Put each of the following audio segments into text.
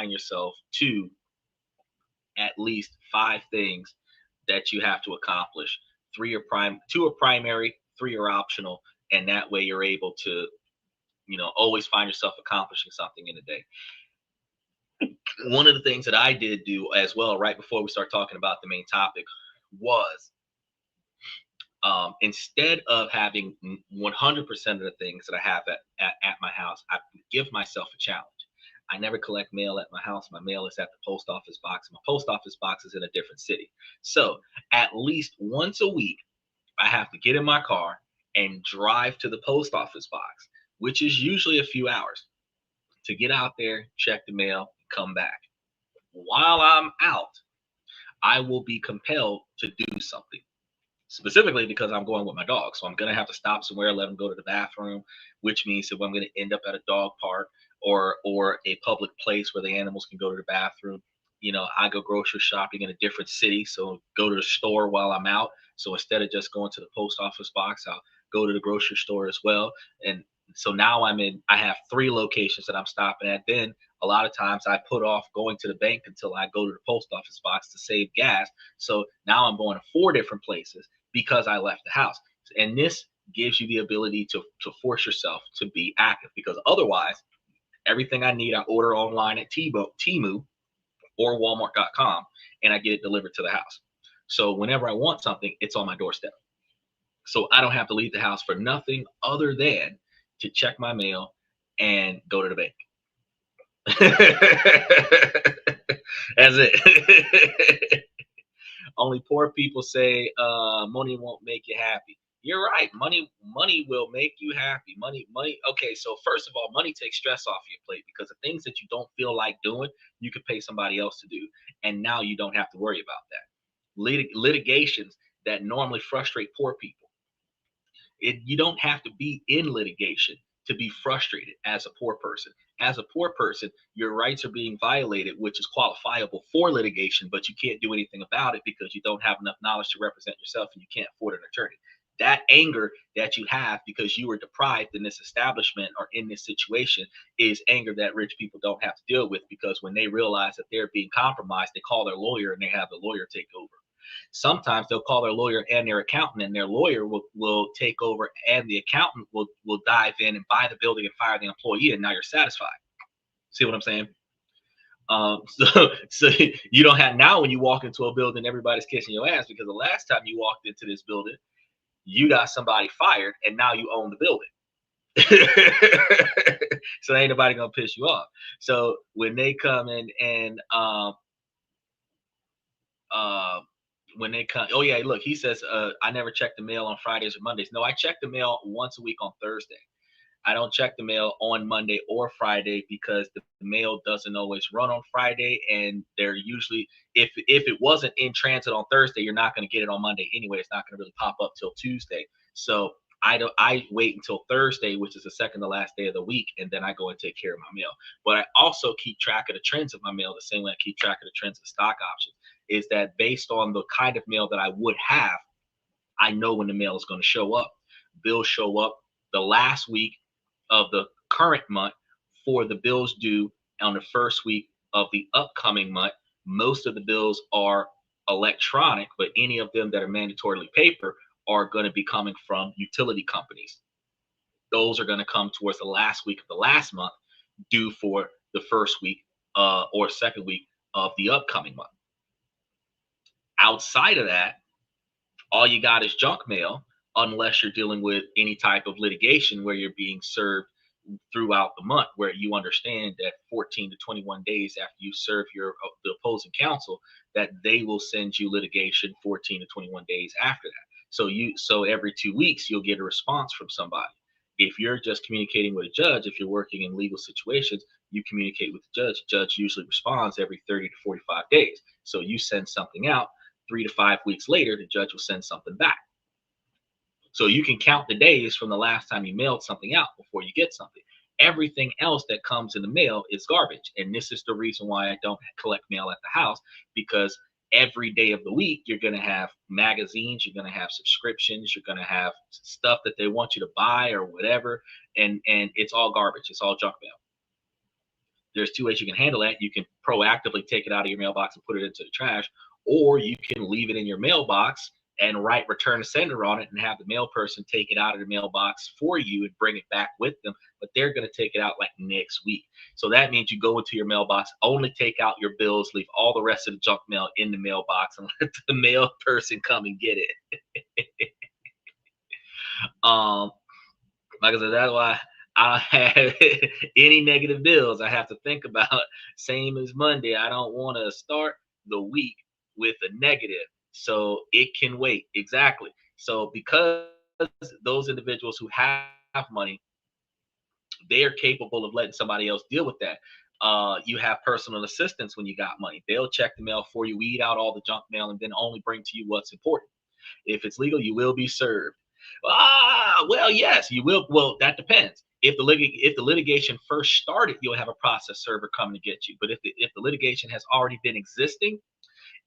yourself to at least 5 things that you have to accomplish. Two are primary, three are optional, and that way you're able to, always find yourself accomplishing something in a day. One of the things that I did do as well, right before we start talking about the main topic, was instead of having 100% of the things that I have at my house, I give myself a challenge. I never collect mail at my house. My mail is at the post office box. My post office box is in a different city. So at least once a week, I have to get in my car and drive to the post office box, which is usually a few hours, to get out there, check the mail, come back. While I'm out, I will be compelled to do something, specifically because I'm going with my dog. So I'm going to have to stop somewhere, let him go to the bathroom, which means if I'm going to end up at a dog park or a public place where the animals can go to the bathroom, I go grocery shopping in a different city. So go to the store while I'm out. So instead of just going to the post office box, I'll go to the grocery store as well. And so now I have 3 locations that I'm stopping at. Then a lot of times I put off going to the bank until I go to the post office box to save gas. So now I'm going to 4 different places because I left the house. And this gives you the ability to force yourself to be active, because otherwise, everything I need, I order online at Temu or Walmart.com, and I get it delivered to the house. So whenever I want something, it's on my doorstep. So I don't have to leave the house for nothing other than to check my mail and go to the bank. That's it. Only poor people say money won't make you happy. You're right. Money will make you happy. Money. Okay, so first of all, money takes stress off your plate, because the things that you don't feel like doing, you could pay somebody else to do, and now you don't have to worry about that. Litigations that normally frustrate poor people. You don't have to be in litigation to be frustrated as a poor person. As a poor person, your rights are being violated, which is qualifiable for litigation, but you can't do anything about it because you don't have enough knowledge to represent yourself and you can't afford an attorney. That anger that you have because you were deprived in this establishment or in this situation is anger that rich people don't have to deal with, because when they realize that they're being compromised, they call their lawyer and they have the lawyer take over. Sometimes they'll call their lawyer and their accountant, and their lawyer will take over, and the accountant will dive in and buy the building and fire the employee, and now you're satisfied. See what I'm saying? So you don't have, now when you walk into a building, everybody's kissing your ass, because the last time you walked into this building, you got somebody fired, and now you own the building. So ain't nobody gonna piss you off. So when they come in and uh, when they come, oh yeah, look, he says, I never check the mail on Fridays or Mondays. No, I check the mail once a week on Thursday. I don't check the mail on Monday or Friday, because the mail doesn't always run on Friday, and they're usually, if it wasn't in transit on Thursday, you're not going to get it on Monday anyway. It's not going to really pop up till Tuesday. So I wait until Thursday, which is the second to last day of the week, and then I go and take care of my mail. But I also keep track of the trends of my mail the same way I keep track of the trends of stock options. Is that based on the kind of mail that I would have, I know when the mail is going to show up. Bills show up the last week of the current month for the bills due on the first week of the upcoming month. Most of the bills are electronic, but any of them that are mandatorily paper are going to be coming from utility companies. Those are going to come towards the last week of the last month, due for the first week or second week of the upcoming month. Outside of that, all you got is junk mail, unless you're dealing with any type of litigation where you're being served throughout the month, where you understand that 14 to 21 days after you serve the opposing counsel, that they will send you litigation 14 to 21 days after that. So every 2 weeks you'll get a response from somebody. If you're just communicating with a judge, if you're working in legal situations, you communicate with the judge. The judge usually responds every 30 to 45 days. So you send something out, 3 to 5 weeks later, the judge will send something back. So you can count the days from the last time you mailed something out before you get something. Everything else that comes in the mail is garbage. And this is the reason why I don't collect mail at the house, because every day of the week, you're going to have magazines, you're going to have subscriptions, you're going to have stuff that they want you to buy or whatever. And it's all garbage. It's all junk mail. There's two ways you can handle that. You can proactively take it out of your mailbox and put it into the trash, or you can leave it in your mailbox and write return to sender on it and have the mail person take it out of the mailbox for you and bring it back with them. But they're going to take it out like next week. So that means you go into your mailbox, only take out your bills, leave all the rest of the junk mail in the mailbox, and let the mail person come and get it. um, like I said, that's why I have any negative bills I have to think about. Same as Monday, I don't want to start the week with a negative, so it can wait. Exactly. So because those individuals who have money, they are capable of letting somebody else deal with that. You have personal assistants when you got money. They'll check the mail for you, weed out all the junk mail, and then only bring to you what's important. If it's legal, you will be served. Well, yes, you will. Well, that depends. If the litigation first started, you'll have a process server coming to get you. But if the litigation has already been existing,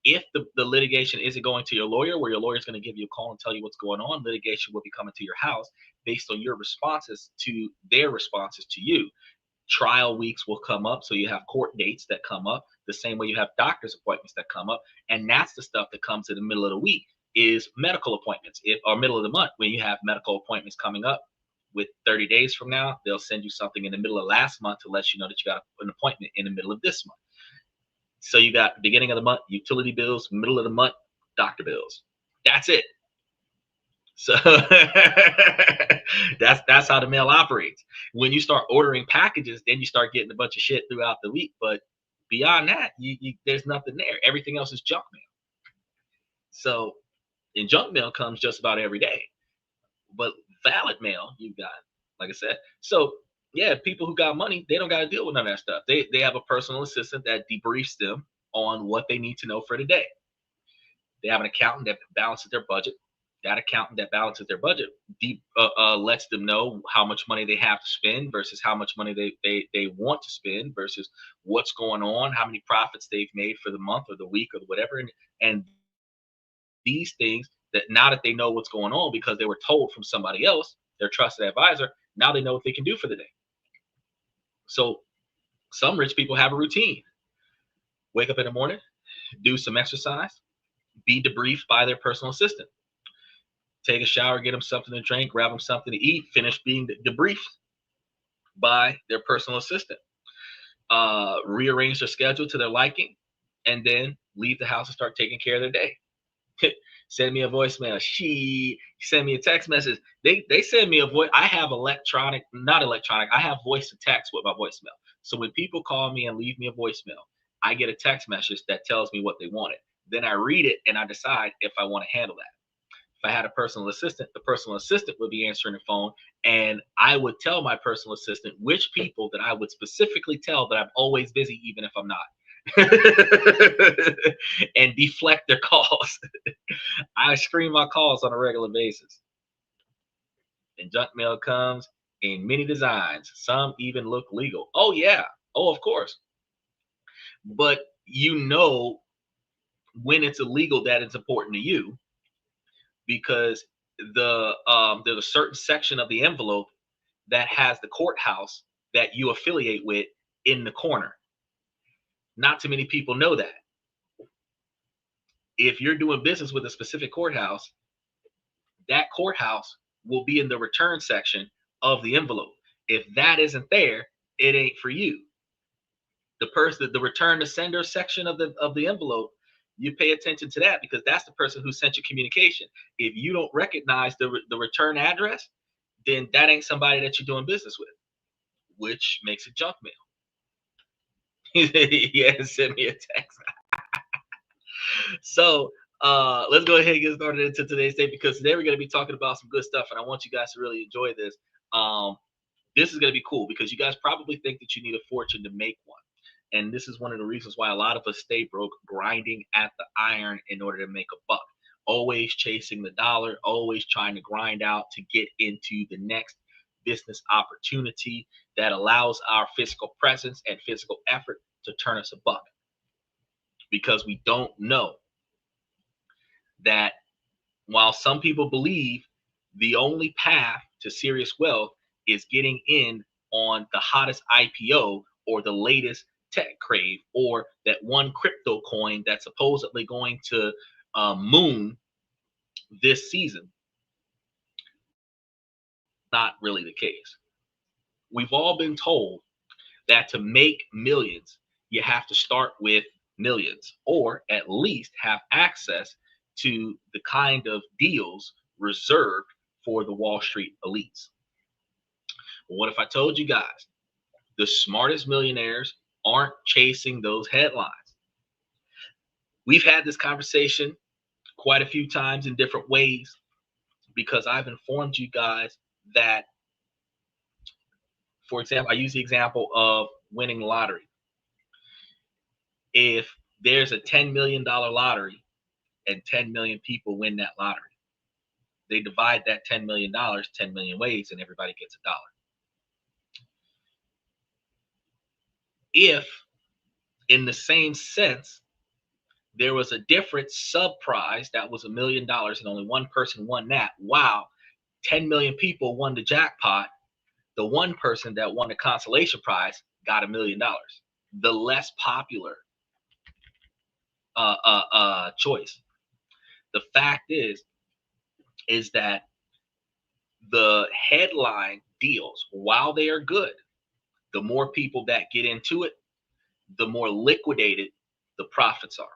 if the litigation isn't going to your lawyer, where your lawyer is going to give you a call and tell you what's going on, litigation will be coming to your house based on your responses to their responses to you. Trial weeks will come up, so you have court dates that come up the same way you have doctor's appointments that come up, and that's the stuff that comes in the middle of the week is medical appointments, or middle of the month when you have medical appointments coming up. With 30 days from now, they'll send you something in the middle of last month to let you know that you got an appointment in the middle of this month. So you got beginning of the month utility bills, middle of the month doctor bills. That's it. So that's how the mail operates. When you start ordering packages, then you start getting a bunch of shit throughout the week. But beyond that, there's nothing there. Everything else is junk mail. So, and junk mail comes just about every day. But valid mail, you got, like I said. So yeah, people who got money, they don't got to deal with none of that stuff. They have a personal assistant that debriefs them on what they need to know for the day. They have an accountant that balances their budget. That accountant that balances their budget lets them know how much money they have to spend versus how much money they want to spend versus what's going on, how many profits they've made for the month or the week or whatever. And these things, that now that they know what's going on because they were told from somebody else, their trusted advisor, now they know what they can do for the day. So some rich people have a routine. Wake up in the morning, do some exercise, be debriefed by their personal assistant. Take a shower, get them something to drink, grab them something to eat, finish being debriefed by their personal assistant. Rearrange their schedule to their liking, and then leave the house and start taking care of their day. Send me a voicemail. She send me a text message. They send me a voice. I have not electronic. I have voice to text with my voicemail. So when people call me and leave me a voicemail, I get a text message that tells me what they wanted. Then I read it and I decide if I want to handle that. If I had a personal assistant, the personal assistant would be answering the phone, and I would tell my personal assistant which people that I would specifically tell that I'm always busy, even if I'm not, and deflect their calls. I screen my calls on a regular basis. And junk mail comes in many designs. Some even look legal. Oh, yeah. Oh, of course. But you know when it's illegal that it's important to you, because there's a certain section of the envelope that has the courthouse that you affiliate with in the corner. Not too many people know that. If you're doing business with a specific courthouse, that courthouse will be in the return section of the envelope. If that isn't there, it ain't for you. The return to sender section of the envelope, you pay attention to that because that's the person who sent you communication. If you don't recognize the return address, then that ain't somebody that you're doing business with, which makes it junk mail. Yeah, send me a text. So let's go ahead and get started into today's day, because today we're going to be talking about some good stuff, and I want you guys to really enjoy this. This is going to be cool because you guys probably think that you need a fortune to make one. And this is one of the reasons why a lot of us stay broke, grinding at the iron in order to make a buck. Always chasing the dollar, always trying to grind out to get into the next business opportunity that allows our physical presence and physical effort to turn us a buck. Because we don't know that while some people believe the only path to serious wealth is getting in on the hottest IPO or the latest tech crave or that one crypto coin that's supposedly going to moon this season. Not really the case. We've all been told that to make millions, you have to start with millions, or at least have access to the kind of deals reserved for the Wall Street elites. Well, what if I told you guys the smartest millionaires aren't chasing those headlines? We've had this conversation quite a few times in different ways because I've informed you guys that, for example, I use the example of winning lottery. If there's a $10 million lottery and 10 million people win that lottery, they divide that $10 million 10 million ways and everybody gets a dollar. If in the same sense, there was a different sub prize that was $1 million and only one person won that, wow, 10 million people won the jackpot, the one person that won the consolation prize got $1 million. The less popular choice. The fact is that the headline deals, while they are good, the more people that get into it, the more liquidated the profits are.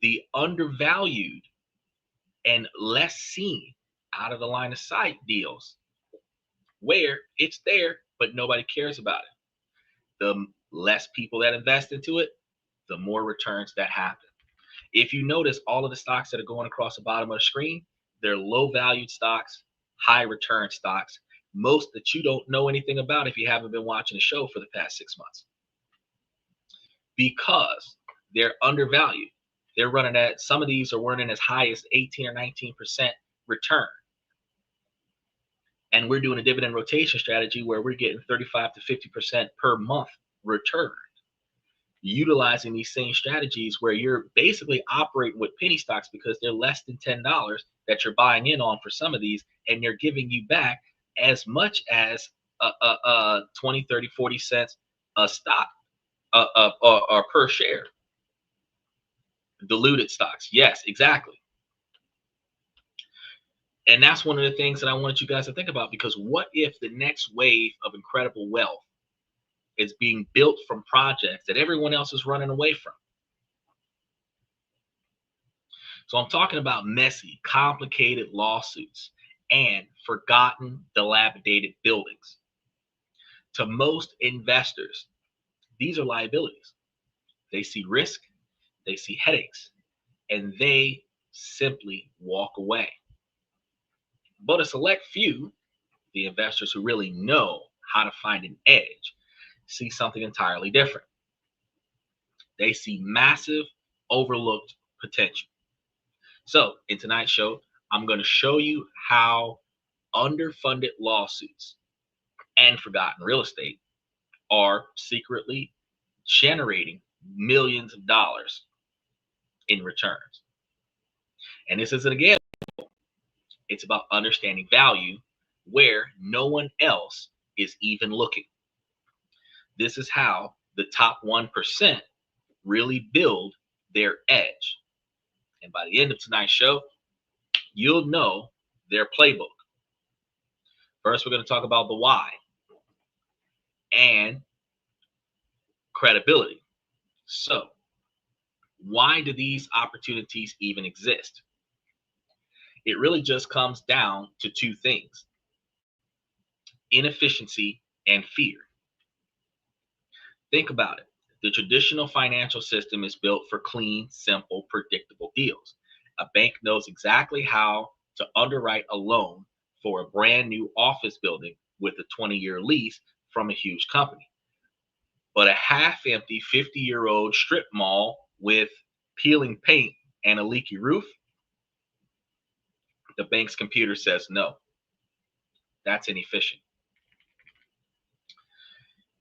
The undervalued and less seen, out of the line of sight deals, where it's there, but nobody cares about it. The less people that invest into it, the more returns that happen. If you notice, all of the stocks that are going across the bottom of the screen, they're low valued stocks, high return stocks, most that you don't know anything about if you haven't been watching the show for the past 6 months. Because they're undervalued. They're running at, some of these are running as high as 18 or 19% return. And we're doing a dividend rotation strategy where we're getting 35 to 50% per month return. Utilizing these same strategies where you're basically operating with penny stocks because they're less than $10 that you're buying in on for some of these, and they're giving you back as much as 20, 30, 40 cents a stock or per share. Diluted stocks. Yes, exactly. And that's one of the things that I wanted you guys to think about, because what if the next wave of incredible wealth is being built from projects that everyone else is running away from? So I'm talking about messy, complicated lawsuits and forgotten, dilapidated buildings. To most investors, these are liabilities. They see risk, they see headaches, and they simply walk away. But a select few, the investors who really know how to find an edge, see something entirely different. They see massive, overlooked potential. So in tonight's show, I'm going to show you how underfunded lawsuits and forgotten real estate are secretly generating millions of dollars in returns. And this isn't, again, it's about understanding value where no one else is even looking. This is how the top 1% really build their edge. And by the end of tonight's show, you'll know their playbook. First, we're going to talk about the why and credibility. So, why do these opportunities even exist? It really just comes down to two things: inefficiency and fear. Think about it. The traditional financial system is built for clean, simple, predictable deals. A bank knows exactly how to underwrite a loan for a brand new office building with a 20-year lease from a huge company. But a half-empty 50-year-old strip mall with peeling paint and a leaky roof, the bank's computer says no. That's inefficient.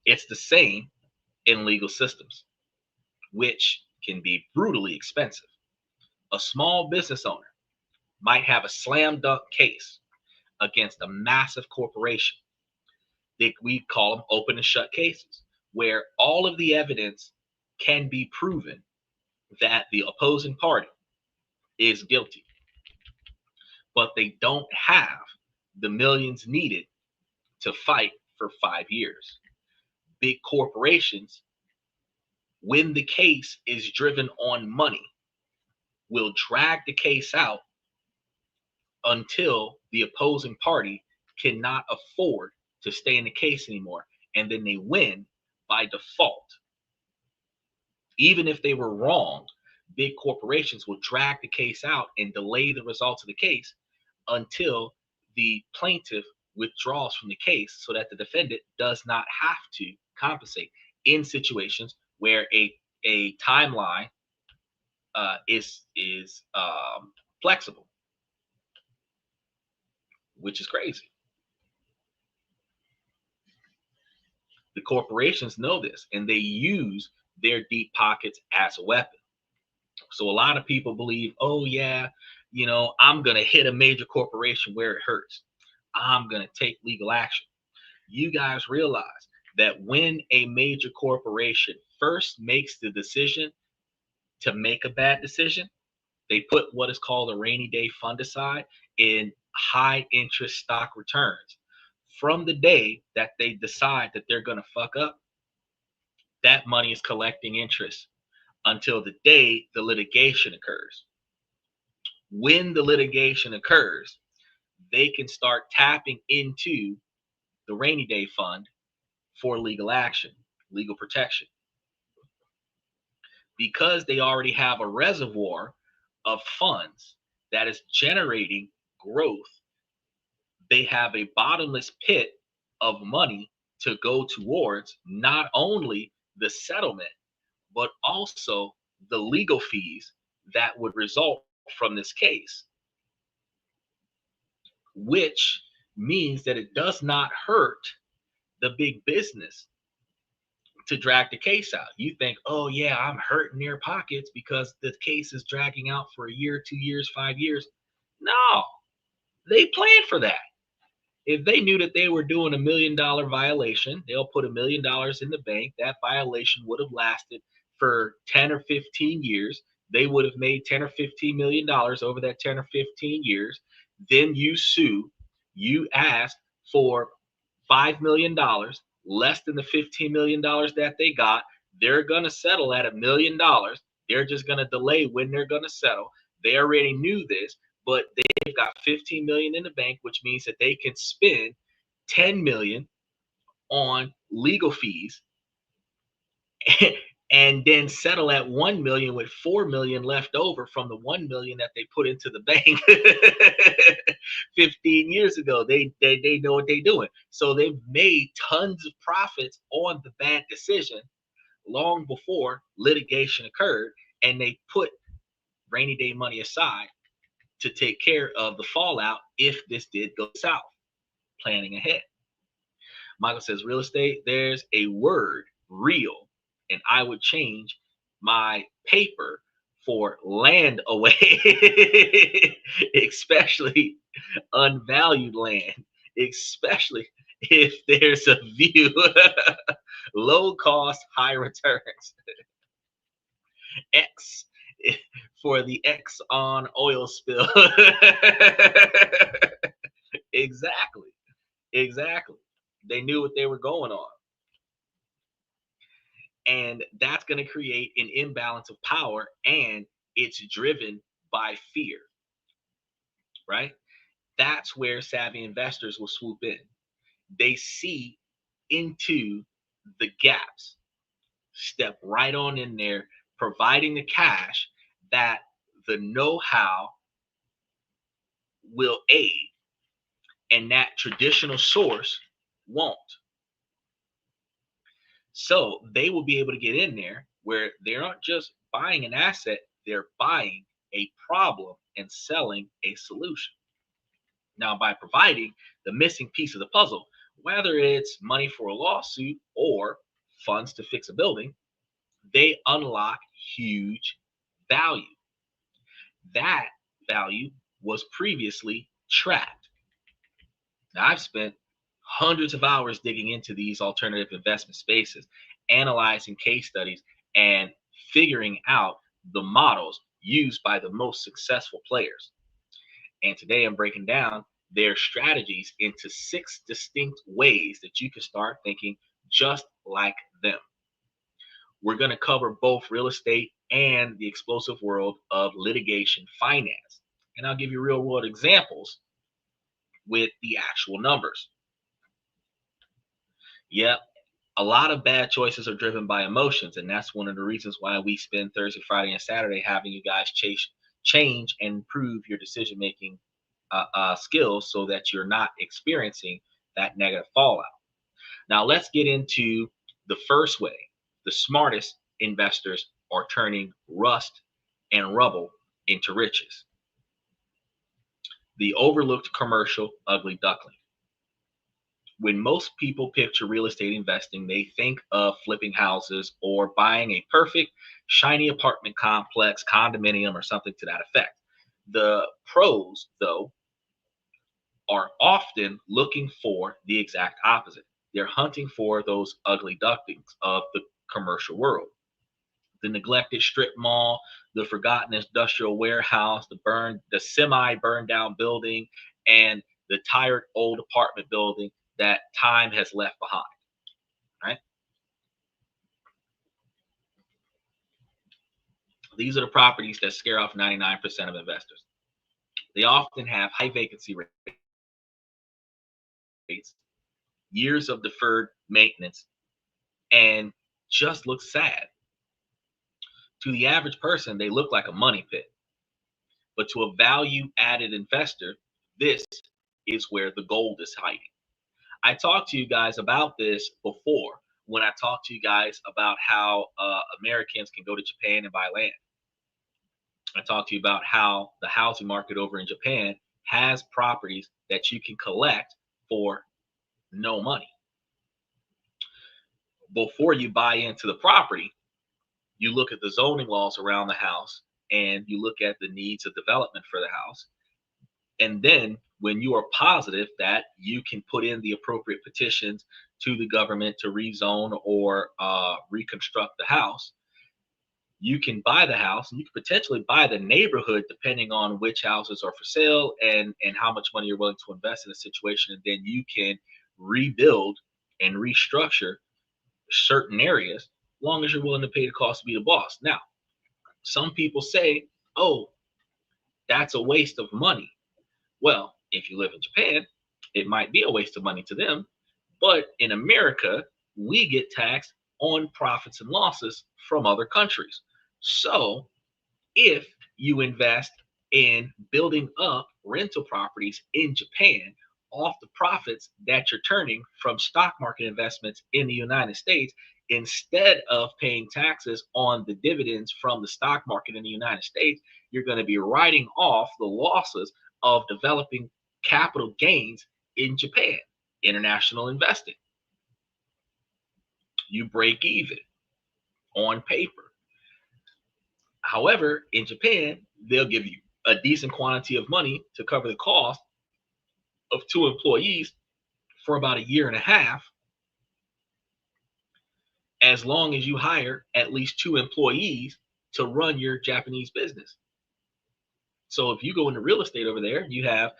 It's the same in legal systems, which can be brutally expensive. A small business owner might have a slam dunk case against a massive corporation, We call them open and shut cases, where all of the evidence can be proven that the opposing party is guilty, but they don't have the millions needed to fight for 5 years. Big corporations, when the case is driven on money, will drag the case out until the opposing party cannot afford to stay in the case anymore. And then they win by default. Even if they were wrong, big corporations will drag the case out and delay the results of the case until the plaintiff withdraws from the case so that the defendant does not have to compensate in situations where a timeline is flexible, which is crazy. The corporations know this, and they use their deep pockets as a weapon. So a lot of people believe, oh yeah, I'm going to hit a major corporation where it hurts. I'm going to take legal action. You guys realize that when a major corporation first makes the decision to make a bad decision, they put what is called a rainy day fund aside in high interest stock returns. From the day that they decide that they're going to fuck up, that money is collecting interest until the day the litigation occurs. When the litigation occurs, they can start tapping into the rainy day fund for legal action, legal protection. Because they already have a reservoir of funds that is generating growth, they have a bottomless pit of money to go towards not only the settlement, but also the legal fees that would result from this case, which means that it does not hurt the big business to drag the case out. You think, oh yeah, I'm hurting their pockets because the case is dragging out for a year, 2 years, 5 years. No, they planned for that. If they knew that they were doing $1 million violation, they'll put $1 million in the bank. That violation would have lasted for 10 or 15 years. They would have made 10 or 15 million dollars over that 10 or 15 years. Then you sue, you ask for $5 million, less than the $15 million that they got. They're going to settle at $1 million. They're just going to delay when they're going to settle. They already knew this, but they've got 15 million in the bank, which means that they can spend 10 million on legal fees and then settle at 1 million with 4 million left over from the 1 million that they put into the bank 15 years ago. They know what they're doing. So they've made tons of profits on the bad decision long before litigation occurred, and they put rainy day money aside to take care of the fallout if this did go south, planning ahead. Michael says, real estate, there's a word, real, and I would change my paper for land away, especially unvalued land, especially if there's a view, low cost, high returns. X for the Exxon oil spill. Exactly. Exactly. They knew what they were going on. And that's going to create an imbalance of power, and it's driven by fear, right? That's where savvy investors will swoop in. They see into the gaps, step right on in there, providing the cash that the know-how will aid and that traditional source won't. So they will be able to get in there where they're not just buying an asset, they're buying a problem and selling a solution. Now, by providing the missing piece of the puzzle, whether it's money for a lawsuit or funds to fix a building, they unlock huge value. That value was previously trapped. Now, I've spent hundreds of hours digging into these alternative investment spaces, analyzing case studies, and figuring out the models used by the most successful players. And today I'm breaking down their strategies into 6 distinct ways that you can start thinking just like them. We're going to cover both real estate and the explosive world of litigation finance. And I'll give you real world examples with the actual numbers. Yep, a lot of bad choices are driven by emotions, and that's one of the reasons why we spend Thursday, Friday, and Saturday having you guys change and improve your decision making skills so that you're not experiencing that negative fallout. Now, let's get into the first way. The smartest investors are turning rust and rubble into riches. The overlooked commercial ugly duckling. When most people picture real estate investing, they think of flipping houses or buying a perfect, shiny apartment complex, condominium, or something to that effect. The pros, though, are often looking for the exact opposite. They're hunting for those ugly ducklings of the commercial world. The neglected strip mall, the forgotten industrial warehouse, the semi burned down building, and the tired old apartment building that time has left behind. Right? These are the properties that scare off 99% of investors. They often have high vacancy rates, years of deferred maintenance, and just look sad. To the average person, they look like a money pit. But to a value added investor, this is where the gold is hiding. I talked to you guys about this before when I talked to you guys about how Americans can go to Japan and buy land. I talked to you about how the housing market over in Japan has properties that you can collect for no money. Before you buy into the property, you look at the zoning laws around the house and you look at the needs of development for the house. And then when you are positive that you can put in the appropriate petitions to the government to rezone or reconstruct the house, you can buy the house and you can potentially buy the neighborhood depending on which houses are for sale and how much money you're willing to invest in a situation. And then you can rebuild and restructure certain areas as long as you're willing to pay the cost to be the boss. Now, some people say, oh, that's a waste of money. Well, if you live in Japan, it might be a waste of money to them. But in America, we get taxed on profits and losses from other countries. So if you invest in building up rental properties in Japan off the profits that you're turning from stock market investments in the United States, instead of paying taxes on the dividends from the stock market in the United States, you're going to be writing off the losses of developing capital gains in Japan, international investing. You break even on paper. However, in Japan, they'll give you a decent quantity of money to cover the cost of 2 employees for about a year and a half, as long as you hire at least 2 employees to run your Japanese business. So if you go into real estate over there, you have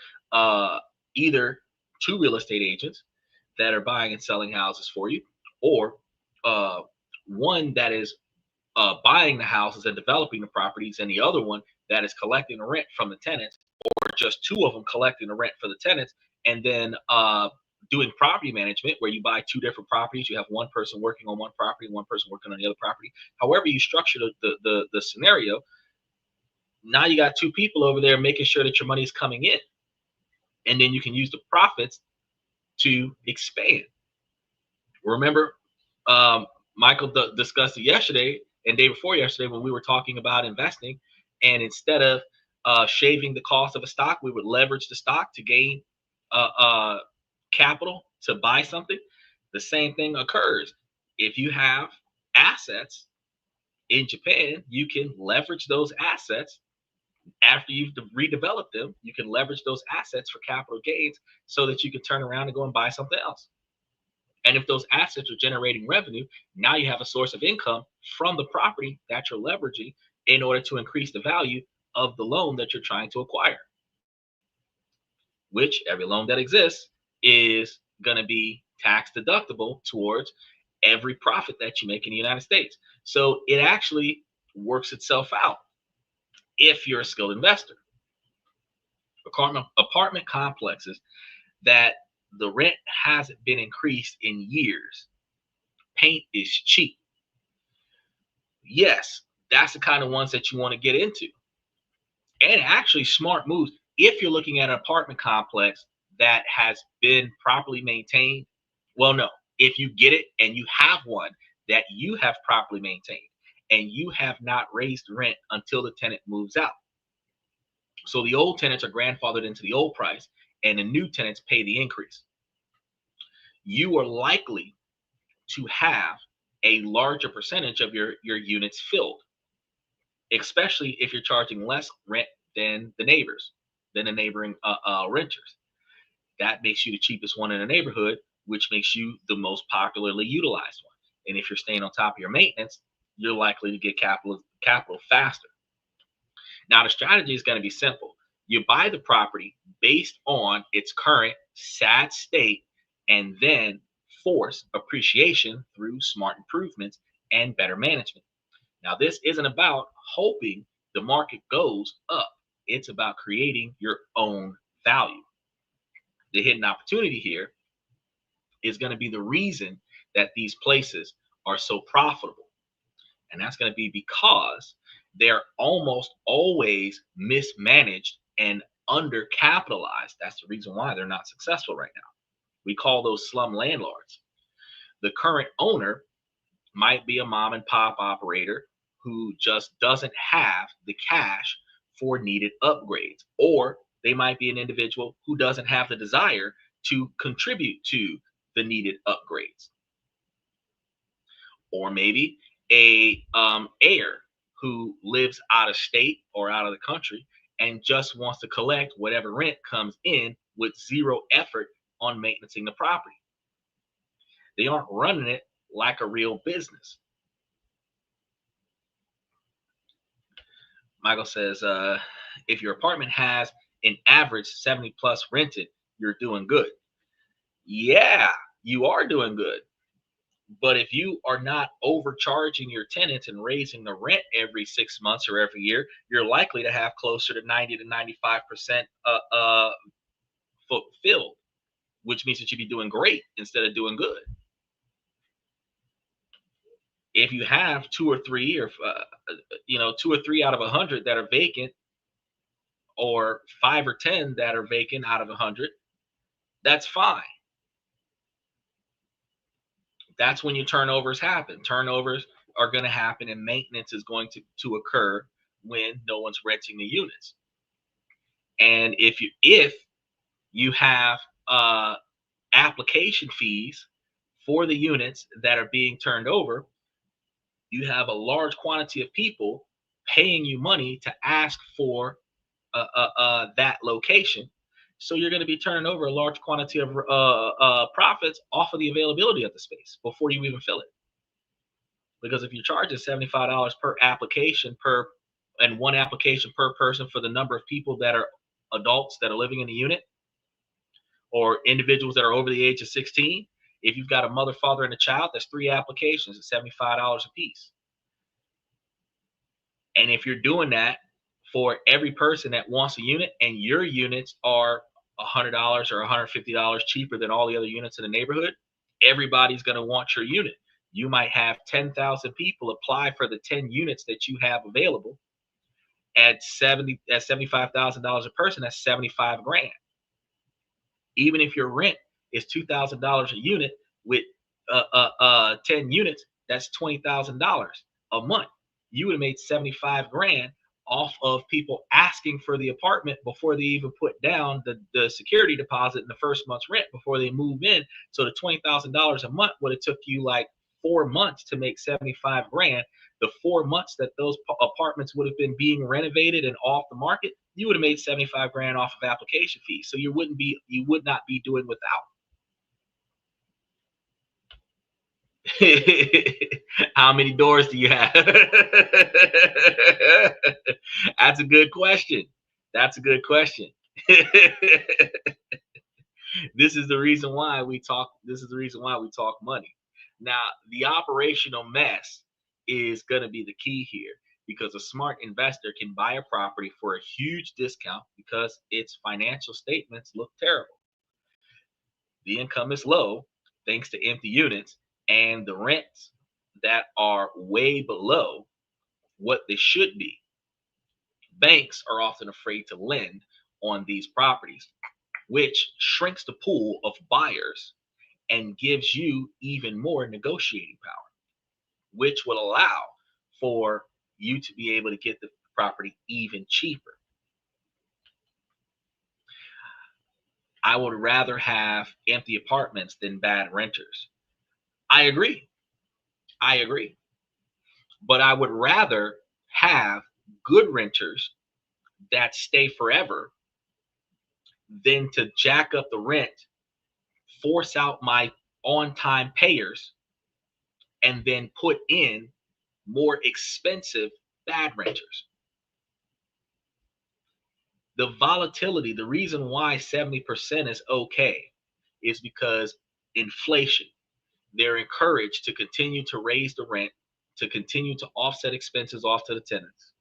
either 2 real estate agents that are buying and selling houses for you, or one that is buying the houses and developing the properties, and the other one that is collecting the rent from the tenants, or just 2 of them collecting the rent for the tenants, and then doing property management where you buy 2 different properties. You have one person working on one property and one person working on the other property. However you structure the scenario, now you got 2 people over there making sure that your money is coming in, and then you can use the profits to expand. Remember, Michael discussed it yesterday and day before yesterday when we were talking about investing, and instead of shaving the cost of a stock, we would leverage the stock to gain capital to buy something. The same thing occurs if you have assets in Japan. You can leverage those assets After you've redeveloped them, you can leverage those assets for capital gains so that you can turn around and go and buy something else. And if those assets are generating revenue, now you have a source of income from the property that you're leveraging in order to increase the value of the loan that you're trying to acquire, which every loan that exists is going to be tax deductible towards every profit that you make in the United States. So it actually works itself out if you're a skilled investor. Apartment complexes that the rent hasn't been increased in years. Paint is cheap. Yes, that's the kind of ones that you want to get into. And actually smart moves if you're looking at an apartment complex that has been properly maintained. Well, no, if you get it and you have one that you have properly maintained and you have not raised rent until the tenant moves out. So the old tenants are grandfathered into the old price and the new tenants pay the increase. You are likely to have a larger percentage of your units filled, especially if you're charging less rent than the neighbors, than the neighboring renters. That makes you the cheapest one in the neighborhood, which makes you the most popularly utilized one. And if you're staying on top of your maintenance, you're likely to get capital faster. Now, the strategy is going to be simple. You buy the property based on its current sad state and then force appreciation through smart improvements and better management. Now, this isn't about hoping the market goes up. It's about creating your own value. The hidden opportunity here is going to be the reason that these places are so profitable. And that's going to be because they're almost always mismanaged and undercapitalized. That's the reason why they're not successful right now. We call those slum landlords. The current owner might be a mom and pop operator who just doesn't have the cash for needed upgrades, or they might be an individual who doesn't have the desire to contribute to the needed upgrades, or maybe a heir who lives out of state or out of the country and just wants to collect whatever rent comes in with zero effort on maintaining the property. They aren't running it like a real business. Michael says, if your apartment has an average 70 plus rented, you're doing good. Yeah, you are doing good. But if you are not overcharging your tenants and raising the rent every 6 months or every year, you're likely to have closer to 90 to 95% fulfilled, which means that you'd be doing great instead of doing good. If you have 2 or 3 or 2 or 3 out of 100 that are vacant, or 5 or 10 that are vacant out of 100, that's fine. That's when your turnovers happen. Turnovers are going to happen and maintenance is going to occur when no one's renting the units. And if you have application fees for the units that are being turned over, you have a large quantity of people paying you money to ask for that location. So you're going to be turning over a large quantity of profits off of the availability of the space before you even fill it. Because if you're charging $75 per application and one application per person for the number of people that are adults that are living in the unit, or individuals that are over the age of 16, if you've got a mother, father, and a child, that's 3 applications at $75 a piece. And if you're doing that for every person that wants a unit, and your units are $100 or $150 cheaper than all the other units in the neighborhood, everybody's going to want your unit. You might have 10,000 people apply for the 10 units that you have available at $75,000 a person. That's 75 grand. Even if your rent is $2,000 a unit with 10 units, that's $20,000 a month. You would have made 75 grand off of people asking for the apartment before they even put down the security deposit in the first month's rent before they move in. So the $20,000 a month would have took you like 4 months to make 75 grand the 4 months that those apartments would have been being renovated and off the market, you would have made 75 grand off of application fees. So you would not be doing without. How many doors do you have? That's a good question. That's a good question. This is the reason why we talk. This is the reason why we talk money. Now, the operational mess is going to be the key here, because a smart investor can buy a property for a huge discount because its financial statements look terrible. The income is low thanks to empty units, and the rents that are way below what they should be. Banks are often afraid to lend on these properties, which shrinks the pool of buyers and gives you even more negotiating power, which will allow for you to be able to get the property even cheaper. I would rather have empty apartments than bad renters. I agree. I agree. But I would rather have good renters that stay forever than to jack up the rent, force out my on-time payers, and then put in more expensive bad renters. The volatility, the reason why 70% is okay is because inflation. They're encouraged to continue to raise the rent, to continue to offset expenses off to the tenants,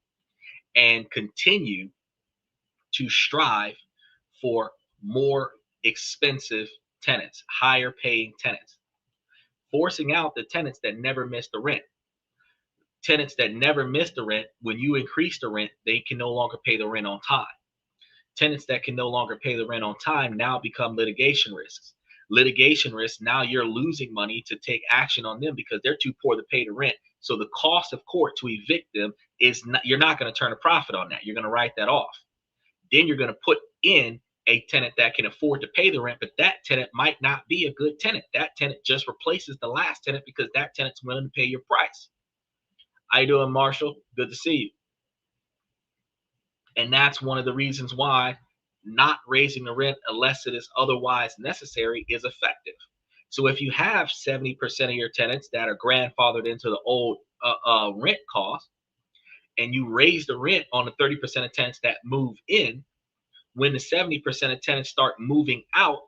and continue to strive for more expensive tenants, higher paying tenants, forcing out the tenants that never miss the rent. Tenants that never miss the rent, when you increase the rent, they can no longer pay the rent on time. Tenants that can no longer pay the rent on time now become litigation risks. Litigation risks, now you're losing money to take action on them because they're too poor to pay the rent. So the cost of court to evict them is not, you're not going to turn a profit on that. You're going to write that off. Then you're going to put in a tenant that can afford to pay the rent, but that tenant might not be a good tenant. That tenant just replaces the last tenant because that tenant's willing to pay your price. How you doing, Marshall? Good to see you. And that's one of the reasons why not raising the rent unless it is otherwise necessary is effective. So if you have 70% of your tenants that are grandfathered into the old rent cost, and you raise the rent on the 30% of tenants that move in, when the 70% of tenants start moving out,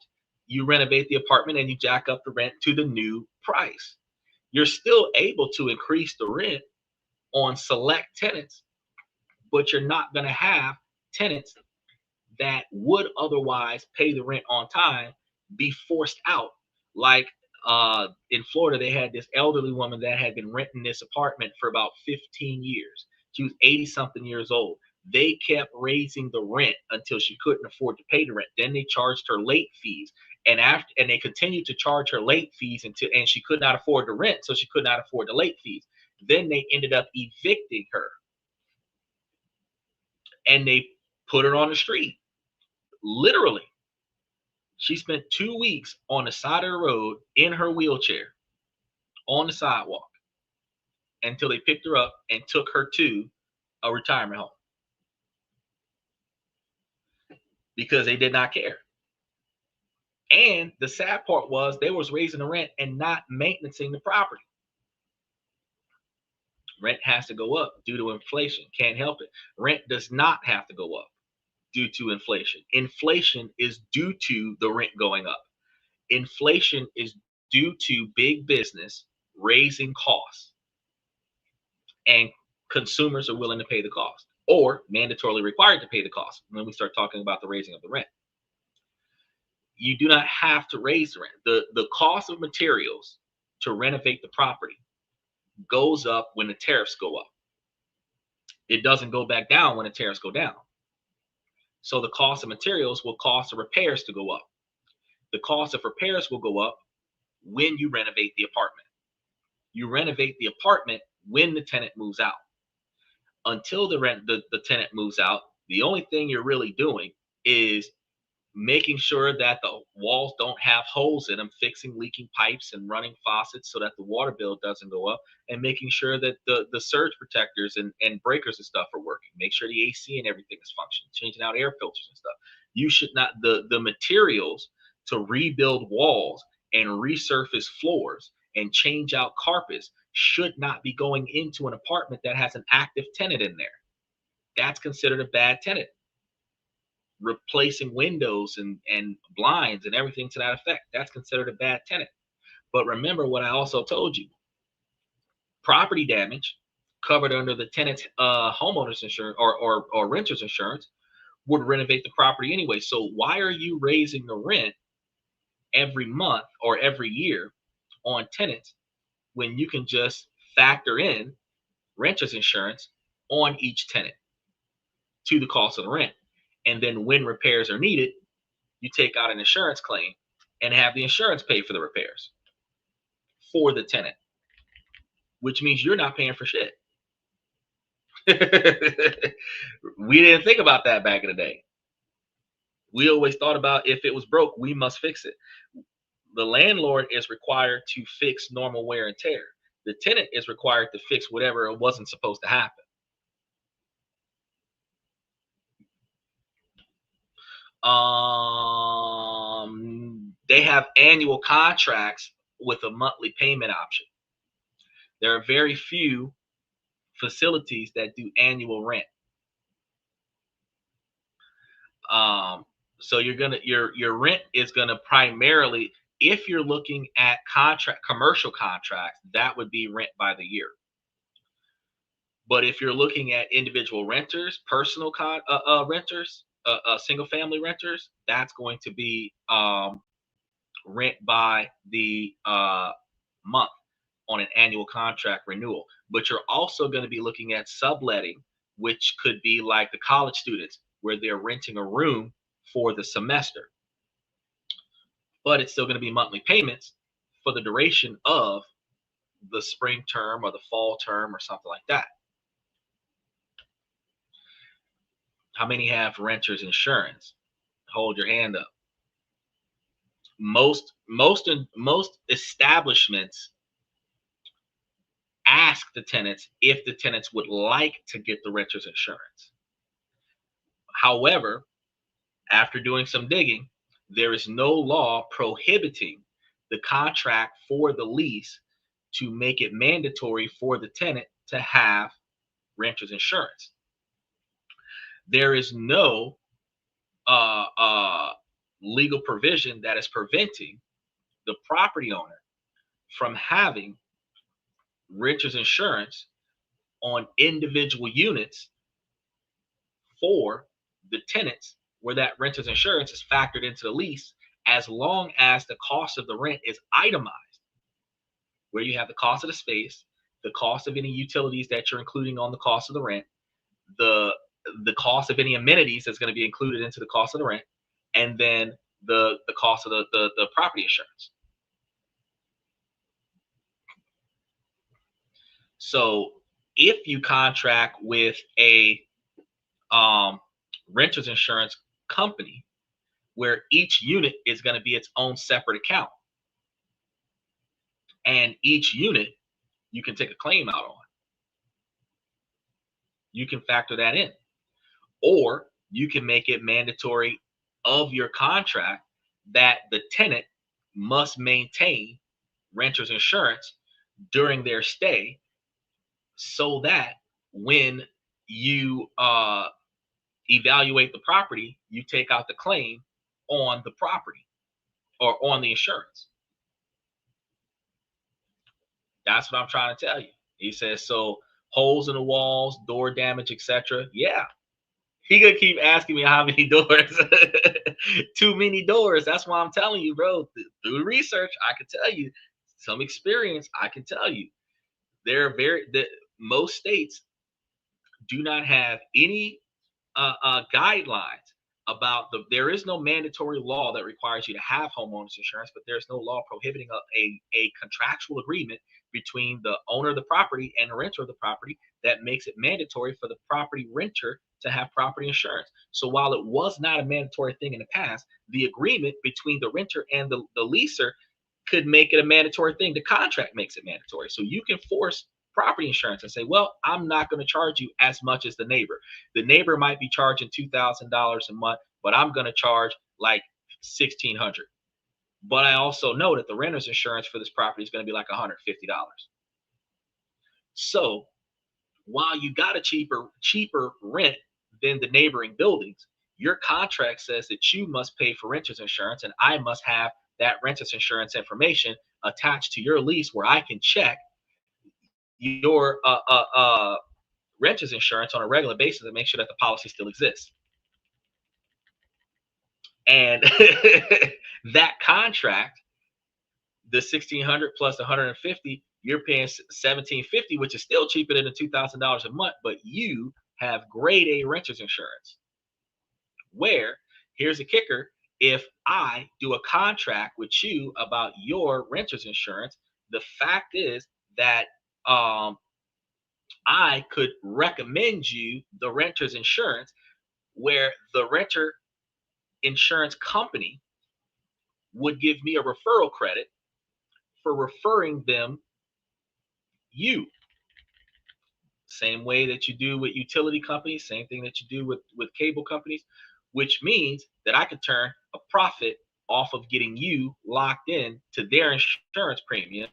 you renovate the apartment and you jack up the rent to the new price. You're still able to increase the rent on select tenants, but you're not going to have tenants that would otherwise pay the rent on time be forced out. Like in Florida, they had this elderly woman that had been renting this apartment for about 15 years. She was 80 something years old. They kept raising the rent until she couldn't afford to pay the rent. Then they charged her late fees, and they continued to charge her late fees and she could not afford the rent, so she could not afford the late fees. Then they ended up evicting her, and they put her on the street. Literally, she spent 2 weeks on the side of the road in her wheelchair on the sidewalk until they picked her up and took her to a retirement home because they did not care. And the sad part was they was raising the rent and not maintaining the property. Rent has to go up due to inflation. Can't help it. Rent does not have to go up due to inflation. Inflation is due to the rent going up. Inflation is due to big business raising costs, and consumers are willing to pay the cost or mandatorily required to pay the cost when we start talking about the raising of the rent. You do not have to raise the rent. The cost of materials to renovate the property goes up when the tariffs go up. It doesn't go back down when the tariffs go down. So the cost of materials will cause the repairs to go up. The cost of repairs will go up when you renovate the apartment. You renovate the apartment when the tenant moves out. Until the tenant moves out, the only thing you're really doing is making sure that the walls don't have holes in them, fixing leaking pipes and running faucets so that the water bill doesn't go up, and making sure that the surge protectors and breakers and stuff are working. Make sure the AC and everything is functioning, changing out air filters and stuff. You should not, the materials to rebuild walls and resurface floors and change out carpets should not be going into an apartment that has an active tenant in there. That's considered a bad tenant. Replacing windows and blinds and everything to that effect, that's considered a bad tenant. But remember what I also told you: property damage covered under the tenant's homeowner's insurance or renter's insurance would renovate the property anyway. So why are you raising the rent every month or every year on tenants when you can just factor in renter's insurance on each tenant to the cost of the rent? And then when repairs are needed, you take out an insurance claim and have the insurance pay for the repairs for the tenant, which means you're not paying for shit. We didn't think about that back in the day. We always thought about, if it was broke, we must fix it. The landlord is required to fix normal wear and tear. The tenant is required to fix whatever wasn't supposed to happen. They have annual contracts with a monthly payment option. There are very few facilities that do annual rent. So your rent is gonna primarily, if you're looking at commercial contracts, that would be rent by the year. But if you're looking at individual renters, personal renters, single family renters, that's going to be rent by the month on an annual contract renewal. But you're also going to be looking at subletting, which could be like the college students, where they're renting a room for the semester. But it's still going to be monthly payments for the duration of the spring term or the fall term or something like that. How many have renters insurance? Hold your hand up. Most establishments ask the tenants if the tenants would like to get the renter's insurance. However, after doing some digging, there is no law prohibiting the contract for the lease to make it mandatory for the tenant to have renter's insurance. There is no legal provision that is preventing the property owner from having renter's insurance on individual units for the tenants where that renter's insurance is factored into the lease, as long as the cost of the rent is itemized, where you have the cost of the space, the cost of any utilities that you're including on the cost of the rent, the cost of any amenities that's going to be included into the cost of the rent, and then the cost of the property insurance. So if you contract with a renter's insurance company where each unit is going to be its own separate account, and each unit you can take a claim out on, you can factor that in. Or you can make it mandatory of your contract that the tenant must maintain renter's insurance during their stay, so that when you evaluate the property, you take out the claim on the property or on the insurance. That's what I'm trying to tell you. He says, so holes in the walls, door damage, etc. Yeah. He gonna keep asking me how many doors. Too many doors. That's why I'm telling you, bro. Through research, I can tell you. Some experience, I can tell you. Most states do not have any guidelines about there is no mandatory law that requires you to have homeowners insurance, but there's no law prohibiting a contractual agreement between the owner of the property and the renter of the property that makes it mandatory for the property renter to have property insurance. So while it was not a mandatory thing in the past, the agreement between the renter and the leaser could make it a mandatory thing. The contract makes it mandatory. So you can force property insurance and say, well, I'm not going to charge you as much as the neighbor. The neighbor might be charging $2,000 a month, but I'm going to charge like 1,600. But I also know that the renter's insurance for this property is going to be like $150. So while you got a cheaper rent than the neighboring buildings, your contract says that you must pay for renter's insurance, and I must have that renter's insurance information attached to your lease where I can check your renter's insurance on a regular basis and make sure that the policy still exists. And that contract, the 1,600 plus 150, you're paying 1,750, which is still cheaper than the $2,000 a month, but you have grade A renter's insurance. Where, here's a kicker, if I do a contract with you about your renter's insurance, the fact is that I could recommend you the renter's insurance, where the renter insurance company would give me a referral credit for referring them you. Same way that you do with utility companies, same thing that you do with cable companies, which means that I could turn a profit off of getting you locked in to their insurance premiums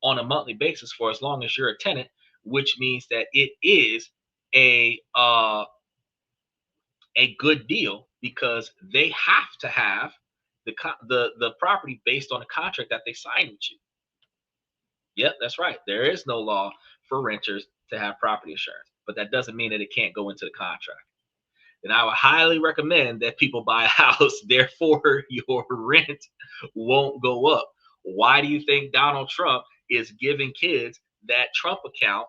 on a monthly basis for as long as you're a tenant, which means that it is a good deal because they have to have the property based on the contract that they signed with you. Yep, that's right. There is no law for renters to have property insurance, but that doesn't mean that it can't go into the contract. And I would highly recommend that people buy a house, therefore your rent won't go up. Why do you think Donald Trump is giving kids that Trump account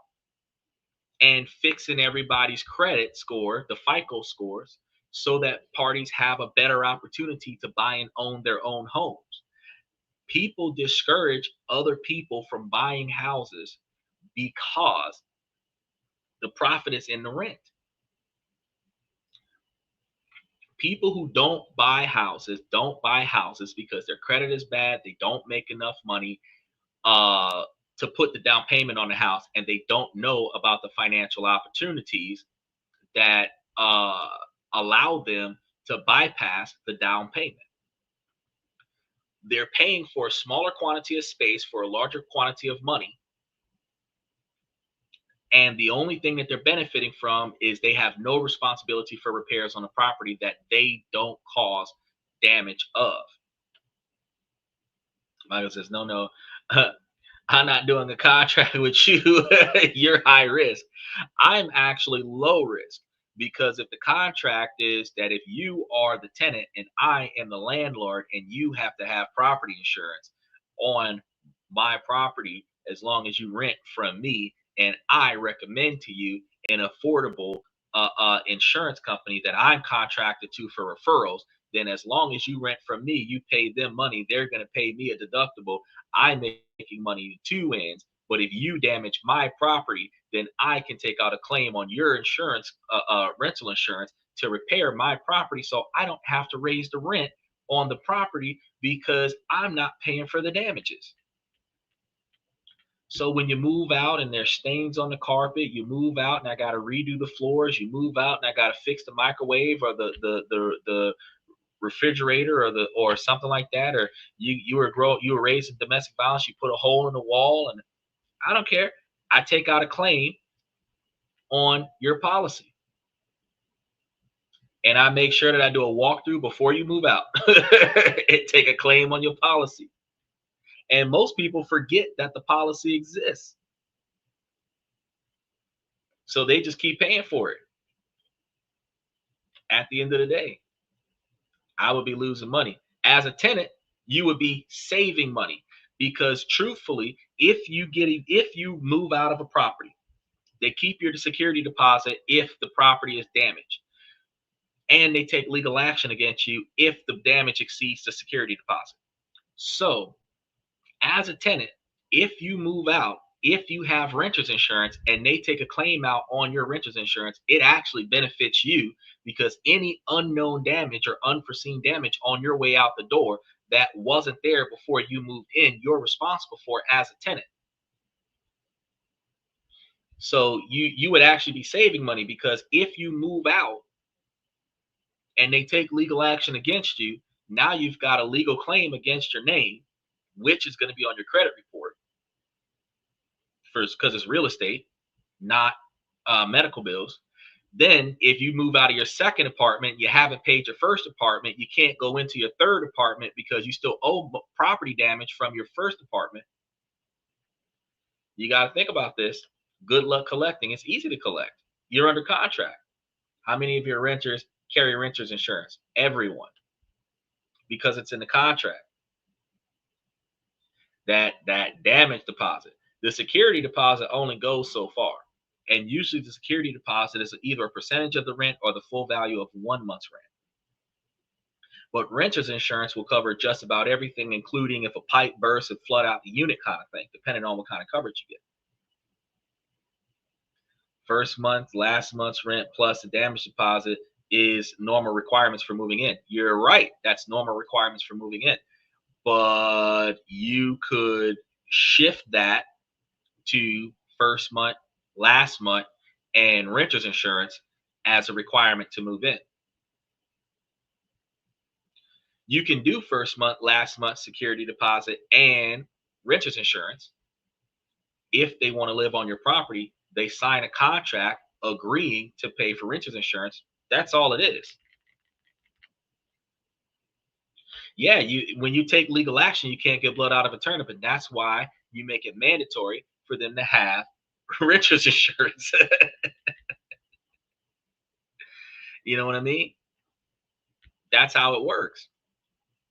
and fixing everybody's credit score, the FICO scores, so that parties have a better opportunity to buy and own their own homes? People discourage other people from buying houses because the profit is in the rent. People who don't buy houses because their credit is bad, they don't make enough money to put the down payment on the house, and they don't know about the financial opportunities that allow them to bypass the down payment. They're paying for a smaller quantity of space for a larger quantity of money. And the only thing that they're benefiting from is they have no responsibility for repairs on the property that they don't cause damage of. Michael says, no, I'm not doing a contract with you. You're high risk. I'm actually low risk, because if the contract is that if you are the tenant and I am the landlord and you have to have property insurance on my property as long as you rent from me, and I recommend to you an affordable insurance company that I'm contracted to for referrals, then as long as you rent from me, you pay them money, they're going to pay me a deductible. I'm making money two ends. But if you damage my property, then I can take out a claim on your insurance, rental insurance, to repair my property, so I don't have to raise the rent on the property because I'm not paying for the damages. So when you move out and there's stains on the carpet, you move out and I got to redo the floors, you move out and I got to fix the microwave or the refrigerator or something like that, or you were raised in domestic violence, you put a hole in the wall, and I don't care. I take out a claim on your policy. And I make sure that I do a walkthrough before you move out and take a claim on your policy. And most people forget that the policy exists. So they just keep paying for it. At the end of the day, I would be losing money. As a tenant, you would be saving money, because truthfully, if you move out of a property, they keep your security deposit if the property is damaged, and they take legal action against you if the damage exceeds the security deposit. So as a tenant, if you move out if you have renter's insurance and they take a claim out on your renter's insurance, it actually benefits you, because any unknown damage or unforeseen damage on your way out the door that wasn't there before you moved in, you're responsible for as a tenant. So you would actually be saving money, because if you move out and they take legal action against you, now you've got a legal claim against your name, which is going to be on your credit report first, because it's real estate, not medical bills. Then, if you move out of your second apartment, you haven't paid your first apartment, you can't go into your third apartment because you still owe property damage from your first apartment. You got to think about this. Good luck collecting. It's easy to collect. You're under contract. How many of your renters carry renter's insurance? Everyone, because it's in the contract. That damage deposit. The security deposit only goes so far. And usually the security deposit is either a percentage of the rent or the full value of 1 month's rent. But renter's insurance will cover just about everything, including if a pipe bursts and flood out the unit kind of thing, depending on what kind of coverage you get. First month, last month's rent plus the damage deposit is normal requirements for moving in. You're right. That's normal requirements for moving in. But you could shift that to first month, last month, and renter's insurance as a requirement to move in. You can do first month, last month security deposit and renter's insurance. If they want to live on your property, they sign a contract agreeing to pay for renter's insurance. That's all it is. Yeah, when you take legal action, you can't get blood out of a turnip, and that's why you make it mandatory for them to have renter's insurance. You know what I mean? That's how it works.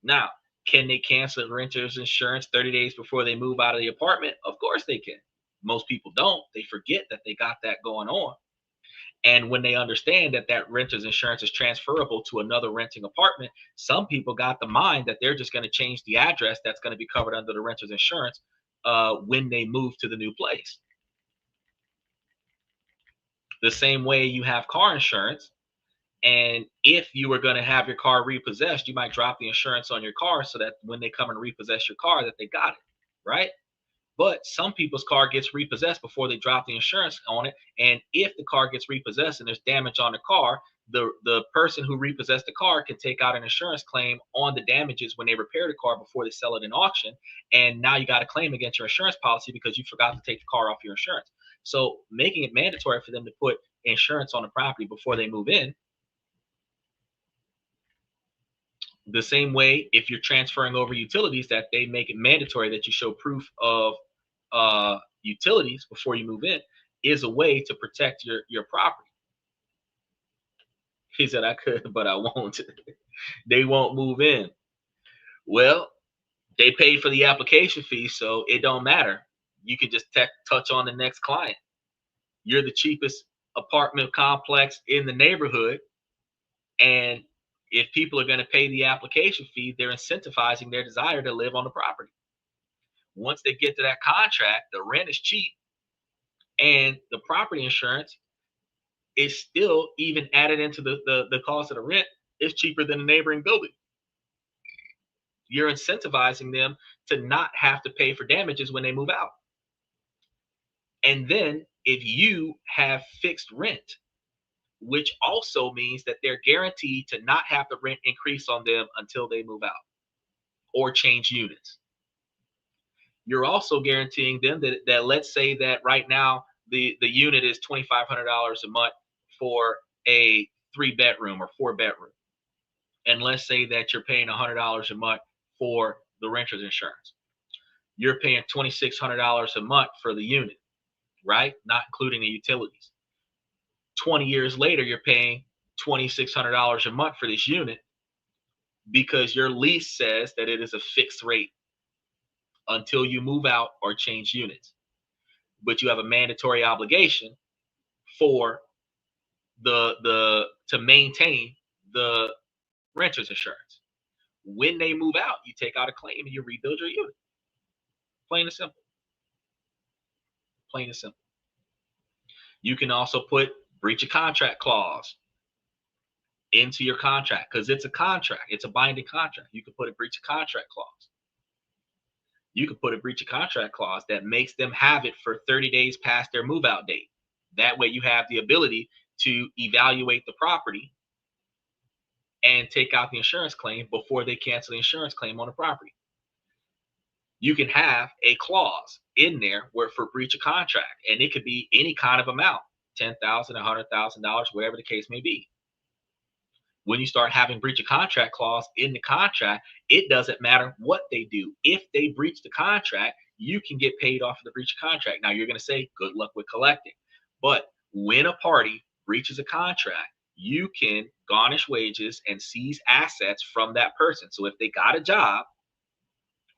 Now, can they cancel renter's insurance 30 days before they move out of the apartment? Of course they can. Most people don't. They forget that they got that going on. And when they understand that that renter's insurance is transferable to another renting apartment, some people got the mind that they're just going to change the address that's going to be covered under the renter's insurance when they move to the new place. The same way you have car insurance. And if you were going to have your car repossessed, you might drop the insurance on your car so that when they come and repossess your car, that they got it, right? But some people's car gets repossessed before they drop the insurance on it. And if the car gets repossessed and there's damage on the car, the person who repossessed the car can take out an insurance claim on the damages when they repair the car before they sell it in auction. And now you got a claim against your insurance policy because you forgot to take the car off your insurance. So making it mandatory for them to put insurance on the property before they move in. The same way, if you're transferring over utilities, that they make it mandatory that you show proof of utilities before you move in, is a way to protect your property. He said, I could, but I won't. They won't move in. Well, they paid for the application fee, so it don't matter. You can just touch on the next client. You're the cheapest apartment complex in the neighborhood, and if people are going to pay the application fee, they're incentivizing their desire to live on the property. Once they get to that contract, the rent is cheap, and the property insurance is still even added into the cost of the rent. Is cheaper than the neighboring building. You're incentivizing them to not have to pay for damages when they move out. And then if you have fixed rent, which also means that they're guaranteed to not have the rent increase on them until they move out or change units. You're also guaranteeing them that let's say that right now the unit is $2,500 a month for a 3-bedroom or 4-bedroom. And let's say that you're paying $100 a month for the renter's insurance. You're paying $2,600 a month for the unit, right? Not including the utilities. 20 years later, you're paying $2,600 a month for this unit because your lease says that it is a fixed rate until you move out or change units. But you have a mandatory obligation for to maintain the renter's insurance. When they move out, you take out a claim and you rebuild your unit. Plain and simple. Plain and simple. You can also put breach of contract clause into your contract because it's a contract. It's a binding contract. You can put a breach of contract clause. You can put a breach of contract clause that makes them have it for 30 days past their move out date. That way you have the ability to evaluate the property and take out the insurance claim before they cancel the insurance claim on the property. You can have a clause in there where for breach of contract, and it could be any kind of amount, $10,000, $100,000, whatever the case may be. When you start having breach of contract clause in the contract, it doesn't matter what they do. If they breach the contract, you can get paid off of the breach of contract. Now you're going to say, good luck with collecting. But when a party breaches a contract, you can garnish wages and seize assets from that person. So if they got a job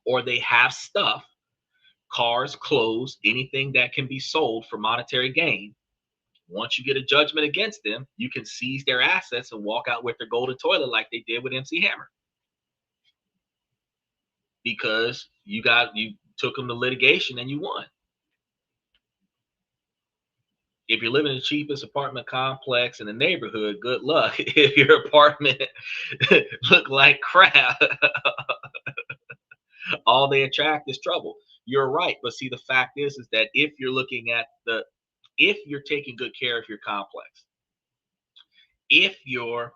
or they have stuff, cars, clothes, anything that can be sold for monetary gain, once you get a judgment against them, you can seize their assets and walk out with their golden toilet like they did with MC Hammer. Because you took them to litigation and you won. If you're living in the cheapest apartment complex in the neighborhood, good luck. If your apartment look like crap, all they attract is trouble. You're right. But see, the fact is that if you're looking at if you're taking good care of your complex, if you're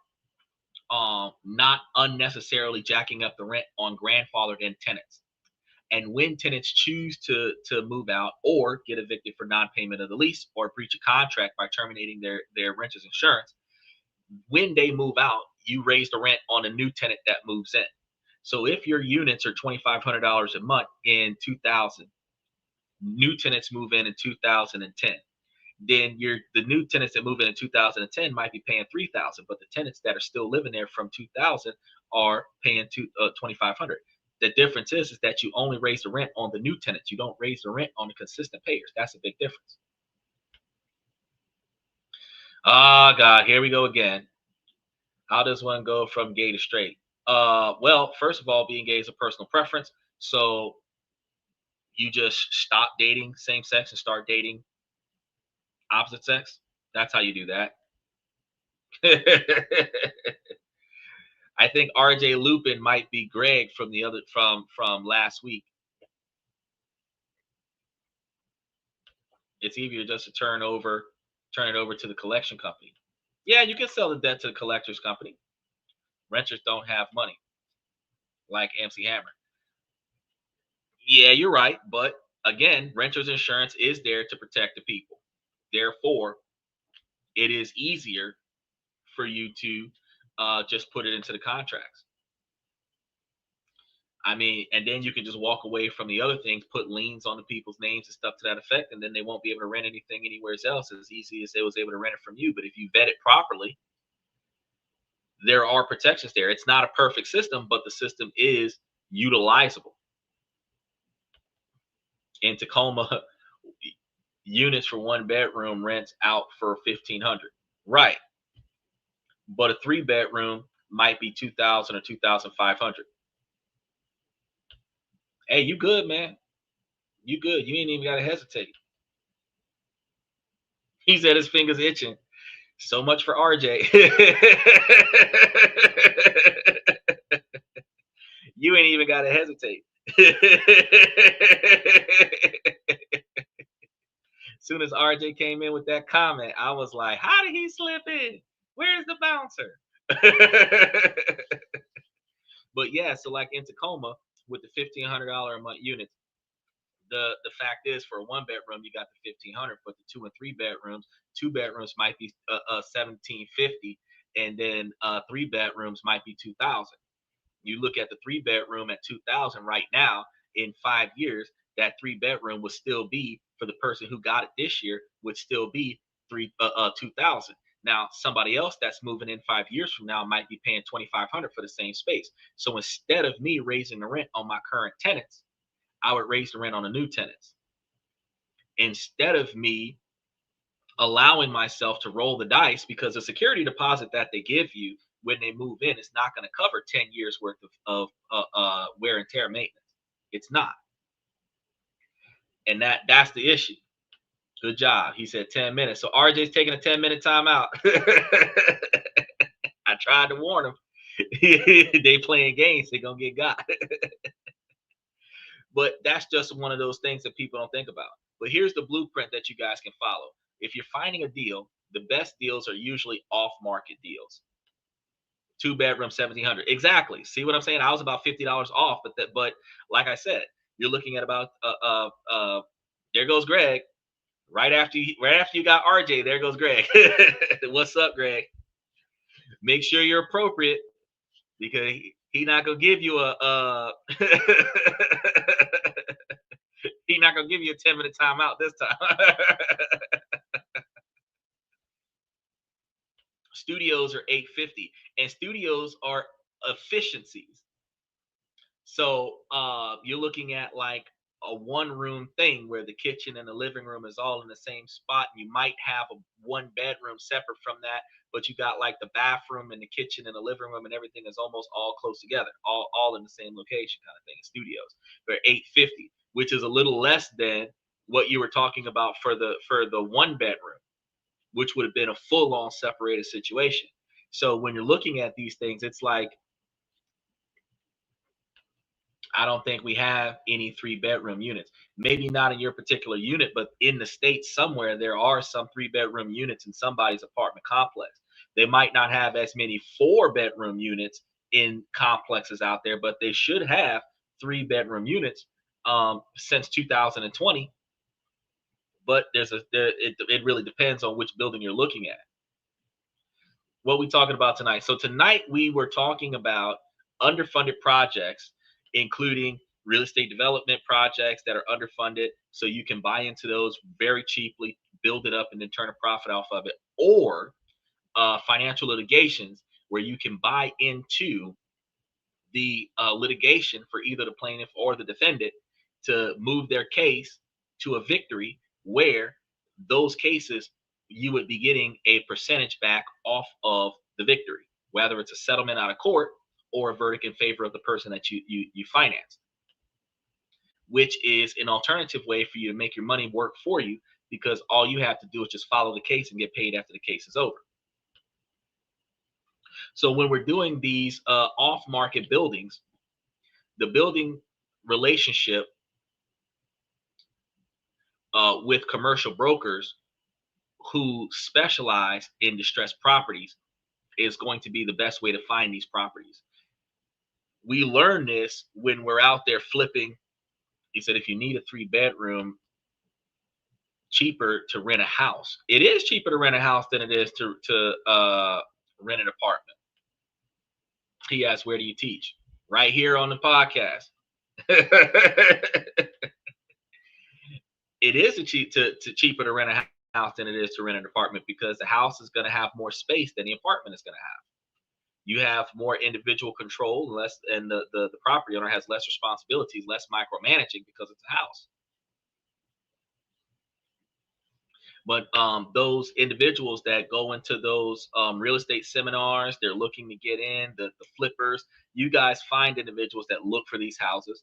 not unnecessarily jacking up the rent on grandfathered in tenants, and when tenants choose to move out or get evicted for non-payment of the lease or breach of contract by terminating their renter's insurance, when they move out, you raise the rent on a new tenant that moves in. So if your units are $2,500 a month in 2000, new tenants move in 2010. Then the new tenants that move in 2010 might be paying $3,000, but the tenants that are still living there from 2000 are paying $2,500. The difference is that you only raise the rent on the new tenants. You don't raise the rent on the consistent payers. That's a big difference. Oh God, here we go again. How does one go from gay to straight? Well, first of all, being gay is a personal preference. So you just stop dating same sex and start dating opposite sex. That's how you do that. I think RJ Lupin might be Greg from the other from last week. It's easier just to turn it over to the collection company. Yeah, you can sell the debt to the collector's company. Renters don't have money, like MC Hammer. Yeah, you're right, but again, renter's insurance is there to protect the people. Therefore, it is easier for you to just put it into the contracts. I mean, and then you can just walk away from the other things, put liens on the people's names and stuff to that effect, and then they won't be able to rent anything anywhere else as easy as they was able to rent it from you. But if you vet it properly, there are protections there. It's not a perfect system, but the system is utilizable. In Tacoma, units for one bedroom rents out for $1,500. Right. But a 3-bedroom might be $2,000 or $2,500. Hey, you good, man. You good. You ain't even got to hesitate. He said his fingers itching. So much for RJ. You ain't even got to hesitate. As soon as RJ came in with that comment, I was like, how did he slip in? Where's the bouncer? But yeah, so like in Tacoma with the $1,500 a month units, the fact is for a 1-bedroom you got the $1,500, but the 2 and 3 bedrooms, 2 bedrooms might be $1,750, and then 3 bedrooms might be $2,000. You look at the 3-bedroom at $2,000 right now. In 5 years, that 3-bedroom would still be, for the person who got it this year, would still be $2,000. Now, somebody else that's moving in 5 years from now might be paying $2,500 for the same space. So instead of me raising the rent on my current tenants, I would raise the rent on the new tenants. Instead of me allowing myself to roll the dice, because the security deposit that they give you when they move in is not going to cover 10 years worth of wear and tear maintenance. It's not. And that's the issue. Good job. He said 10 minutes. So RJ's taking a 10-minute timeout. I tried to warn him. They playing games, they gonna get got. But that's just one of those things that people don't think about. But here's the blueprint that you guys can follow. If you're finding a deal, the best deals are usually off-market deals. 2-bedroom, 1,700. Exactly. See what I'm saying? I was about $50 off, but like I said, you're looking at about there goes Greg. Right after you got RJ, there goes Greg. What's up, Greg? Make sure you're appropriate because he not gonna give you a he not gonna give you a 10-minute timeout this time. Studios are $850, and studios are efficiencies. So you're looking at like a one-room thing where the kitchen and the living room is all in the same spot. And you might have a one bedroom separate from that, but you got like the bathroom and the kitchen and the living room and everything is almost all close together, all in the same location, kind of thing. Studios, they're $850, which is a little less than what you were talking about for the one bedroom, which would have been a full-on separated situation. So when you're looking at these things, it's like, I don't think we have any 3-bedroom units. Maybe not in your particular unit, but in the States somewhere, there are some 3-bedroom units in somebody's apartment complex. They might not have as many 4-bedroom units in complexes out there, but they should have 3-bedroom units since 2020. But it really depends on which building you're looking at. What we talking about tonight? So tonight we were talking about underfunded projects, including real estate development projects that are underfunded, so you can buy into those very cheaply, build it up, and then turn a profit off of it, or financial litigations where you can buy into the litigation for either the plaintiff or the defendant to move their case to a victory, where those cases you would be getting a percentage back off of the victory, whether it's a settlement out of court or a verdict in favor of the person that you financed, which is an alternative way for you to make your money work for you, because all you have to do is just follow the case and get paid after the case is over. So when we're doing these off-market buildings, the building relationship with commercial brokers who specialize in distressed properties is going to be the best way to find these properties. We learn this when we're out there flipping. He said, if you need a 3-bedroom, cheaper to rent a house. It is cheaper to rent a house than it is to rent an apartment. He asked, where do you teach? Right here on the podcast. It is cheaper to rent a house than it is to rent an apartment, because the house is going to have more space than the apartment is going to have. You have more individual control, and the property owner has less responsibilities, less micromanaging, because it's a house. But those individuals that go into those real estate seminars, they're looking to get in, the flippers, you guys find individuals that look for these houses,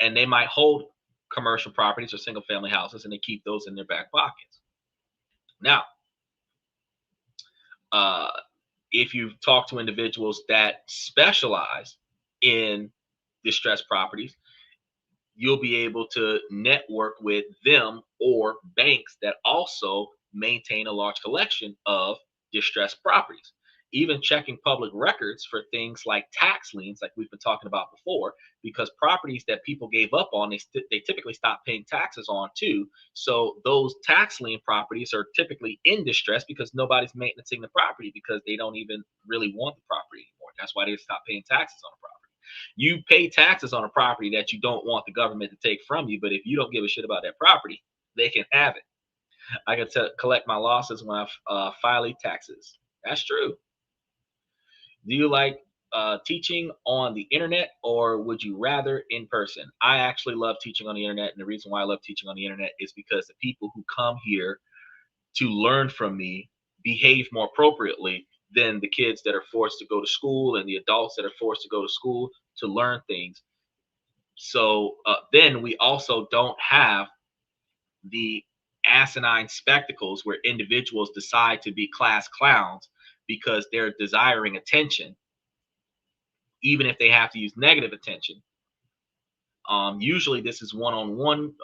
and they might hold commercial properties or single family houses, and they keep those in their back pockets. Now, if you talk to individuals that specialize in distressed properties, you'll be able to network with them or banks that also maintain a large collection of distressed properties. Even checking public records for things like tax liens, like we've been talking about before, because properties that people gave up on, they typically stop paying taxes on too. So those tax lien properties are typically in distress because nobody's maintaining the property, because they don't even really want the property anymore. That's why they stop paying taxes on the property. You pay taxes on a property that you don't want the government to take from you, but if you don't give a shit about that property, they can have it. I can collect my losses when I file taxes. That's true. Do you like teaching on the internet, or would you rather in person? I actually love teaching on the internet, and the reason why I love teaching on the internet is because the people who come here to learn from me behave more appropriately than the kids that are forced to go to school and the adults that are forced to go to school to learn things. So then we also don't have the asinine spectacles where individuals decide to be class clowns because they're desiring attention, even if they have to use negative attention. Usually this is one-on-one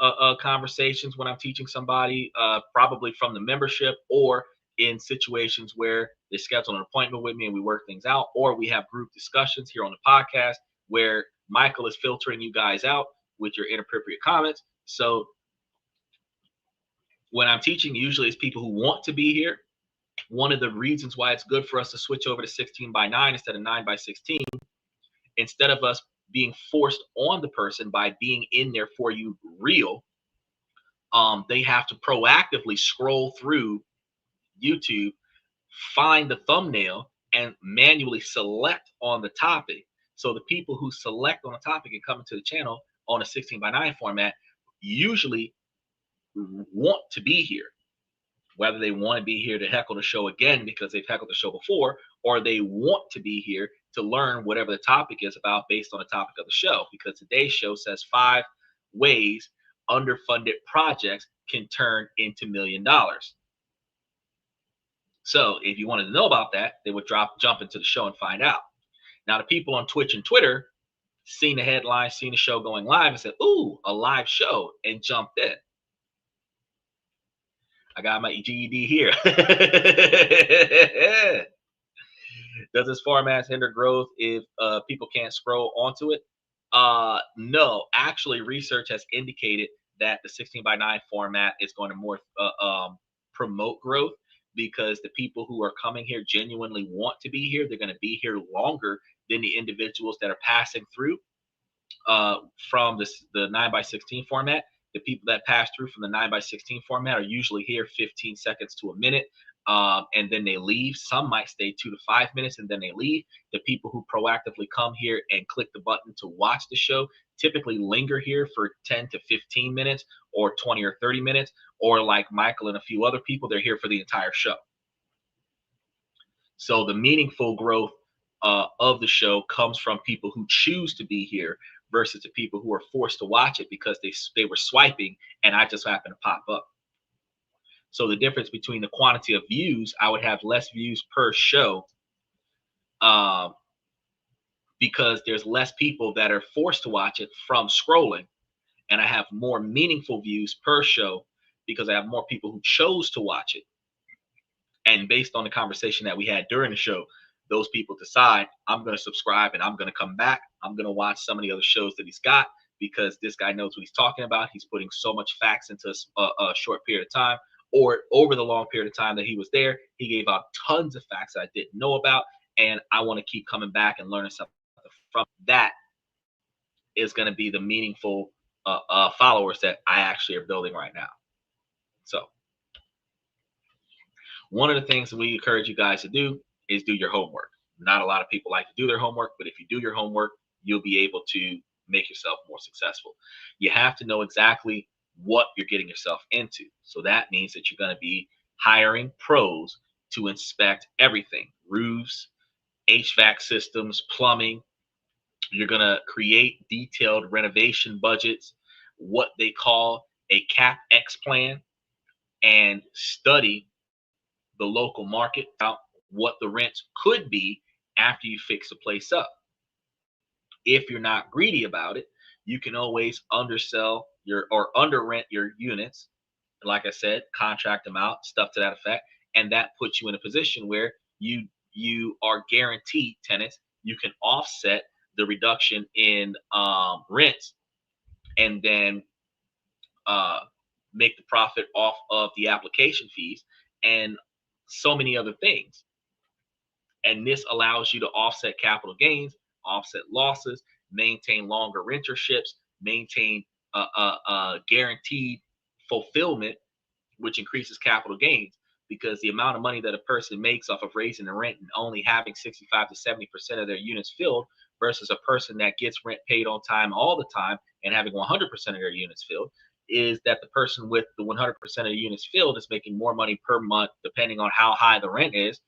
conversations when I'm teaching somebody, probably from the membership, or in situations where they schedule an appointment with me and we work things out, or we have group discussions here on the podcast where Michael is filtering you guys out with your inappropriate comments. So when I'm teaching, usually it's people who want to be here. One of the reasons why it's good for us to switch over to 16:9 instead of 9:16, instead of us being forced on the person by being in there for you real, they have to proactively scroll through YouTube, find the thumbnail, and manually select on the topic. So the people who select on the topic and come into the channel on a 16:9 format usually want to be here. Whether they want to be here to heckle the show again because they've heckled the show before, or they want to be here to learn whatever the topic is about based on the topic of the show. Because today's show says 5 ways underfunded projects can turn into $1 million. So if you wanted to know about that, they would jump into the show and find out. Now, the people on Twitch and Twitter seen the headline, seen the show going live, and said, "Ooh, a live show," and jumped in. I got my GED here. Does this format hinder growth if people can't scroll onto it? No, actually, research has indicated that the 16:9 format is going to more promote growth, because the people who are coming here genuinely want to be here. They're going to be here longer than the individuals that are passing through from the 9:16 format. The people that pass through from the 9:16 format are usually here 15 seconds to a minute, and then they leave. Some might stay 2 to 5 minutes and then they leave. The people who proactively come here and click the button to watch the show typically linger here for 10 to 15 minutes or 20 or 30 minutes, or like Michael and a few other people, they're here for the entire show. So the meaningful growth of the show comes from people who choose to be here versus the people who are forced to watch it because they were swiping and I just happened to pop up. So the difference between the quantity of views, I would have less views per show because there's less people that are forced to watch it from scrolling, and I have more meaningful views per show because I have more people who chose to watch it. And based on the conversation that we had during the show, those people decide, I'm going to subscribe and I'm going to come back. I'm going to watch some of the other shows that he's got because this guy knows what he's talking about. He's putting so much facts into a short period of time, or over the long period of time that he was there, he gave out tons of facts that I didn't know about. And I want to keep coming back and learning something from that. Is going to be the meaningful followers that I actually are building right now. So one of the things that we encourage you guys to do is do your homework. Not a lot of people like to do their homework, but if you do your homework, you'll be able to make yourself more successful. You have to know exactly what you're getting yourself into. So that means that you're going to be hiring pros to inspect everything: roofs, HVAC systems, plumbing. You're going to create detailed renovation budgets, what they call a CapEx plan, and study the local market out what the rents could be after you fix the place up. If you're not greedy about it, you can always undersell or under rent your units. Like I said, contract them out, stuff to that effect, and that puts you in a position where you are guaranteed tenants. You can offset the reduction in rents, and then make the profit off of the application fees and so many other things. And this allows you to offset capital gains, offset losses, maintain longer renterships, maintain guaranteed fulfillment, which increases capital gains, because the amount of money that a person makes off of raising the rent and only having 65 to 70% of their units filled versus a person that gets rent paid on time all the time and having 100% of their units filled, is that the person with the 100% of the units filled is making more money per month, depending on how high the rent is,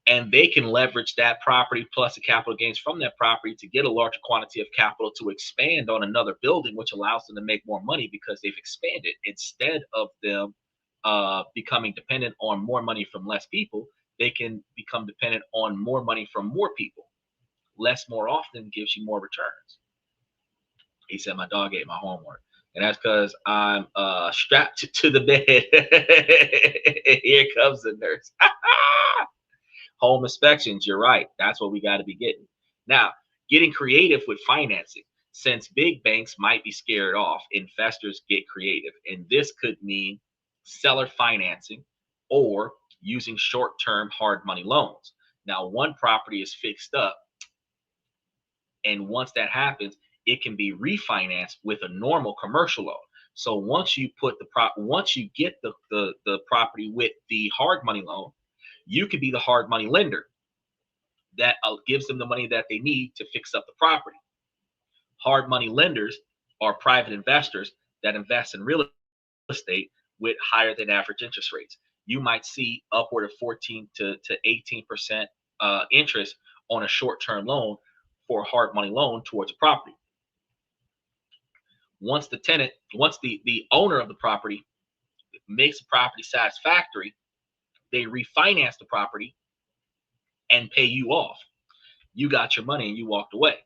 and they can leverage that property plus the capital gains from that property to get a larger quantity of capital to expand on another building, which allows them to make more money because they've expanded instead of them becoming dependent on more money from less people. They can become dependent on more money from more people. Less more often gives you more returns. He said my dog ate my homework. And that's because I'm strapped to the bed. Here comes the nurse. Home inspections, you're right. That's what we got to be getting. Now, getting creative with financing. Since big banks might be scared off, investors get creative. And this could mean seller financing or using short-term hard money loans. Now, one property is fixed up, and once that happens, it can be refinanced with a normal commercial loan. So once you get the property with the hard money loan, you could be the hard money lender that gives them the money that they need to fix up the property. Hard money lenders are private investors that invest in real estate with higher than average interest rates. You might see upward of 14 to 18% interest on a short-term loan for a hard money loan towards a property. Once the owner of the property makes the property satisfactory, they refinance the property and pay you off. You got your money and you walked away.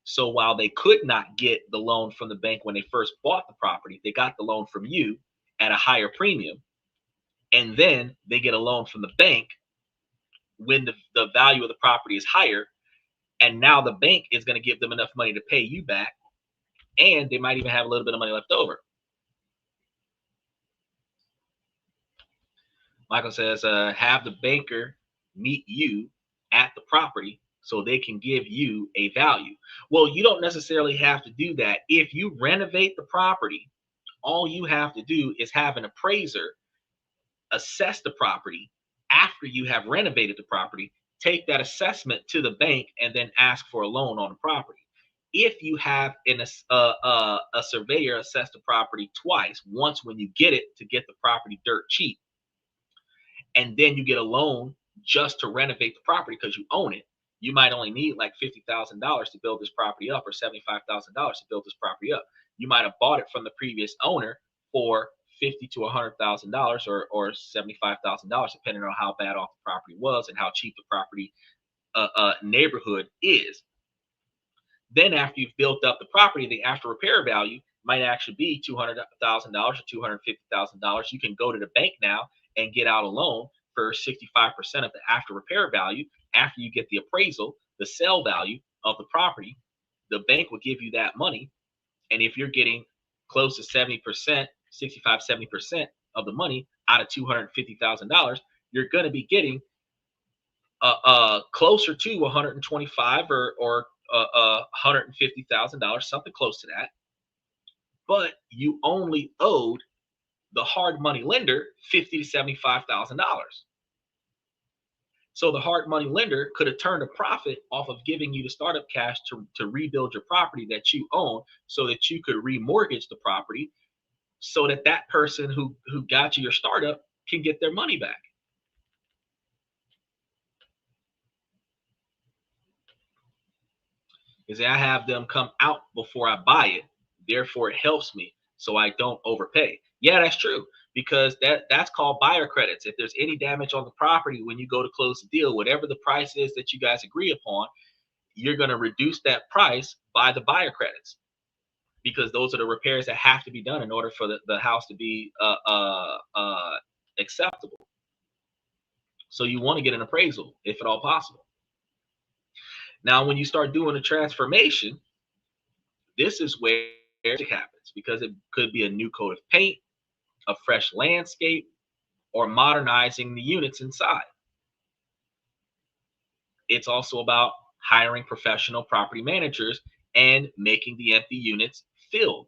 So while they could not get the loan from the bank when they first bought the property, they got the loan from you at a higher premium. And then they get a loan from the bank when the value of the property is higher. And now the bank is going to give them enough money to pay you back. And they might even have a little bit of money left over. Michael says, have the banker meet you at the property so they can give you a value. Well, you don't necessarily have to do that. If you renovate the property, all you have to do is have an appraiser assess the property after you have renovated the property, take that assessment to the bank, and then ask for a loan on the property. If you have a surveyor assess the property twice, once when you get it to get the property dirt cheap, and then you get a loan just to renovate the property because you own it, you might only need like $50,000 to build this property up or $75,000 to build this property up. You might have bought it from the previous owner for $50,000 to $100,000 or $75,000, depending on how bad off the property was and how cheap the property neighborhood is. Then after you've built up the property, the after repair value might actually be $200,000 or $250,000. You can go to the bank now and get out a loan for 65% of the after repair value. After you get the appraisal, the sale value of the property, the bank will give you that money. And if you're getting close to 70%, 65, 70% of the money out of $250,000, you're going to be getting closer to 125 or $150,000, something close to that. But you only owed the hard money lender $50,000 to $75,000. So the hard money lender could have turned a profit off of giving you the startup cash to rebuild your property that you own so that you could remortgage the property so that that person who got you your startup can get their money back. Is I have them come out before I buy it. Therefore, it helps me so I don't overpay. Yeah, that's true, because that's called buyer credits. If there's any damage on the property when you go to close the deal, whatever the price is that you guys agree upon, you're going to reduce that price by the buyer credits, because those are the repairs that have to be done in order for the house to be acceptable. So you want to get an appraisal if at all possible. Now, when you start doing a transformation, this is where it happens, because it could be a new coat of paint, a fresh landscape, or modernizing the units inside. It's also about hiring professional property managers and making the empty units filled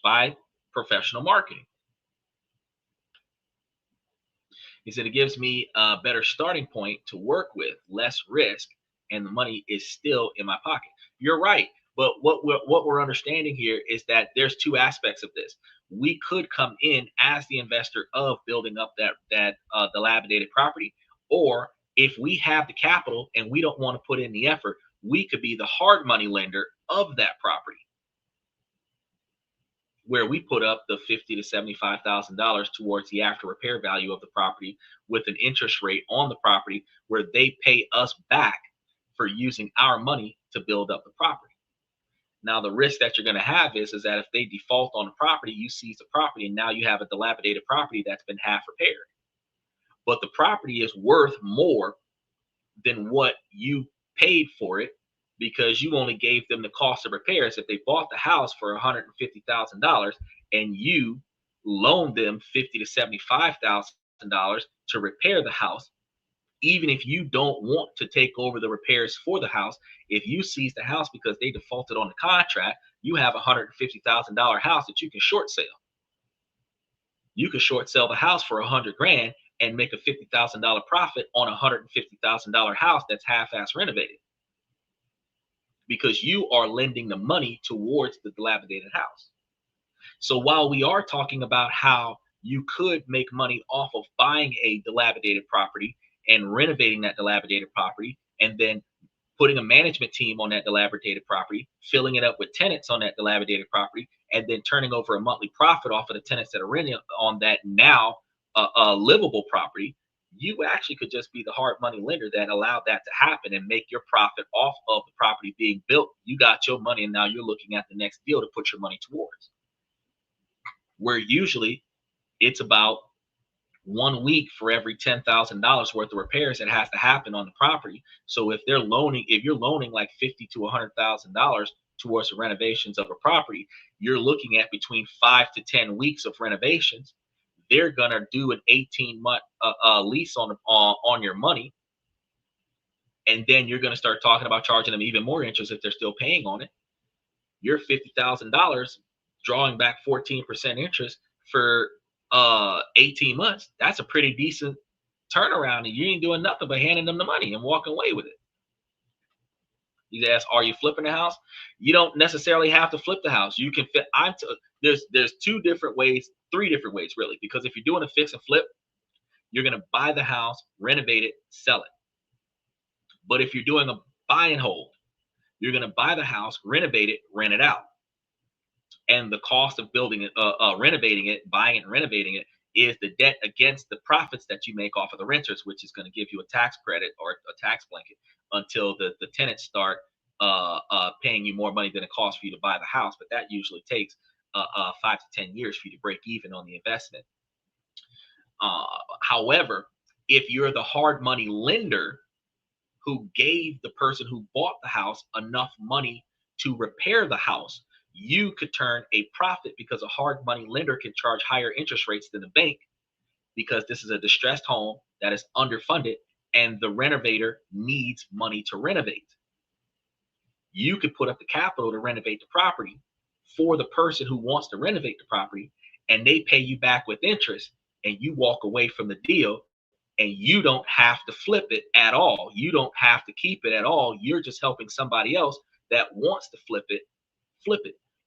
by professional marketing. He said it gives me a better starting point to work with, less risk, and the money is still in my pocket. You're right. But what we're understanding here is that there's two aspects of this. We could come in as the investor of building up that dilapidated property, or If we have the capital and we don't want to put in the effort, we could be the hard money lender of that property, where we put up the $50,000 to $75,000 towards the after repair value of the property, with an interest rate on the property where they pay us back for using our money to build up the property. Now, the risk that you're going to have is that if they default on the property, you seize the property, and now you have a dilapidated property that's been half repaired. But the property is worth more than what you paid for it, because you only gave them the cost of repairs. If they bought the house for $150,000 and you loaned them $50,000 to $75,000 to repair the house, even if you don't want to take over the repairs for the house, if you seize the house because they defaulted on the contract, you have a $150,000 house that you can short sale. You could short sell the house for $100,000 and make a $50,000 profit on a $150,000 house that's half-ass renovated, because you are lending the money towards the dilapidated house. So while we are talking about how you could make money off of buying a dilapidated property and renovating that dilapidated property, and then putting a management team on that dilapidated property, filling it up with tenants on that dilapidated property, and then turning over a monthly profit off of the tenants that are renting on that now livable property, you actually could just be the hard money lender that allowed that to happen and make your profit off of the property being built. You got your money, and now you're looking at the next deal to put your money towards. Where usually it's about 1 week for every $10,000 worth of repairs that has to happen on the property. So if you're loaning like $50,000 to $100,000 towards the renovations of a property, you're looking at between 5 to 10 weeks of renovations. They're gonna do an 18-month lease on your money, and then you're gonna start talking about charging them even more interest if they're still paying on it. You're $50,000 drawing back 14% interest for 18 months. That's a pretty decent turnaround, and you ain't doing nothing but handing them the money and walking away with it. You ask, are you flipping the house? You don't necessarily have to flip the house. You can fit. There's 2 different ways, 3 different ways really, because if you're doing a fix and flip, you're gonna buy the house, renovate it, sell it. But if you're doing a buy and hold, you're gonna buy the house, renovate it, rent it out. And the cost of building it, renovating it, buying it, and renovating it is the debt against the profits that you make off of the renters, which is going to give you a tax credit or a tax blanket until the tenants start paying you more money than it costs for you to buy the house. But that usually takes 5 to 10 years for you to break even on the investment. However, if you're the hard money lender who gave the person who bought the house enough money to repair the house, you could turn a profit, because a hard money lender can charge higher interest rates than the bank, because this is a distressed home that is underfunded and the renovator needs money to renovate. You could put up the capital to renovate the property for the person who wants to renovate the property, and they pay you back with interest, and you walk away from the deal, and you don't have to flip it at all. You don't have to keep it at all. You're just helping somebody else that wants to flip it.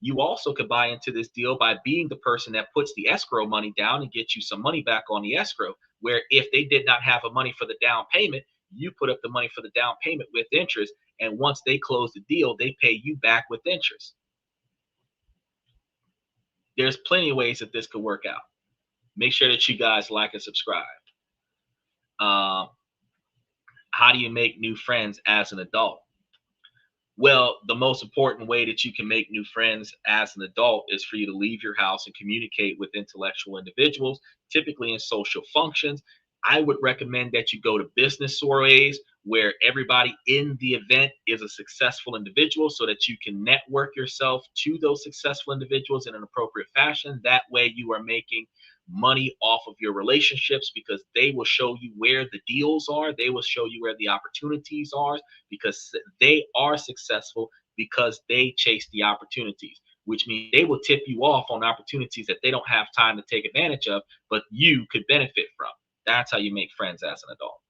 You also could buy into this deal by being the person that puts the escrow money down and get you some money back on the escrow, where if they did not have a money for the down payment, you put up the money for the down payment with interest, and once they close the deal, they pay you back with interest. There's plenty of ways that this could work out. Make sure that you guys like and subscribe. How do you make new friends as an adult? Well, the most important way that you can make new friends as an adult is for you to leave your house and communicate with intellectual individuals, typically in social functions. I would recommend that you go to business soirees where everybody in the event is a successful individual, so that you can network yourself to those successful individuals in an appropriate fashion. That way you are making money off of your relationships, because they will show you where the deals are. They will show you where the opportunities are, because they are successful because they chase the opportunities, which means they will tip you off on opportunities that they don't have time to take advantage of, but you could benefit from. That's how you make friends as an adult.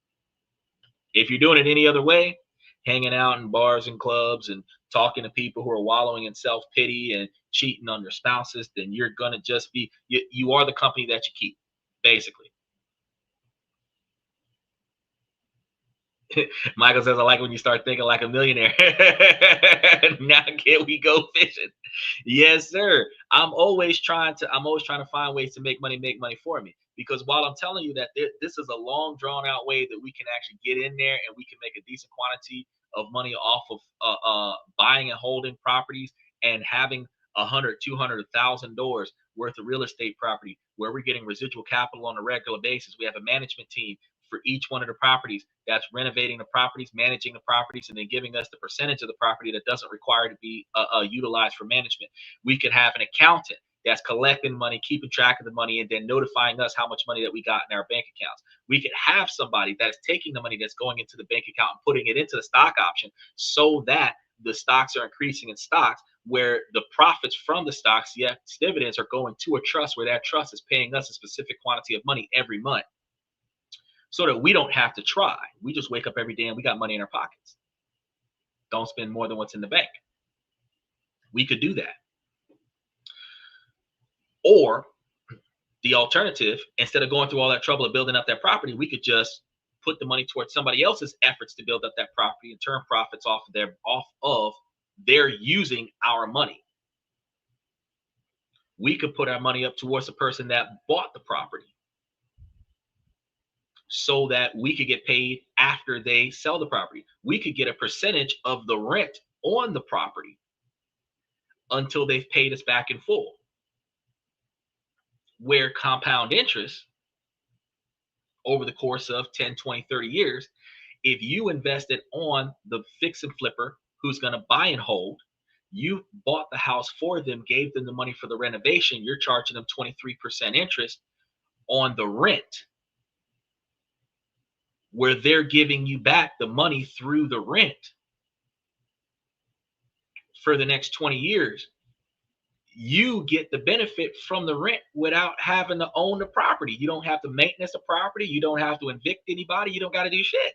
If you're doing it any other way, hanging out in bars and clubs and talking to people who are wallowing in self-pity and cheating on their spouses, then you're going to just be, you are the company that you keep, basically. Michael says, I like when you start thinking like a millionaire. Now can we go fishing? Yes, sir. I'm always trying to find ways to make money for me. Because while I'm telling you that this is a long drawn out way that we can actually get in there and we can make a decent quantity of money off of buying and holding properties and having 100, 200, 1,000 dollars worth of real estate property where we're getting residual capital on a regular basis. We have a management team for each one of the properties that's renovating the properties, managing the properties, and then giving us the percentage of the property that doesn't require to be utilized for management. We could have an accountant that's collecting money, keeping track of the money, and then notifying us how much money that we got in our bank accounts. We could have somebody that is taking the money that's going into the bank account and putting it into the stock option so that the stocks are increasing in stocks, where the profits from the stocks, the dividends, are going to a trust where that trust is paying us a specific quantity of money every month, so that we don't have to try. We just wake up every day and we got money in our pockets. Don't spend more than what's in the bank. We could do that. Or the alternative, instead of going through all that trouble of building up that property, we could just put the money towards somebody else's efforts to build up that property and turn profits off of their using our money. We could put our money up towards the person that bought the property so that we could get paid after they sell the property. We could get a percentage of the rent on the property until they've paid us back in full. Where compound interest over the course of 10, 20, 30 years, if you invested on the fix and flipper who's going to buy and hold, you bought the house for them, gave them the money for the renovation, you're charging them 23% interest on the rent, where they're giving you back the money through the rent for the next 20 years. You get the benefit from the rent without having to own the property. You don't have to maintenance the property. You don't have to evict anybody. You don't got to do shit.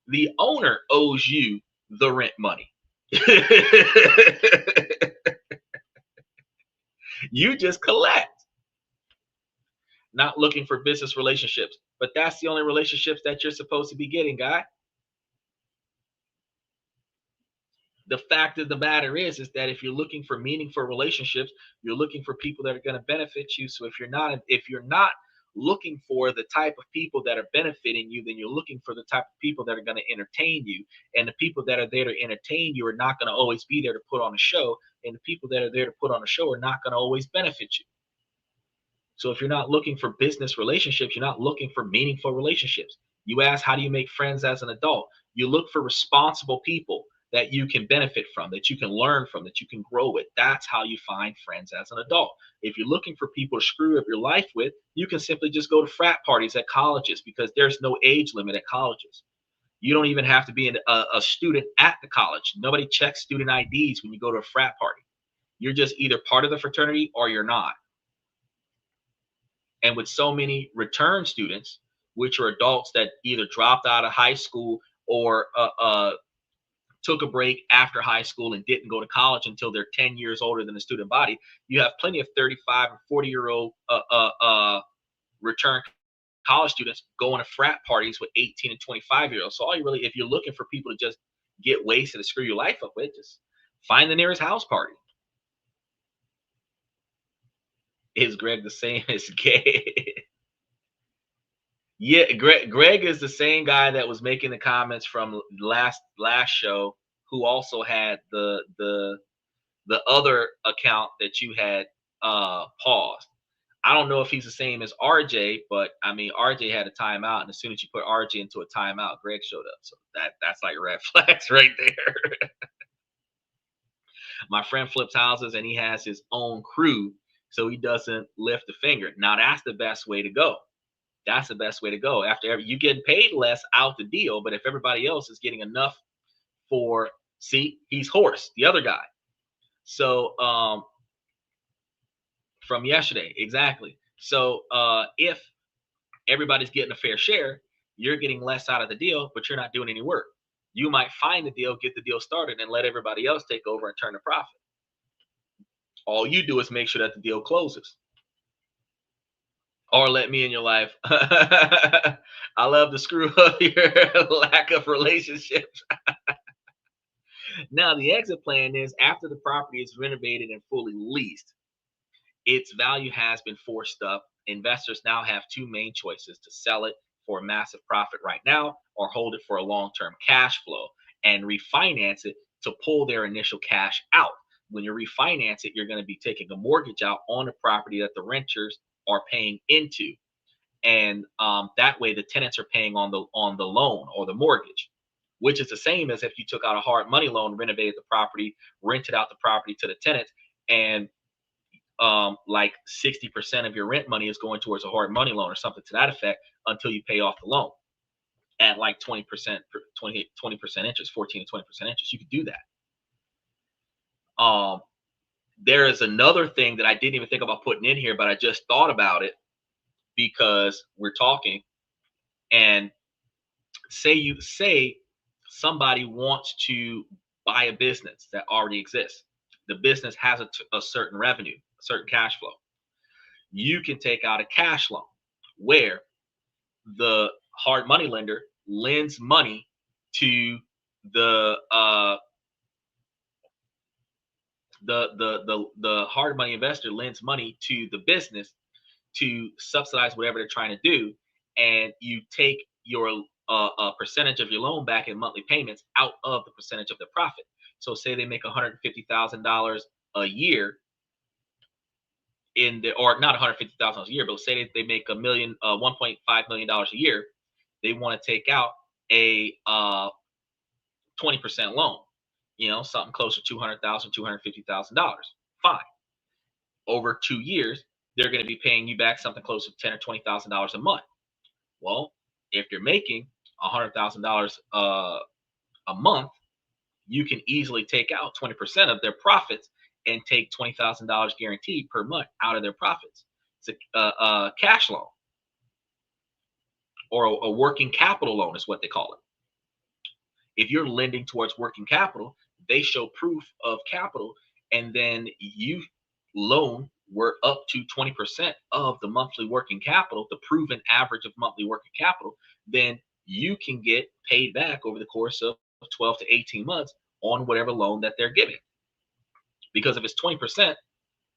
The owner owes you the rent money. You just collect. Not looking for business relationships, but that's the only relationships that you're supposed to be getting, guy. The fact of the matter is that if you're looking for meaningful relationships, you're looking for people that are going to benefit you. So if you're not looking for the type of people that are benefiting you, then you're looking for the type of people that are going to entertain you. And the people that are there to entertain you are not going to always be there to put on a show. And the people that are there to put on a show are not going to always benefit you. So if you're not looking for business relationships, you're not looking for meaningful relationships. You ask, how do you make friends as an adult? You look for responsible people that you can benefit from, that you can learn from, that you can grow with. That's how you find friends as an adult. If you're looking for people to screw up your life with, you can simply just go to frat parties at colleges, because there's no age limit at colleges. You don't even have to be a student at the college. Nobody checks student IDs when you go to a frat party. You're just either part of the fraternity or you're not. And with so many return students, which are adults that either dropped out of high school or took a break after high school and didn't go to college until they're 10 years older than the student body, you have plenty of 35 and 40-year-old return college students going to frat parties with 18 and 25-year-olds. So all you really, if you're looking for people to just get wasted and screw your life up with, just find the nearest house party. Is Greg the same as Gay? Yeah, Greg is the same guy that was making the comments from last show, who also had the other account that you had paused. I don't know if he's the same as RJ, but I mean, RJ had a timeout, and as soon as you put RJ into a timeout, Greg showed up. So that's like red flags right there. My friend flips houses and he has his own crew, so he doesn't lift a finger. Now that's the best way to go. That's the best way to go. After you getting paid less out the deal, but if everybody else is getting enough for, see, he's Horse, the other guy. So from yesterday, exactly. So if everybody's getting a fair share, you're getting less out of the deal, but you're not doing any work. You might find the deal, get the deal started, and let everybody else take over and turn the profit. All you do is make sure that the deal closes. or let me in your life. I love to screw up your lack of relationships. Now, the exit plan is after the property is renovated and fully leased, its value has been forced up. Investors now have two main choices: to sell it for a massive profit right now, or hold it for a long term cash flow and refinance it to pull their initial cash out. When you refinance it, you're going to be taking a mortgage out on the property that the renters are paying into. And that way, the tenants are paying on the loan or the mortgage, which is the same as if you took out a hard money loan, renovated the property, rented out the property to the tenants, and like 60% of your rent money is going towards a hard money loan or something to that effect until you pay off the loan at like 20%, 20% interest, 14 to 20% interest. You could do that. Um, there is another thing that I didn't even think about putting in here, but I just thought about it because we're talking. And say somebody wants to buy a business that already exists. The business has a certain revenue, a certain cash flow. You can take out a cash loan where the hard money lender lends money to the the hard money investor lends money to the business to subsidize whatever they're trying to do, and you take your percentage of your loan back in monthly payments out of the percentage of the profit. So say they make $150,000 a year in the, or not $150,000 a year, but say they make a million, $1.5 million a year. They want to take out a 20% loan, something closer to $200,000, $250,000. Fine. Over 2 years, they're going to be paying you back something close to $10,000 or $20,000 a month. Well, if they're making $100,000 a month, you can easily take out 20% of their profits and take $20,000 guaranteed per month out of their profits. It's a cash loan, or a working capital loan is what they call it. If you're lending towards working capital, they show proof of capital, and then you loan were up to 20% of the monthly working capital, the proven average of monthly working capital, then you can get paid back over the course of 12 to 18 months on whatever loan that they're giving. Because if it's 20%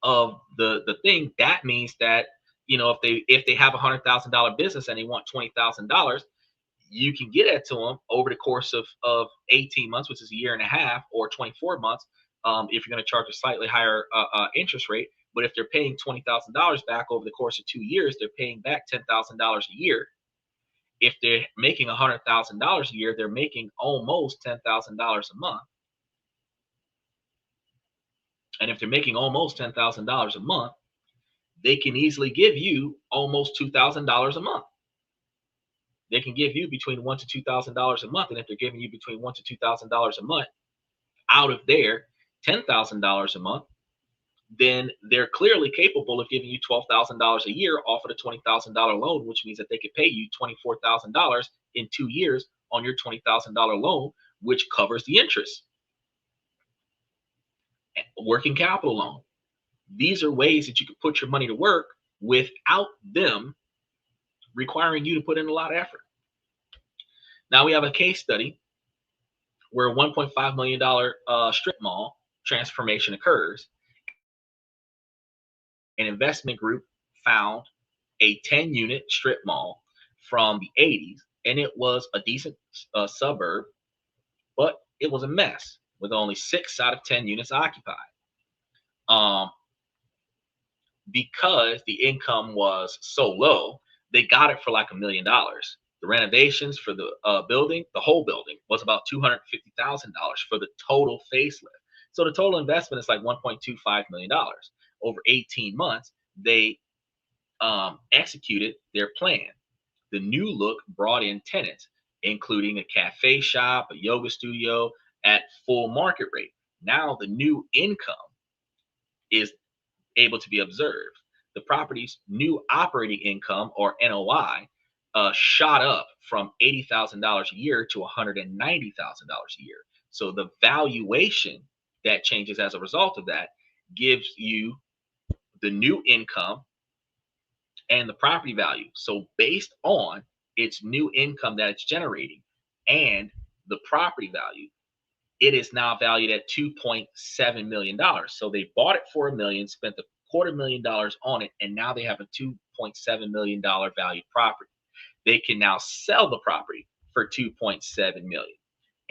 of the thing, that means that, if they have $100,000 business and they want $20,000, you can get it to them over the course of 18 months, which is a year and a half, or 24 months, if you're going to charge a slightly higher interest rate. But if they're paying $20,000 back over the course of 2 years, they're paying back $10,000 a year. If they're making $100,000 a year, they're making almost $10,000 a month. And if they're making almost $10,000 a month, they can easily give you almost $2,000 a month. They can give you between $1,000 to $2,000 a month, and if they're giving you between $1,000 to $2,000 a month out of their $10,000 a month, then they're clearly capable of giving you $12,000 a year off of the $20,000 loan, which means that they could pay you $24,000 in 2 years on your $20,000 loan, which covers the interest. Working capital loan. These are ways that you can put your money to work without them requiring you to put in a lot of effort. Now we have a case study where a $1.5 million strip mall transformation occurs. An investment group found a 10-unit strip mall from the 80s, and it was a decent suburb, but it was a mess with only 6 out of 10 units occupied. Because the income was so low, they got it for like $1 million. The renovations for the building, the whole building, was about $250,000 for the total facelift. So the total investment is like $1.25 million. Over 18 months, they executed their plan. The new look brought in tenants, including a cafe shop, a yoga studio, at full market rate. Now the new income is able to be observed. The property's new operating income, or NOI, shot up from $80,000 a year to $190,000 a year. So the valuation that changes as a result of that gives you the new income and the property value. So based on its new income that it's generating and the property value, it is now valued at $2.7 million. So they bought it for $1 million, spent the $250,000 on it, and now they have a $2.7 million valued property. They can now sell the property for $2.7 million.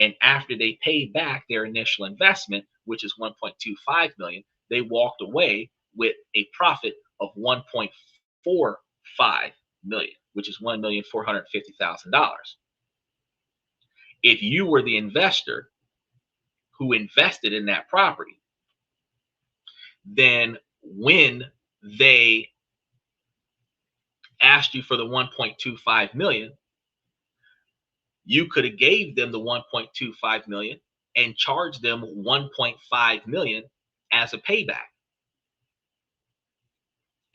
And after they pay back their initial investment, which is $1.25 million, they walked away with a profit of $1.45 million, which is $1,450,000. If you were the investor who invested in that property, then when they asked you for the 1.25 million, you could have gave them the 1.25 million and charged them 1.5 million as a payback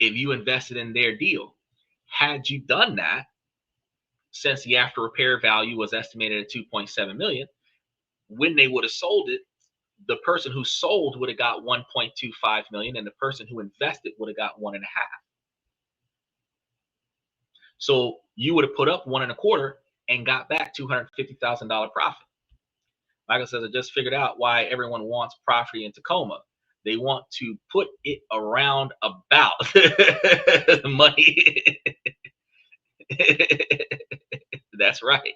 if you invested in their deal. Had you done that, since the after repair value was estimated at 2.7 million, when they would have sold it, the person who sold would have got 1.25 million and the person who invested would have got 1.5. So you would have put up 1.25 and got back $250,000 profit. Michael says, I just figured out why everyone wants property in Tacoma. They want to put it around about the money. That's right.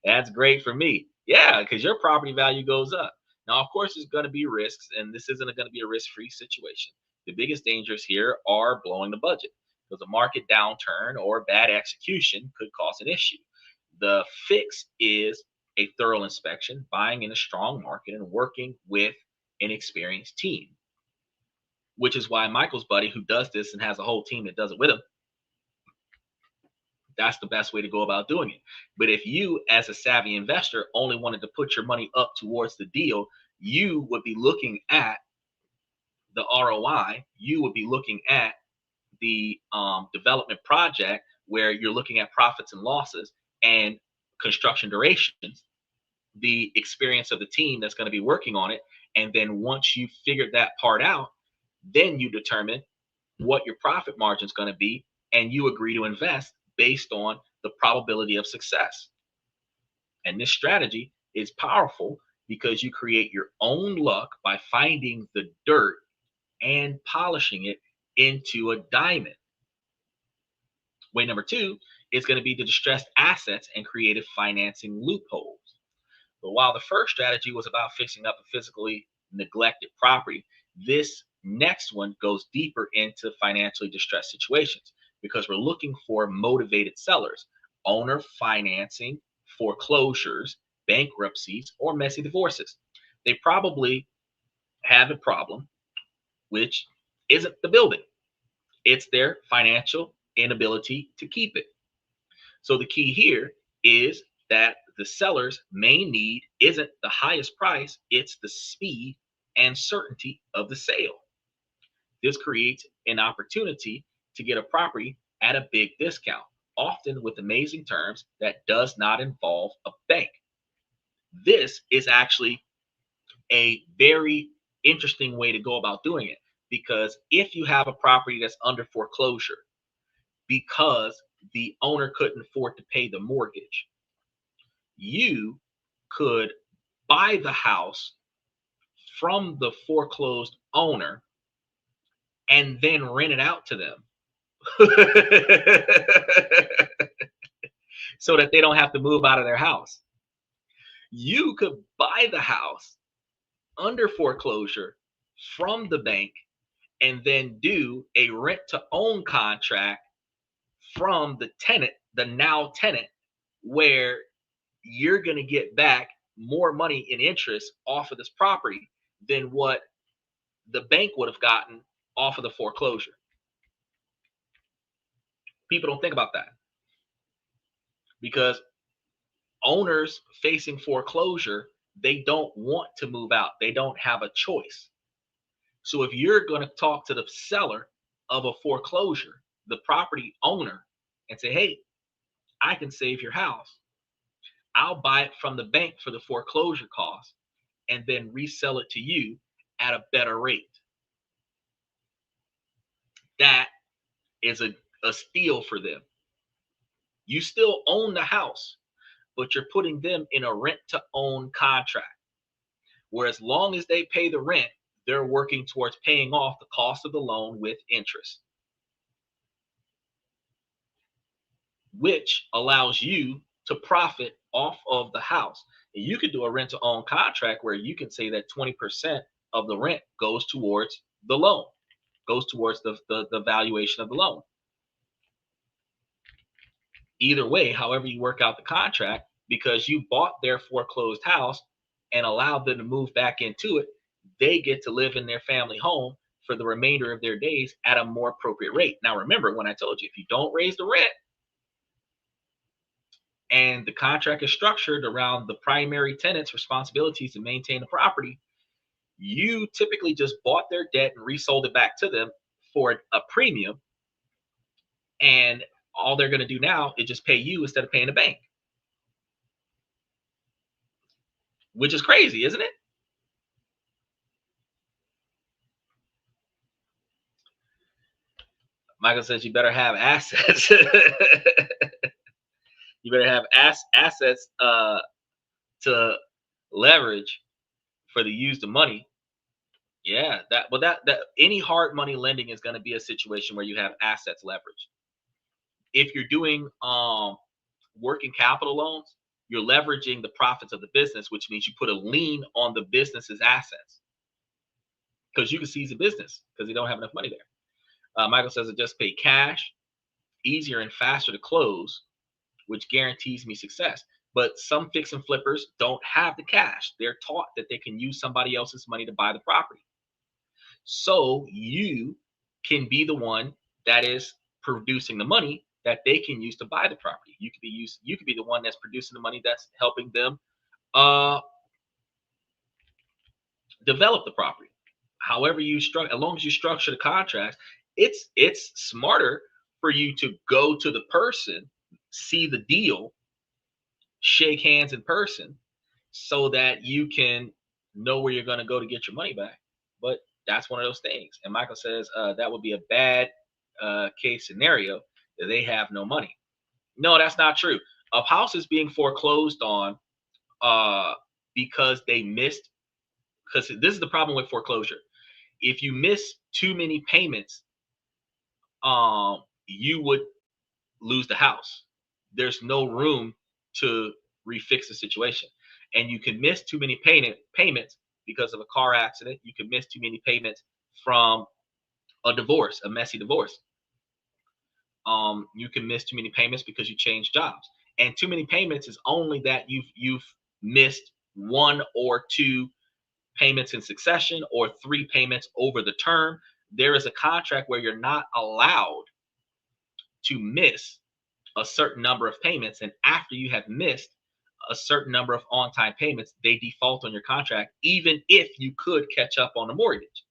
That's great for me. Yeah, because your property value goes up. Now, of course, there's going to be risks, and this isn't going to be a risk-free situation. The biggest dangers here are blowing the budget, because a market downturn or bad execution could cause an issue. The fix is a thorough inspection, buying in a strong market, and working with an experienced team, which is why Michael's buddy, who does this and has a whole team that does it with him, that's the best way to go about doing it. But if you, as a savvy investor, only wanted to put your money up towards the deal, you would be looking at the ROI. You would be looking at the development project, where you're looking at profits and losses and construction durations, the experience of the team that's going to be working on it. And then once you figured that part out, then you determine what your profit margin is going to be, and you agree to invest based on the probability of success. And this strategy is powerful because you create your own luck by finding the dirt and polishing it into a diamond. Way number two is going to be the distressed assets and creative financing loopholes. But while the first strategy was about fixing up a physically neglected property, this next one goes deeper into financially distressed situations, because we're looking for motivated sellers, owner financing, foreclosures, bankruptcies, or messy divorces. They probably have a problem, which isn't the building. It's their financial inability to keep it. So the key here is that the seller's main need isn't the highest price, it's the speed and certainty of the sale. This creates an opportunity to get a property at a big discount, often with amazing terms that does not involve a bank. This is actually a very interesting way to go about doing it, because if you have a property that's under foreclosure because the owner couldn't afford to pay the mortgage, you could buy the house from the foreclosed owner and then rent it out to them so that they don't have to move out of their house. You could buy the house under foreclosure from the bank and then do a rent to own contract from the tenant, the now tenant, where you're going to get back more money in interest off of this property than what the bank would have gotten off of the foreclosure. People don't think about that, because owners facing foreclosure, they don't want to move out. They don't have a choice. So if you're going to talk to the seller of a foreclosure, the property owner, and say, hey, I can save your house. I'll buy it from the bank for the foreclosure cost and then resell it to you at a better rate. That is a a steal for them. You still own the house, but you're putting them in a rent to own contract, where as long as they pay the rent, they're working towards paying off the cost of the loan with interest, which allows you to profit off of the house. And you could do a rent to own contract where you can say that 20% of the rent goes towards the loan, goes towards the valuation of the loan. Either way, however you work out the contract, because you bought their foreclosed house and allowed them to move back into it, they get to live in their family home for the remainder of their days at a more appropriate rate. Now, remember when I told you, if you don't raise the rent and the contract is structured around the primary tenant's responsibilities to maintain the property, you typically just bought their debt and resold it back to them for a premium. And all they're going to do now is just pay you instead of paying the bank, which is crazy, isn't it? Michael says you better have assets. You better have assets to leverage for the use of money. Yeah, that any hard money lending is going to be a situation where you have assets leverage. If you're doing working capital loans, you're leveraging the profits of the business, which means you put a lien on the business's assets because you can seize the business because they don't have enough money there. Michael says I just pay cash, easier and faster to close, which guarantees me success. But some fix and flippers don't have the cash. They're taught that they can use somebody else's money to buy the property. So you can be the one that is producing the money that they can use to buy the property. You could be the one that's producing the money that's helping them develop the property. However you structure, as long as you structure the contracts, it's smarter for you to go to the person, see the deal, shake hands in person, so that you can know where you're going to go to get your money back. But that's one of those things. And Michael says that would be a bad case scenario that they have no money. No, that's not true. A house is being foreclosed on because they missed. Because this is the problem with foreclosure. If you miss too many payments, you would lose the house. There's no room to refix the situation. And you can miss too many payments because of a car accident. You can miss too many payments from a divorce, a messy divorce. You can miss too many payments because you change jobs. And too many payments is only that you've missed one or two payments in succession or three payments over the term. There is a contract where you're not allowed to miss a certain number of payments, and after you have missed a certain number of on-time payments, they default on your contract, even if you could catch up on the mortgage.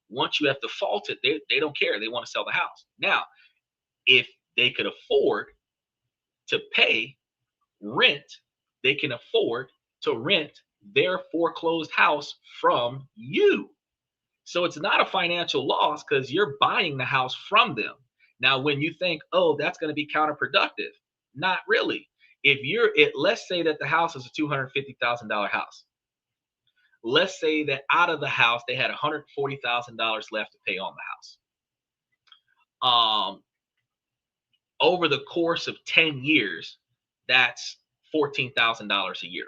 Once you have defaulted, they don't care. They want to sell the house. Now, if they could afford to pay rent, they can afford to rent their foreclosed house from you. So it's not a financial loss because you're buying the house from them. Now, when you think, oh, that's going to be counterproductive, not really. Let's say that the house is a $250,000 house. Let's say that out of the house, they had $140,000 left to pay on the house. Over the course of 10 years, that's $14,000 a year.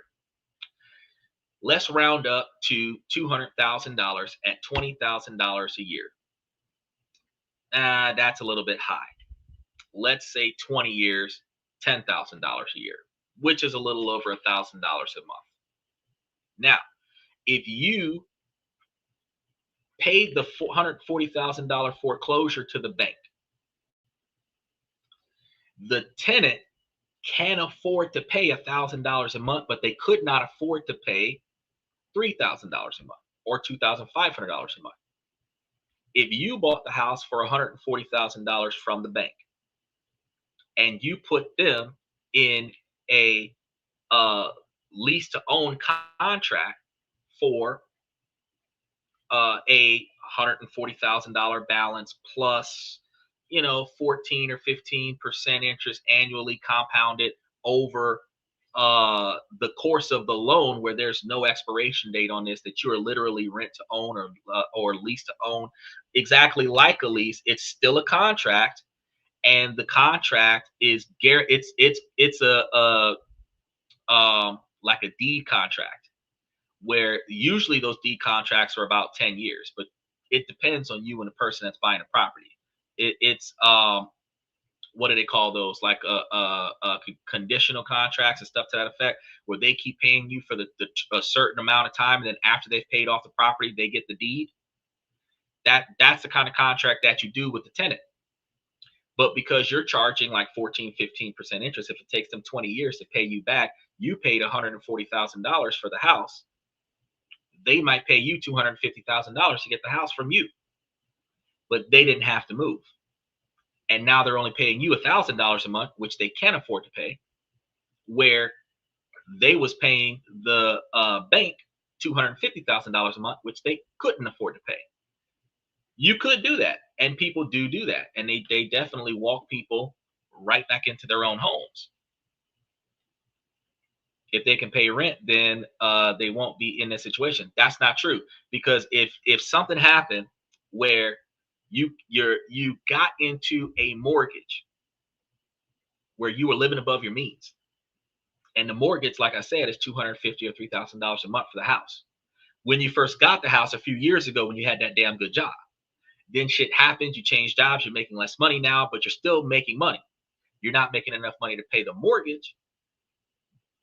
Let's round up to $200,000 at $20,000 a year. That's a little bit high. Let's say 20 years, $10,000 a year, which is a little over $1,000 a month. Now, if you paid the $140,000 foreclosure to the bank, the tenant can afford to pay $1,000 a month, but they could not afford to pay $3,000 a month or $2,500 a month. If you bought the house for $140,000 from the bank and you put them in a lease to own contract for a $140,000 balance plus 14 or 15% interest annually compounded over the course of the loan, where there's no expiration date on this, that you are literally rent to own or lease to own, exactly like a lease. It's still a contract, and the contract is it's like a deed contract, where usually those deed contracts are about 10 years, but it depends on you and the person that's buying the property. It's what do they call those? Like conditional contracts and stuff to that effect, where they keep paying you for a certain amount of time, and then after they've paid off the property, they get the deed. That's the kind of contract that you do with the tenant. But because you're charging like 14, 15% interest, if it takes them 20 years to pay you back, you paid $140,000 for the house. They might pay you $250,000 to get the house from you, but they didn't have to move. And now they're only paying you $1,000 a month, which they can't afford to pay, where they was paying the bank $250,000 a month, which they couldn't afford to pay. You could do that, and people do that, and they definitely walk people right back into their own homes. If they can pay rent, then they won't be in this situation. That's not true, because if something happened where you got into a mortgage where you were living above your means, and the mortgage, like I said, is $250 or $3,000 a month for the house. When you first got the house a few years ago, when you had that damn good job, then shit happens. You change jobs. You're making less money now, but you're still making money. You're not making enough money to pay the mortgage.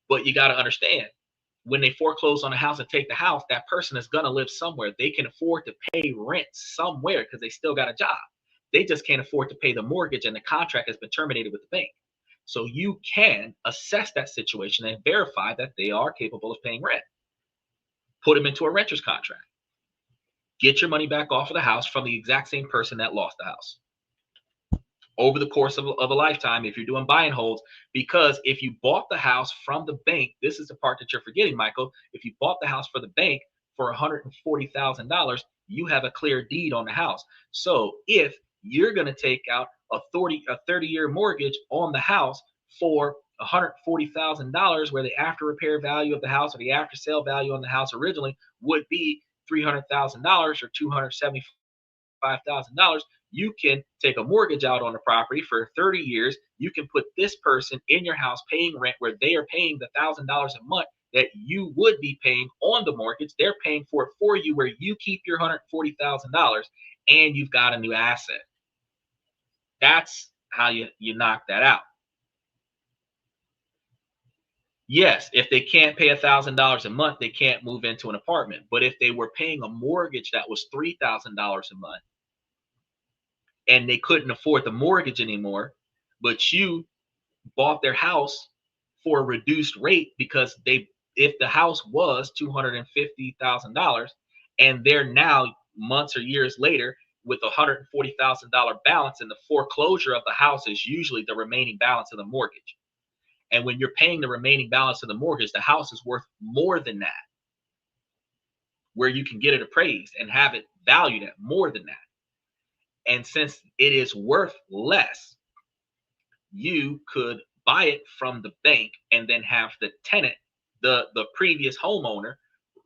But you got to understand, when they foreclose on a house and take the house, that person is going to live somewhere. They can afford to pay rent somewhere because they still got a job. They just can't afford to pay the mortgage, and the contract has been terminated with the bank. So you can assess that situation and verify that they are capable of paying rent. Put them into a renter's contract. Get your money back off of the house from the exact same person that lost the house over the course of a lifetime, if you're doing buy and holds. Because if you bought the house from the bank, this is the part that you're forgetting, Michael. If you bought the house for the bank for $140,000, you have a clear deed on the house. So if you're going to take out a 30-year mortgage on the house for $140,000, where the after repair value of the house or the after sale value on the house originally would be $300,000 or $275,000, you can take a mortgage out on the property for 30 years. You can put this person in your house paying rent, where they are paying the $1,000 a month that you would be paying on the mortgage. They're paying for it for you, where you keep your $140,000 and you've got a new asset. That's how you knock that out. Yes, if they can't pay $1,000 a month, they can't move into an apartment. But if they were paying a mortgage that was $3,000 a month, and they couldn't afford the mortgage anymore, but you bought their house for a reduced rate, because if the house was $250,000 and they're now months or years later with a $140,000 balance, and the foreclosure of the house is usually the remaining balance of the mortgage. And when you're paying the remaining balance of the mortgage, the house is worth more than that, where you can get it appraised and have it valued at more than that. And since it is worth less, you could buy it from the bank and then have the tenant, the previous homeowner,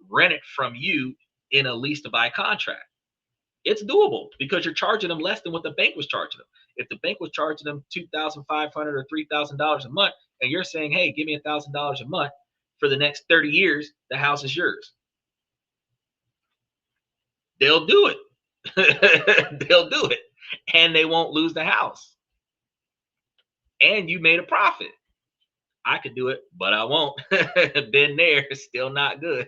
rent it from you in a lease to buy contract. It's doable because you're charging them less than what the bank was charging them. If the bank was charging them $2,500 or $3,000 a month, and you're saying, hey, give me $1,000 a month for the next 30 years, the house is yours. They'll do it. They'll do it. And they won't lose the house. And you made a profit. I could do it, but I won't. Been there, still not good.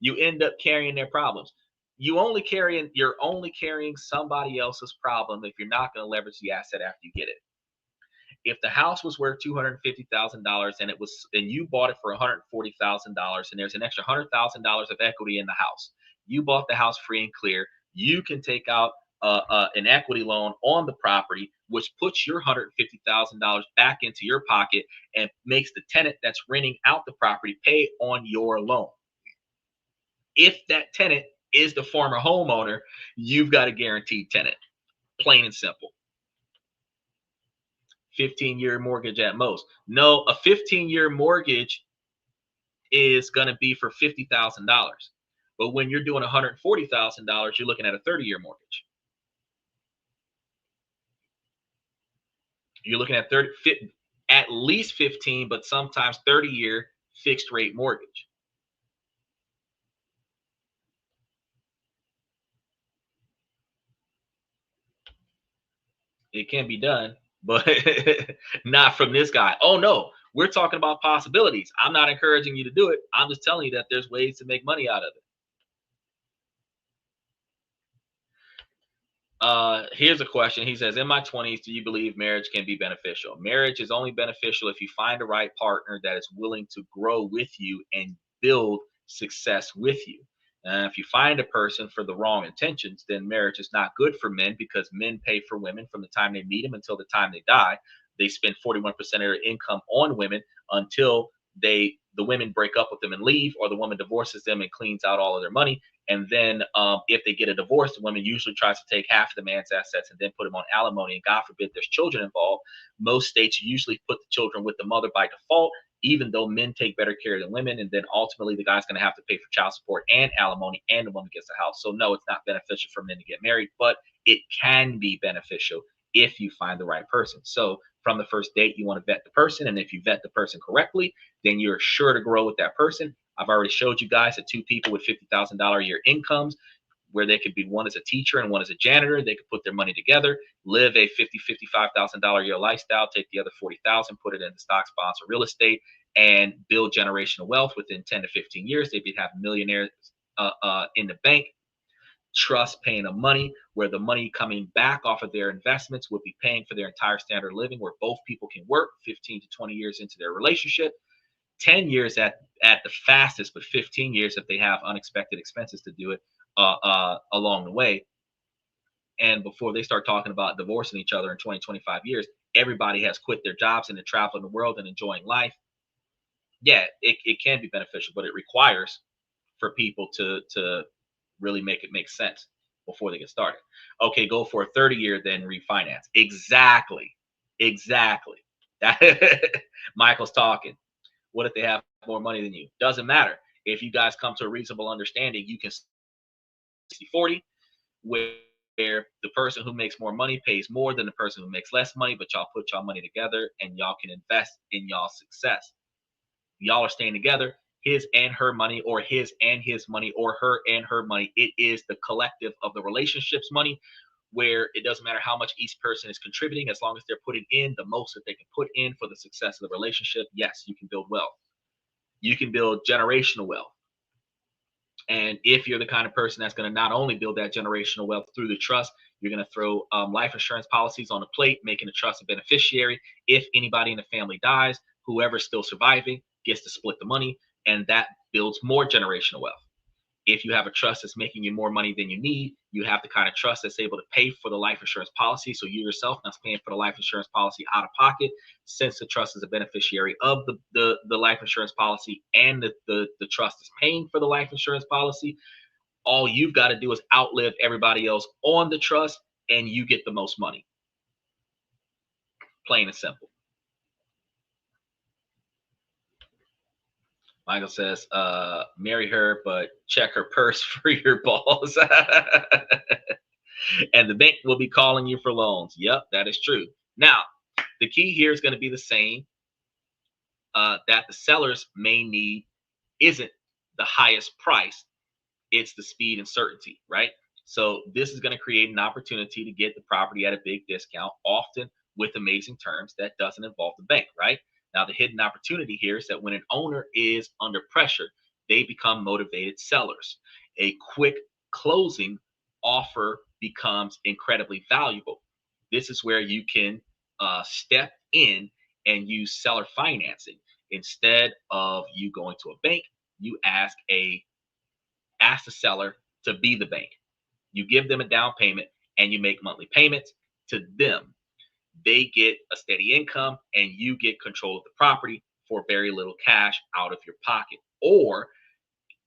You end up carrying their problems. You're only carrying somebody else's problem if you're not going to leverage the asset after you get it. If the house was worth $250,000 and you bought it for $140,000, and there's an extra $100,000 of equity in the house, you bought the house free and clear. You can take out an equity loan on the property, which puts your $150,000 back into your pocket and makes the tenant that's renting out the property pay on your loan. If that tenant is the former homeowner, you've got a guaranteed tenant. Plain and simple. 15-year mortgage at most. No, a 15-year mortgage is going to be for $50,000. But when you're doing $140,000, you're looking at a 30-year mortgage. You're looking at at least 15, but sometimes 30-year fixed rate mortgage. It can be done, but not from this guy. Oh no, we're talking about possibilities. I'm not encouraging you to do it. I'm just telling you that there's ways to make money out of it. Here's a question. He says, in my 20s, do you believe marriage can be beneficial? Marriage is only beneficial if you find a right partner that is willing to grow with you and build success with you. If you find a person for the wrong intentions, then marriage is not good for men, because men pay for women from the time they meet them until the time they die. They spend 41% of their income on women until the women break up with them and leave, or the woman divorces them and cleans out all of their money. And then if they get a divorce, the woman usually tries to take half of the man's assets and then put him on alimony. And God forbid there's children involved. Most states usually put the children with the mother by default, even though men take better care than women. And then ultimately the guy's going to have to pay for child support and alimony, and the woman gets the house. So no, it's not beneficial for men to get married, but it can be beneficial if you find the right person. So from the first date, you want to vet the person. And if you vet the person correctly, then you're sure to grow with that person. I've already showed you guys that two people with $50,000 a year incomes, where they could be, one as a teacher and one as a janitor, they could put their money together, live a $55,000 a year lifestyle, take the other 40,000, put it into stocks, bonds, or real estate, and build generational wealth. Within 10 to 15 years, they'd have millionaires in the bank. Trust paying them money, where the money coming back off of their investments would be paying for their entire standard of living, where both people can work 15 to 20 years into their relationship. 10 years at the fastest, but 15 years if they have unexpected expenses to do it along the way. And before they start talking about divorcing each other in 20, 25 years, everybody has quit their jobs and they're traveling the world and enjoying life. Yeah, it can be beneficial, but it requires for people to really make it make sense before they get started. Okay, go for a 30-year, then refinance. Exactly. That Michael's talking. What if they have more money than you? Doesn't matter. If you guys come to a reasonable understanding, you can 60-40, where the person who makes more money pays more than the person who makes less money, but y'all put y'all money together and y'all can invest in y'all's success. Y'all are staying together, his and her money, or his and his money, or her and her money. It is the collective of the relationship's money, where it doesn't matter how much each person is contributing, as long as they're putting in the most that they can put in for the success of the relationship. Yes, you can build wealth. You can build generational wealth. And if you're the kind of person that's going to not only build that generational wealth through the trust, you're going to throw life insurance policies on the plate, making the trust a beneficiary. If anybody in the family dies, whoever's still surviving gets to split the money, and that builds more generational wealth. If you have a trust that's making you more money than you need, you have the kind of trust that's able to pay for the life insurance policy. So you yourself not paying for the life insurance policy out of pocket, since the trust is a beneficiary of the life insurance policy, and the trust is paying for the life insurance policy. All you've got to do is outlive everybody else on the trust, and you get the most money. Plain and simple. Michael says, marry her, but check her purse for your balls. And the bank will be calling you for loans. Yep, that is true. Now, the key here is going to be the same, that the sellers may need isn't the highest price, it's the speed and certainty, right? So this is going to create an opportunity to get the property at a big discount, often with amazing terms that doesn't involve the bank, right? Now, the hidden opportunity here is that when an owner is under pressure, they become motivated sellers. A quick closing offer becomes incredibly valuable. This is where you can step in and use seller financing. Instead of you going to a bank, you ask the seller to be the bank. You give them a down payment and you make monthly payments to them. They get a steady income and you get control of the property for very little cash out of your pocket. Or,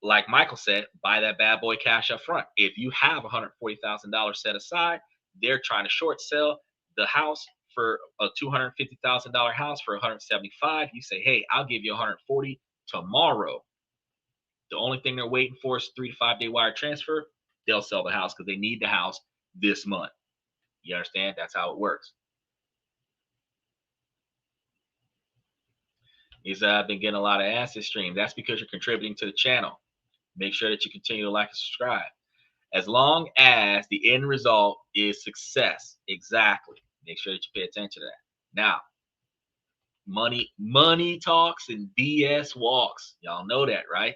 like Michael said, buy that bad boy cash up front. If you have $140,000 set aside, they're trying to short sell the house for a $250,000 house for 175. You say, hey, I'll give you 140 tomorrow. The only thing they're waiting for is 3 to 5 day wire transfer. They'll sell the house because they need the house this month. You understand? That's how it works. He's been getting a lot of asset streams. That's because you're contributing to the channel. Make sure that you continue to like and subscribe. As long as the end result is success. Exactly. Make sure that you pay attention to that. Now, money talks and BS walks. Y'all know that, right?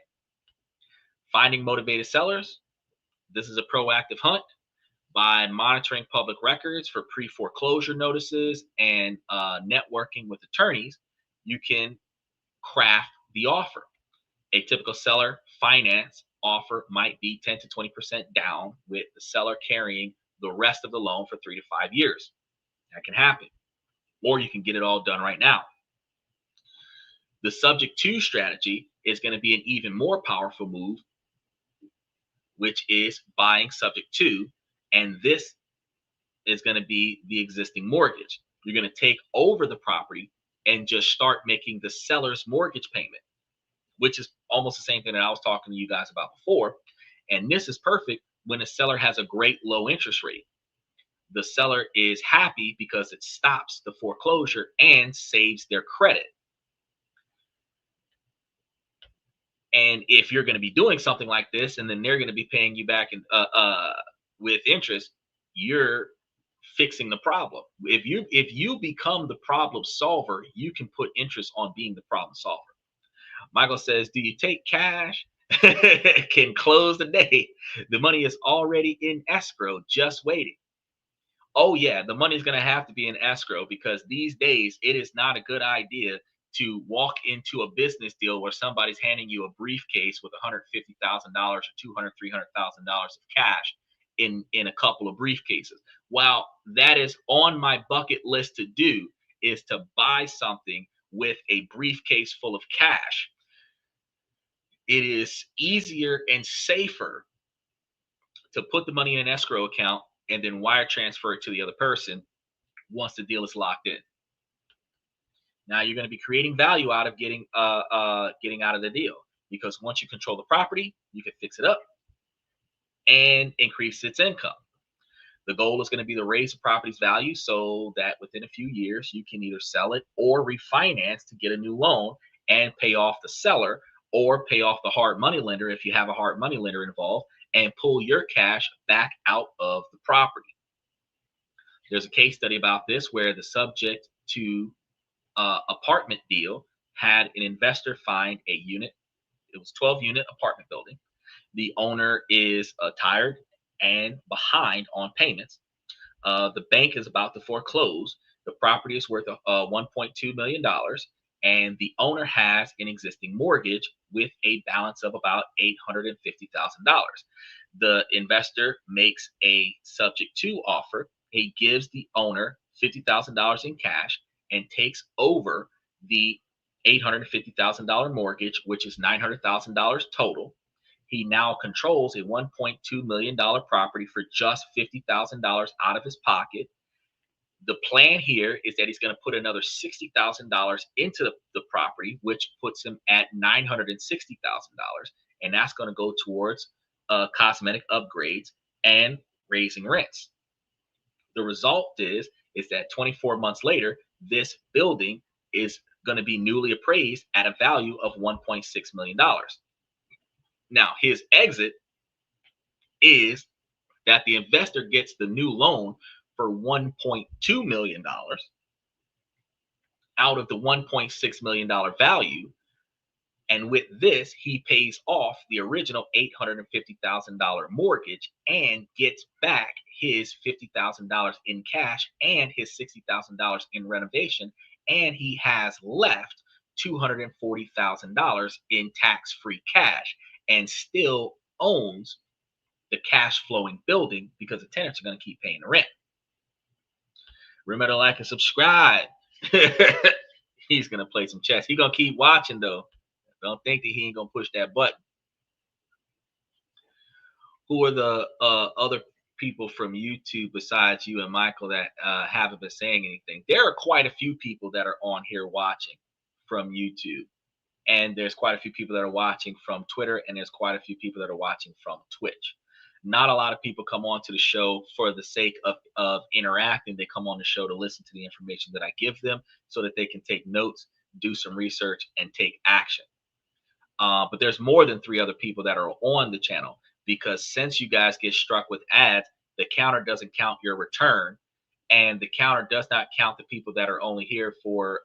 Finding motivated sellers. This is a proactive hunt. By monitoring public records for pre-foreclosure notices and networking with attorneys, you can craft the offer. A typical seller finance offer might be 10 to 20% down, with the seller carrying the rest of the loan for 3 to 5 years. That can happen. Or you can get it all done right now. The subject to strategy is going to be an even more powerful move, which is buying subject to, and this is going to be the existing mortgage. You're going to take over the property and just start making the seller's mortgage payment, which is almost the same thing that I was talking to you guys about before. And this is perfect when a seller has a great low interest rate. The seller is happy because it stops the foreclosure and saves their credit. And if you're going to be doing something like this, and then they're going to be paying you back in, with interest, you're fixing the problem. If you become the problem solver, you can put interest on being the problem solver. Michael says, do you take cash? Can close the day. The money is already in escrow, just waiting. Oh yeah, the money is going to have to be in escrow, because these days it is not a good idea to walk into a business deal where somebody's handing you a briefcase with $150,000 or $200,000, $300,000 of cash in a couple of briefcases. While that is on my bucket list to do, is to buy something with a briefcase full of cash. It is easier and safer to put the money in an escrow account and then wire transfer it to the other person once the deal is locked in. Now you're going to be creating value out of getting out of the deal, because once you control the property, you can fix it up and increase its income. The goal is going to be to raise the property's value so that within a few years you can either sell it or refinance to get a new loan and pay off the seller, or pay off the hard money lender if you have a hard money lender involved, and pull your cash back out of the property. There's a case study about this where the subject to apartment deal had an investor find a unit. It was 12-unit apartment building. The owner is tired and behind on payments. The bank is about to foreclose. The property is worth $1.2 million, and the owner has an existing mortgage with a balance of about $850,000. The investor makes a subject to offer. He gives the owner $50,000 in cash and takes over the $850,000 mortgage, which is $900,000 total. He now controls a $1.2 million property for just $50,000 out of his pocket. The plan here is that he's going to put another $60,000 into the property, which puts him at $960,000, and that's going to go towards cosmetic upgrades and raising rents. The result is that 24 months later, this building is going to be newly appraised at a value of $1.6 million. Now, his exit is that the investor gets the new loan for $1.2 million out of the $1.6 million value. And with this, he pays off the original $850,000 mortgage and gets back his $50,000 in cash and his $60,000 in renovation. And he has left $240,000 in tax-free cash, and still owns the cash flowing building because the tenants are going to keep paying the rent. Remember to like and subscribe. He's going to play some chess. He's going to keep watching though. Don't think that he ain't going to push that button. Who are the other people from YouTube besides you and Michael that haven't been saying anything. There are quite a few people that are on here watching from YouTube, and there's quite a few people that are watching from Twitter, and there's quite a few people that are watching from Twitch. Not a lot of people come on to the show for the sake of interacting. They come on the show to listen to the information that I give them so that they can take notes, do some research, and take action. But there's more than 3 other people that are on the channel, because since you guys get struck with ads, the counter doesn't count your return, and the counter does not count the people that are only here for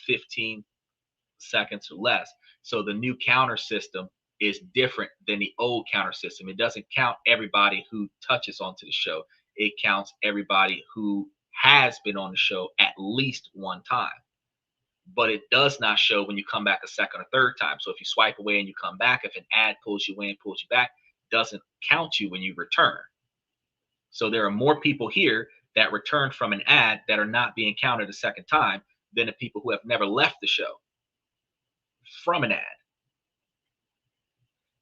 15 seconds or less. So the new counter system is different than the old counter system. It doesn't count everybody who touches onto the show. It counts everybody who has been on the show at least one time. But it does not show when you come back a second or third time. So if you swipe away and you come back, if an ad pulls you in, pulls you back, it doesn't count you when you return. So there are more people here that returned from an ad that are not being counted a second time than the people who have never left the show from an ad.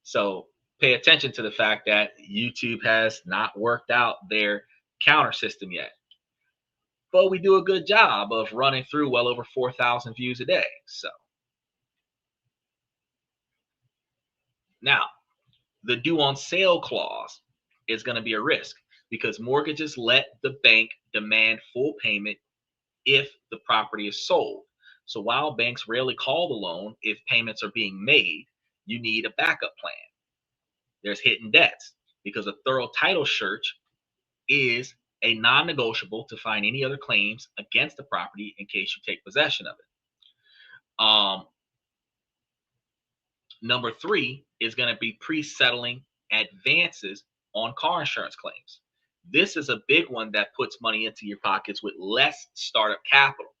So pay attention to the fact that YouTube has not worked out their counter system yet. But we do a good job of running through well over 4,000 views a day. So now the due on sale clause is going to be a risk, because mortgages let the bank demand full payment if the property is sold. So while banks rarely call the loan if payments are being made, you need a backup plan. There's hidden debts, because a thorough title search is a non-negotiable to find any other claims against the property in case you take possession of it. Number 3 is going to be pre-settling advances on car insurance claims. This is a big one that puts money into your pockets with less startup capital.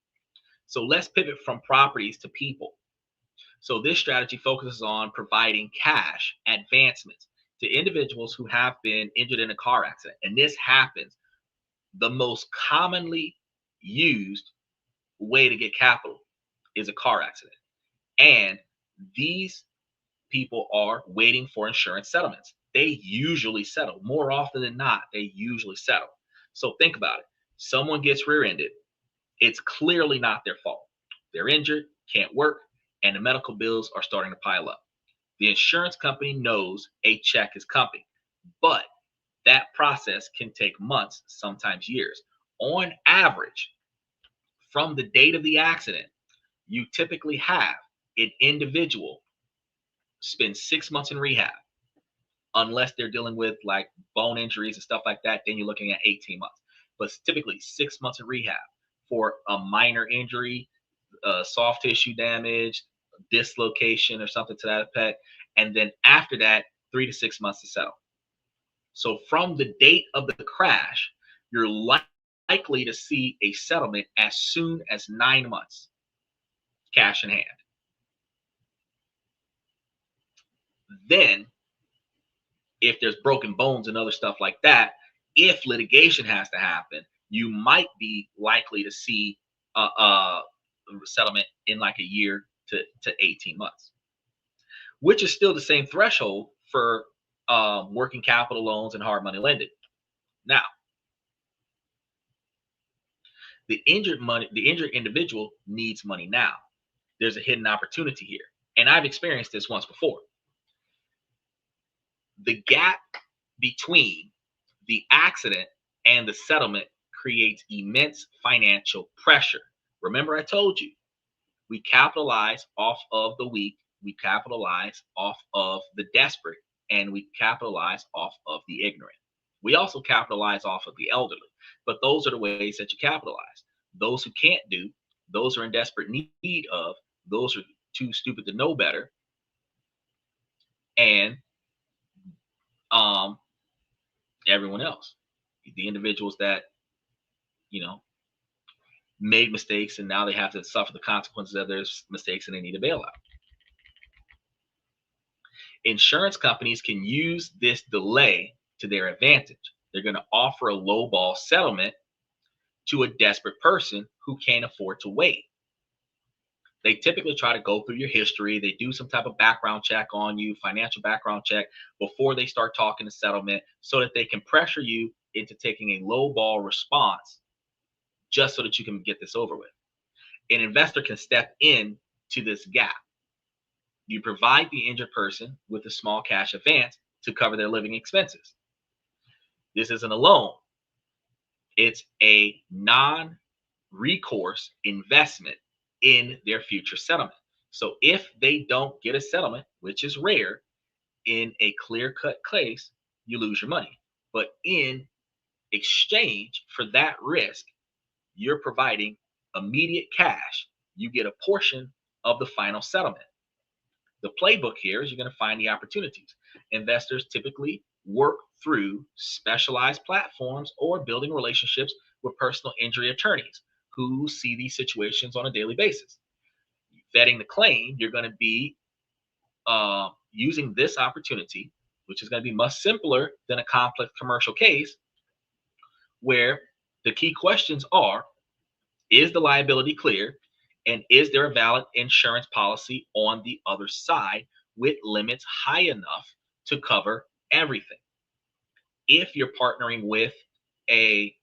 So let's pivot from properties to people. So this strategy focuses on providing cash advancements to individuals who have been injured in a car accident. And this happens. The most commonly used way to get capital is a car accident. And these people are waiting for insurance settlements. They usually settle. More often than not, they usually settle. So think about it. Someone gets rear-ended. It's clearly not their fault. They're injured, can't work, and the medical bills are starting to pile up. The insurance company knows a check is coming, but that process can take months, sometimes years. On average, from the date of the accident, you typically have an individual spend 6 months in rehab, unless they're dealing with like bone injuries and stuff like that. Then you're looking at 18 months, but typically 6 months in rehab for a minor injury, soft tissue damage, dislocation, or something to that effect. And then after that, 3 to 6 months to settle. So from the date of the crash, you're likely to see a settlement as soon as 9 months, cash in hand. Then, if there's broken bones and other stuff like that, if litigation has to happen, you might be likely to see a settlement in like a year to 18 months, which is still the same threshold for working capital loans and hard money lending. Now, the injured individual needs money now. There's a hidden opportunity here, and I've experienced this once before. The gap between the accident and the settlement creates immense financial pressure. Remember, I told you, we capitalize off of the weak, we capitalize off of the desperate, and we capitalize off of the ignorant. We also capitalize off of the elderly, but those are the ways that you capitalize. Those who can't do, those are in desperate need of, those are too stupid to know better, and everyone else, the individuals that, you know, made mistakes and now they have to suffer the consequences of their mistakes and they need a bailout. Insurance companies can use this delay to their advantage. They're going to offer a lowball settlement to a desperate person who can't afford to wait. They typically try to go through your history. They do some type of background check on you, financial background check, before they start talking to settlement, so that they can pressure you into taking a low ball response just so that you can get this over with. An investor can step in to this gap. You provide the injured person with a small cash advance to cover their living expenses. This isn't a loan. It's a non-recourse investment in their future settlement. So if they don't get a settlement, which is rare, in a clear-cut case, you lose your money. But in exchange for that risk, you're providing immediate cash. You get a portion of the final settlement. The playbook here is you're going to find the opportunities. Investors typically work through specialized platforms or building relationships with personal injury attorneys who see these situations on a daily basis. Vetting the claim, you're going to be using this opportunity, which is going to be much simpler than a complex commercial case, where the key questions are, is the liability clear? And is there a valid insurance policy on the other side with limits high enough to cover everything? If you're partnering with a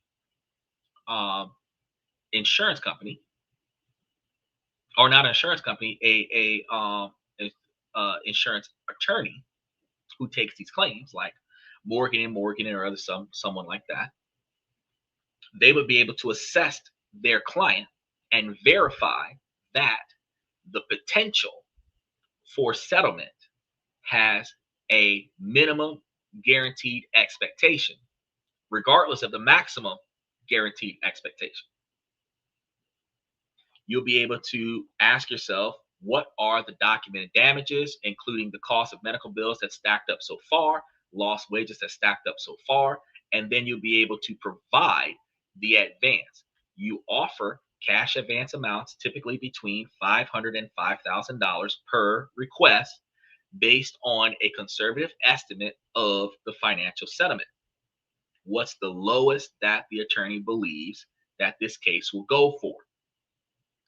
insurance company, or not an insurance company, a insurance attorney who takes these claims, like Morgan or other someone like that, they would be able to assess their client and verify that the potential for settlement has a minimum guaranteed expectation, regardless of the maximum guaranteed expectation. You'll be able to ask yourself, what are the documented damages, including the cost of medical bills that stacked up so far, lost wages that stacked up so far, and then you'll be able to provide the advance. You offer cash advance amounts typically between $500 and $5,000 per request, based on a conservative estimate of the financial settlement. What's the lowest that the attorney believes that this case will go for?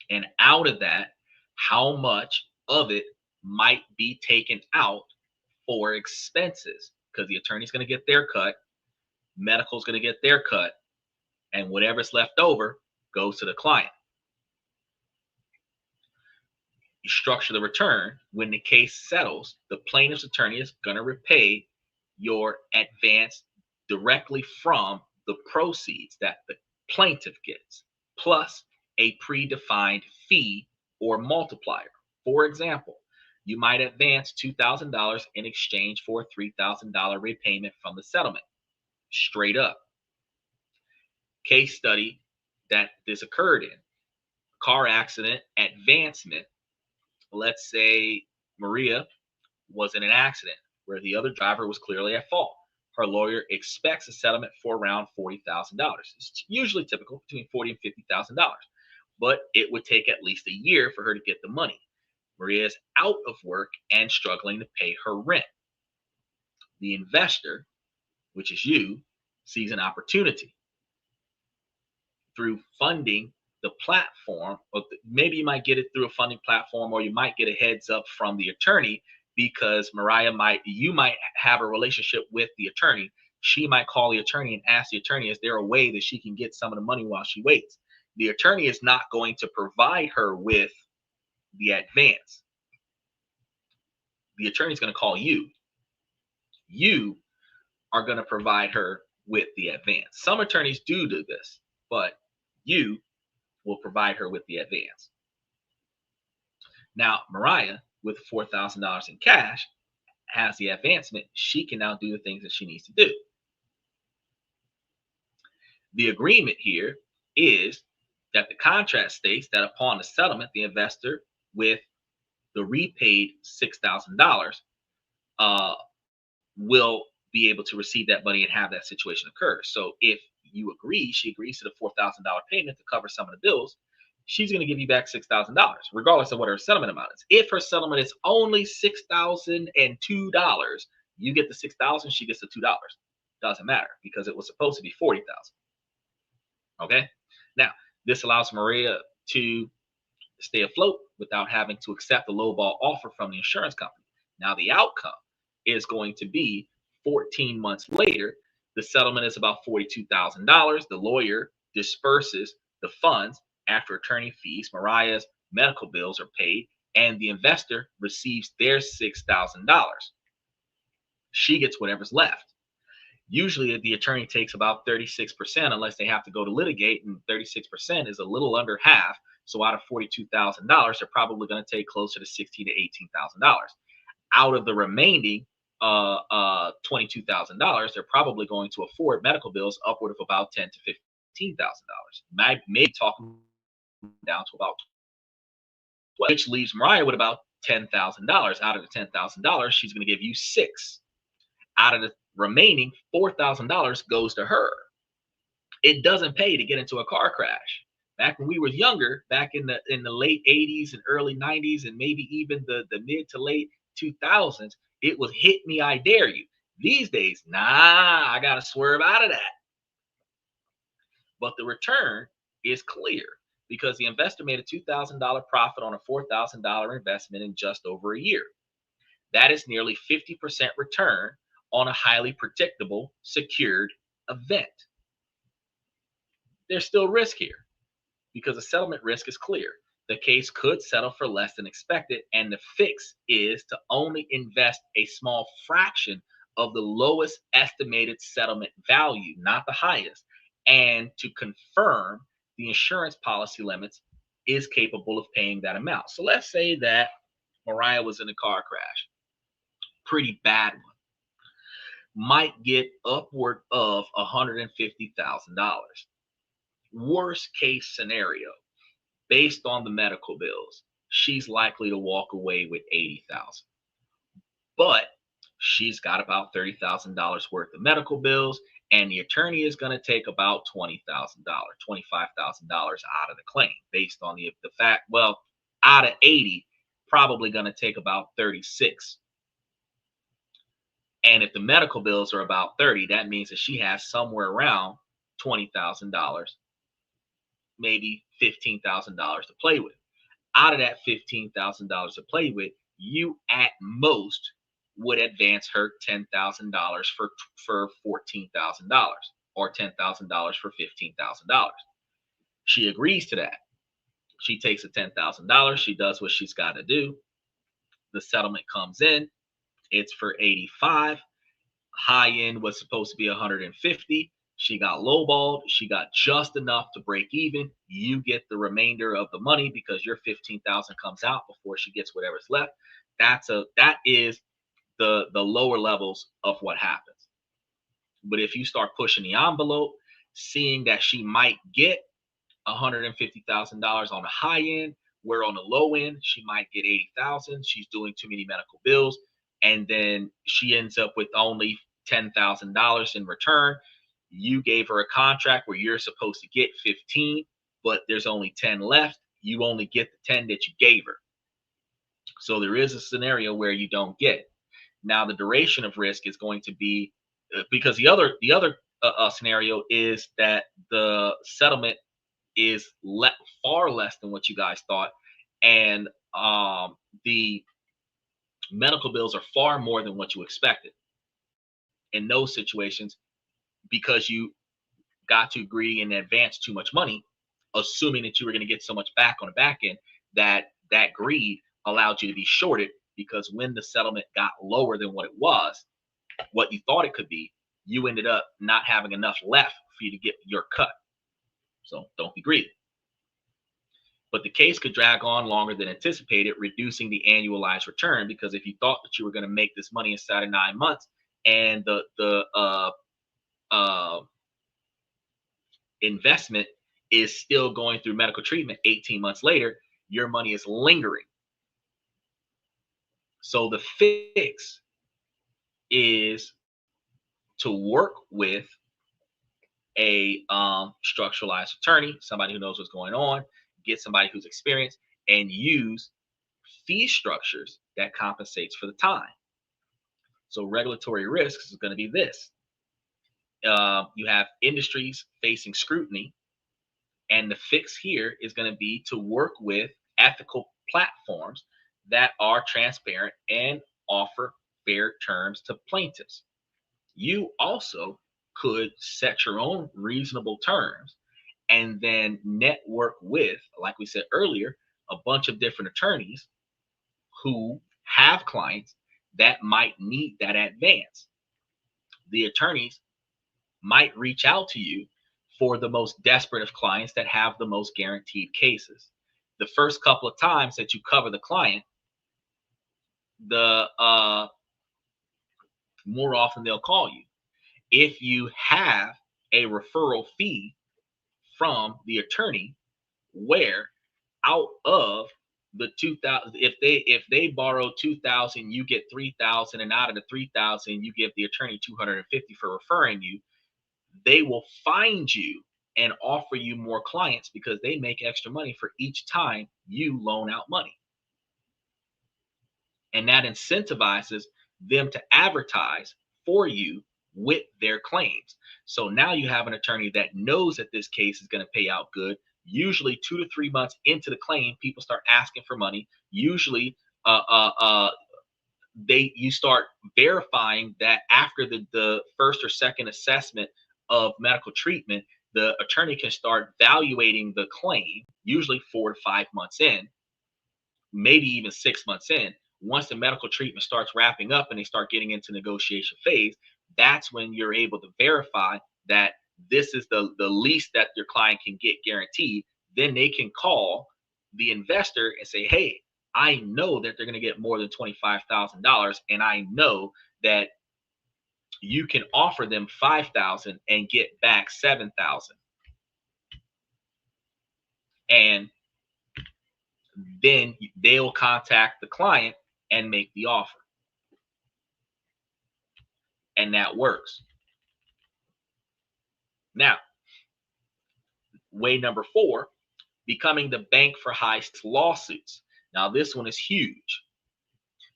And out of that, how much of it might be taken out for expenses? Because the attorney's going to get their cut, medical's going to get their cut, and whatever's left over goes to the client. You structure the return. When the case settles, the plaintiff's attorney is going to repay your advance directly from the proceeds that the plaintiff gets, plus a predefined fee or multiplier. For example, you might advance $2,000 in exchange for a $3,000 repayment from the settlement. Straight up. Case study that this occurred in: car accident advancement. Let's say Maria was in an accident where the other driver was clearly at fault. Her lawyer expects a settlement for around $40,000. It's usually typical between $40,000 and $50,000, but it would take at least a year for her to get the money. Maria is out of work and struggling to pay her rent. The investor, which is you, sees an opportunity through funding the platform, or maybe you might get it through a funding platform, or you might get a heads up from the attorney, because you might have a relationship with the attorney. She might call the attorney and ask the attorney, is there a way that she can get some of the money while she waits? The attorney is not going to provide her with the advance. The attorney is going to call you. You are going to provide her with the advance. Some attorneys do this, but you will provide her with the advance. Now, Mariah, with $4,000 in cash, has the advancement. She can now do the things that she needs to do. The agreement here is that the contract states that upon the settlement, the investor with the repaid $6,000 will be able to receive that money and have that situation occur. So if you agree, she agrees to the $4,000 payment to cover some of the bills, she's going to give you back $6,000, regardless of what her settlement amount is. If her settlement is only $6,002, you get the $6,000, she gets the $2. Doesn't matter, because it was supposed to be $40,000. Okay. Now, this allows Maria to stay afloat without having to accept the lowball offer from the insurance company. Now, the outcome is going to be 14 months later, The settlement is about $42,000. The lawyer disperses the funds after attorney fees. Mariah's medical bills are paid, and the investor receives their $6,000. She gets whatever's left. Usually, the attorney takes about 36%, unless they have to go to litigate, and 36% is a little under half. So, out of $42,000, they're probably going to take closer to $16,000 to $18,000. Out of the remaining $22,000, they're probably going to afford medical bills upward of about $10,000 to $15,000. Maybe talking down to about 12, which leaves Mariah with about $10,000. Out of the $10,000, she's going to give you six. Out of the remaining $4,000 goes to her. It doesn't pay to get into a car crash. Back when we were younger, back in the late 80s and early 90s, and maybe even the mid to late 2000s, it was hit me, I dare you. These days, nah, I gotta swerve out of that. But the return is clear because the investor made a $2,000 profit on a $4,000 investment in just over a year. That is nearly 50% return on a highly predictable, secured event. There's still risk here because the settlement risk is clear. The case could settle for less than expected, and the fix is to only invest a small fraction of the lowest estimated settlement value, not the highest, and to confirm the insurance policy limits is capable of paying that amount. So let's say that Mariah was in a car crash, pretty bad one, might get upward of $150,000. Worst case scenario, based on the medical bills, she's likely to walk away with $80,000. But she's got about $30,000 worth of medical bills, and the attorney is going to take about $20,000, $25,000 out of the claim based on the fact, well, out of 80, probably going to take about 36. And if the medical bills are about 30, that means that she has somewhere around $20,000, maybe $15,000 to play with. Out of that $15,000 to play with, you at most would advance her $10,000 for $14,000, or $10,000 for $15,000. She agrees to that. She takes the $10,000. She does what she's got to do. The settlement comes in. It's for 85. High end was supposed to be 150. She got lowballed. She got just enough to break even. You get the remainder of the money because your 15,000 comes out before she gets whatever's left. That is the lower levels of what happens. But if you start pushing the envelope, seeing that she might get $150,000 on the high end, where on the low end she might get 80,000, she's doing too many medical bills, and then she ends up with only $10,000 in return. You gave her a contract where you're supposed to get 15, but there's only 10 left. You only get the 10 that you gave her. So there is a scenario where you don't get. Now the duration of risk is going to be because the other scenario is that the settlement is far less than what you guys thought, and the medical bills are far more than what you expected. In those situations, because you got too greedy and advanced too much money, assuming that you were going to get so much back on the back end, that greed allowed you to be shorted, because when the settlement got lower than what it was, what you thought it could be, you ended up not having enough left for you to get your cut. So don't be greedy. But the case could drag on longer than anticipated, reducing the annualized return, because if you thought that you were going to make this money inside of 9 months, and the investment is still going through medical treatment 18 months later, your money is lingering. So the fix is to work with a structuralized attorney, somebody who knows what's going on, get somebody who's experienced, and use fee structures that compensates for the time. So regulatory risks is going to be this. You have industries facing scrutiny, and the fix here is going to be to work with ethical platforms that are transparent and offer fair terms to plaintiffs. You also could set your own reasonable terms and then network with, like we said earlier, a bunch of different attorneys who have clients that might need that advance. The attorneys might reach out to you for the most desperate of clients that have the most guaranteed cases. The first couple of times that you cover the client, the more often they'll call you. If you have a referral fee from the attorney, where out of the 2000, if they borrow 2000, you get 3000, and out of the 3000 you give the attorney 250 for referring you, they will find you and offer you more clients because they make extra money for each time you loan out money. And that incentivizes them to advertise for you with their claims. So now you have an attorney that knows that this case is going to pay out good. Usually 2 to 3 months into the claim, people start asking for money. Usually, you start verifying that after the first or second assessment of medical treatment, the attorney can start valuating the claim, usually 4 to 5 months in, maybe even 6 months in. Once the medical treatment starts wrapping up and they start getting into negotiation phase, that's when you're able to verify that this is the least that your client can get guaranteed. Then they can call the investor and say, hey, I know that they're going to get more than $25,000, and I know that you can offer them $5,000 and get back $7,000. And then they'll contact the client and make the offer. And that works. Now, way number 4, becoming the bank for high lawsuits. Now, this one is huge.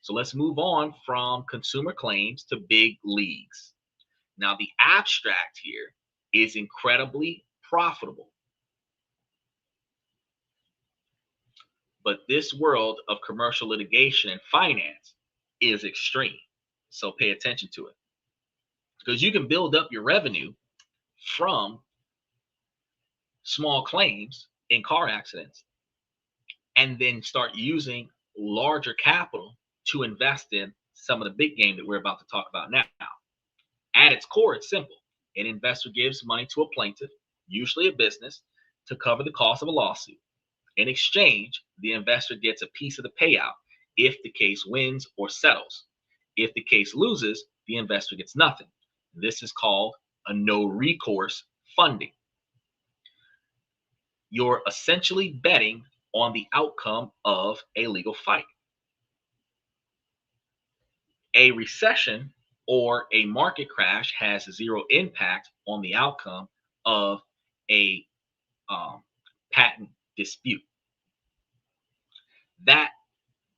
So let's move on from consumer claims to big leagues. Now, the abstract here is incredibly profitable. But this world of commercial litigation and finance is extreme. So pay attention to it. Because you can build up your revenue from small claims in car accidents and then start using larger capital to invest in some of the big game that we're about to talk about now. At its core, it's simple. An investor gives money to a plaintiff, usually a business, to cover the cost of a lawsuit. In exchange, the investor gets a piece of the payout if the case wins or settles. If the case loses, the investor gets nothing. This is called a no recourse funding. You're essentially betting on the outcome of a legal fight. A recession or a market crash has zero impact on the outcome of a patent dispute. That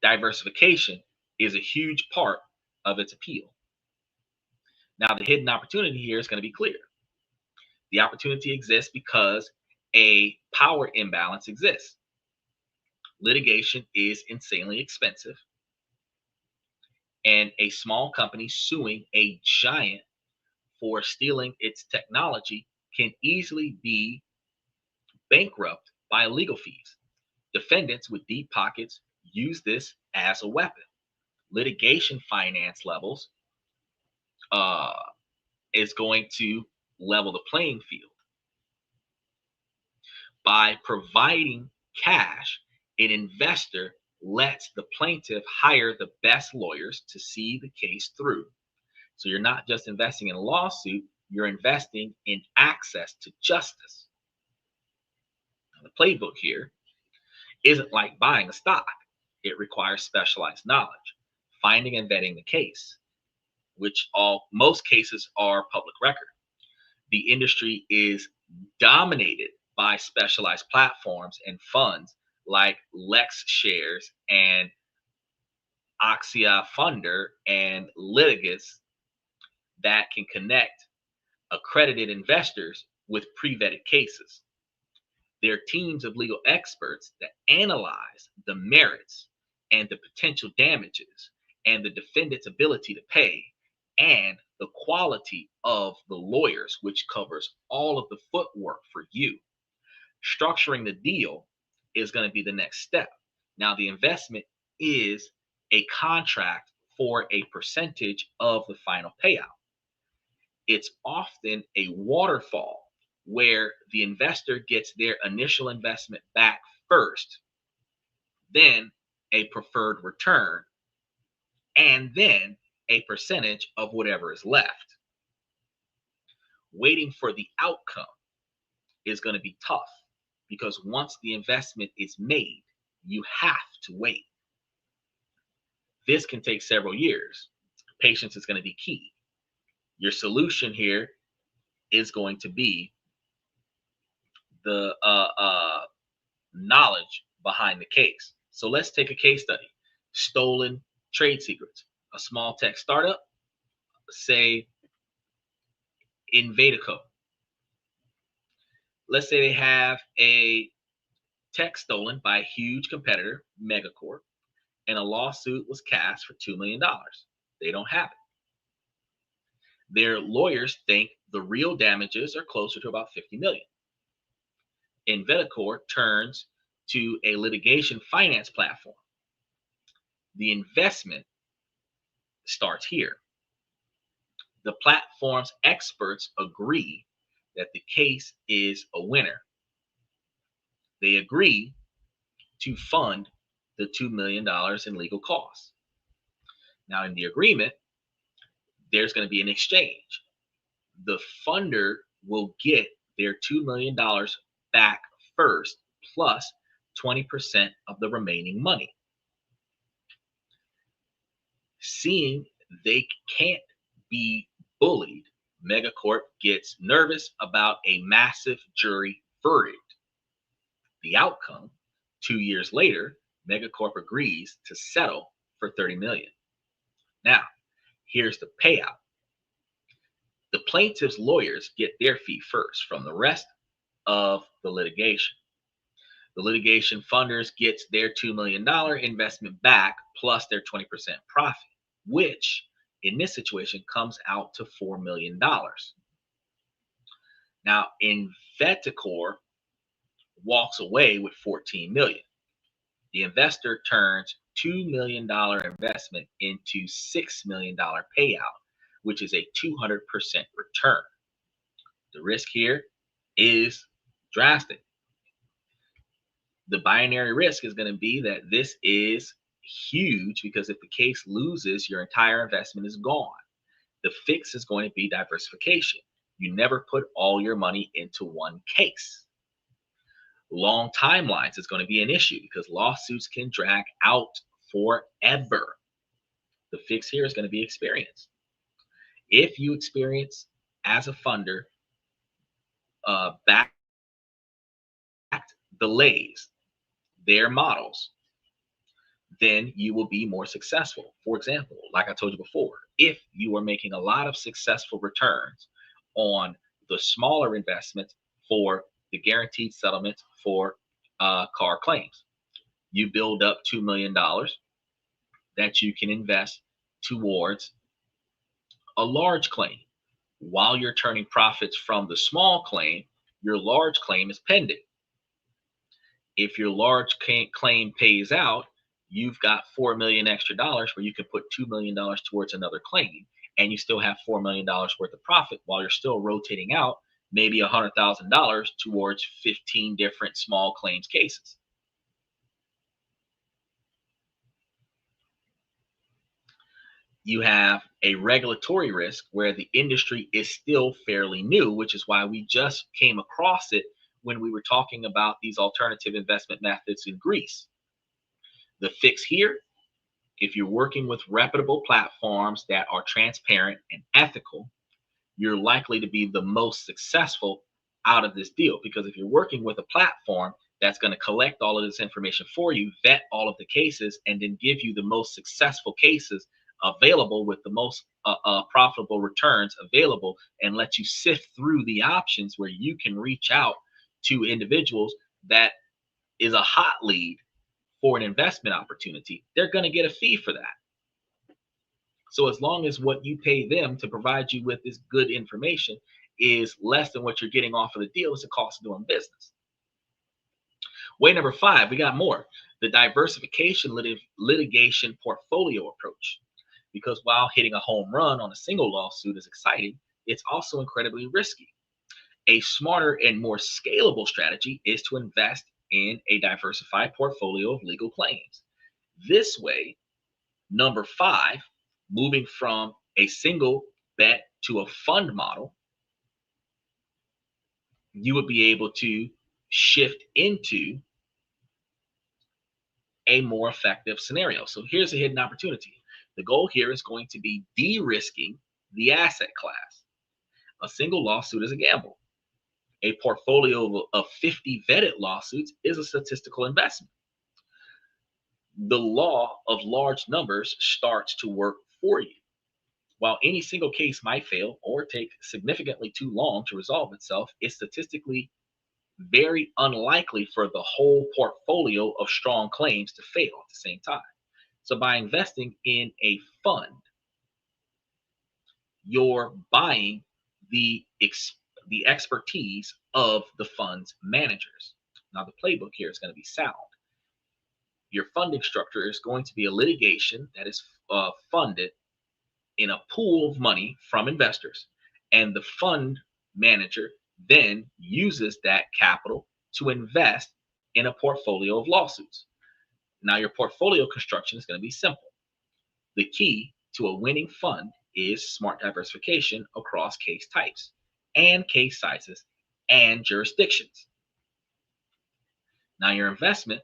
diversification is a huge part of its appeal. Now, the hidden opportunity here is going to be clear. The opportunity exists because a power imbalance exists. Litigation is insanely expensive, and a small company suing a giant for stealing its technology can easily be bankrupt by legal fees. Defendants with deep pockets use this as a weapon. Litigation finance levels is going to level the playing field. By providing cash, an investor lets the plaintiff hire the best lawyers to see the case through. So you're not just investing in a lawsuit, you're investing in access to justice. Now, the playbook here isn't like buying a stock. It requires specialized knowledge, finding and vetting the case, which most cases are public record. The industry is dominated by specialized platforms and funds like LexShares and Axia Funder and Litigus that can connect accredited investors with pre-vetted cases. They're teams of legal experts that analyze the merits and the potential damages and the defendant's ability to pay and the quality of the lawyers, which covers all of the footwork for you. Structuring the deal is going to be the next step. Now, the investment is a contract for a percentage of the final payout. It's often a waterfall where the investor gets their initial investment back first, then a preferred return, and then a percentage of whatever is left. Waiting for the outcome is going to be tough because once the investment is made, you have to wait. This can take several years. Patience is going to be key. Your solution here is going to be the knowledge behind the case. So let's take a case study. Stolen trade secrets. A small tech startup, say in Vedico. Let's say they have a tech stolen by a huge competitor, Megacorp, and a lawsuit was cast for $2 million. They don't have it. Their lawyers think the real damages are closer to about 50 million. Invedicorp turns to a litigation finance platform. The investment starts here. The platform's experts agree that the case is a winner. They agree to fund the $2 million in legal costs. Now, in the agreement, there's going to be an exchange. The funder will get their $2 million back first, plus 20% of the remaining money. Seeing they can't be bullied, Megacorp gets nervous about a massive jury verdict. The outcome, 2 years later, Megacorp agrees to settle for 30 million. Now, here's the payout. The plaintiff's lawyers get their fee first from the rest of the litigation. The litigation funders gets their $2 million investment back plus their 20% profit, which in this situation comes out to $4 million. Now, Inveticorp walks away with 14 million. The investor turns $2 million investment into $6 million payout, which is a 200% return. The risk here is drastic. The binary risk is going to be that this is huge because if the case loses, your entire investment is gone. The fix is going to be diversification. You never put all your money into one case. Long timelines is going to be an issue because lawsuits can drag out forever. The fix here is going to be experience. If you experience as a funder backed delays, their models, then you will be more successful. For example, like I told you before, if you are making a lot of successful returns on the smaller investments for the guaranteed settlements for car claims, you build up $2 million that you can invest towards a large claim. While you're turning profits from the small claim, your large claim is pending. If your large claim pays out, you've got $4 million extra dollars where you can put $2 million towards another claim, and you still have $4 million worth of profit while you're still rotating out maybe $100,000 towards 15 different small claims cases. You have a regulatory risk where the industry is still fairly new, which is why we just came across it when we were talking about these alternative investment methods in Greece. The fix here, if you're working with reputable platforms that are transparent and ethical, you're likely to be the most successful out of this deal. Because if you're working with a platform that's going to collect all of this information for you, vet all of the cases, and then give you the most successful cases available with the most profitable returns available, and let you sift through the options where you can reach out to individuals that is a hot lead for an investment opportunity, they're going to get a fee for that. So as long as what you pay them to provide you with this good information is less than what you're getting off of the deal, it's a cost of doing business. Way number 5, we got more. The diversification litigation portfolio approach. Because while hitting a home run on a single lawsuit is exciting, it's also incredibly risky. A smarter and more scalable strategy is to invest in a diversified portfolio of legal claims. This way, number 5, moving from a single bet to a fund model, you would be able to shift into a more effective scenario. So here's a hidden opportunity. The goal here is going to be de-risking the asset class. A single lawsuit is a gamble. A portfolio of 50 vetted lawsuits is a statistical investment. The law of large numbers starts to work for you. While any single case might fail or take significantly too long to resolve itself, it's statistically very unlikely for the whole portfolio of strong claims to fail at the same time. So by investing in a fund, you're buying the the expertise of the fund's managers. Now the playbook here is going to be sound. Your funding structure is going to be a litigation that is funded in a pool of money from investors, and the fund manager then uses that capital to invest in a portfolio of lawsuits. Now, your portfolio construction is going to be simple. The key to a winning fund is smart diversification across case types and case sizes and jurisdictions. Now, your investment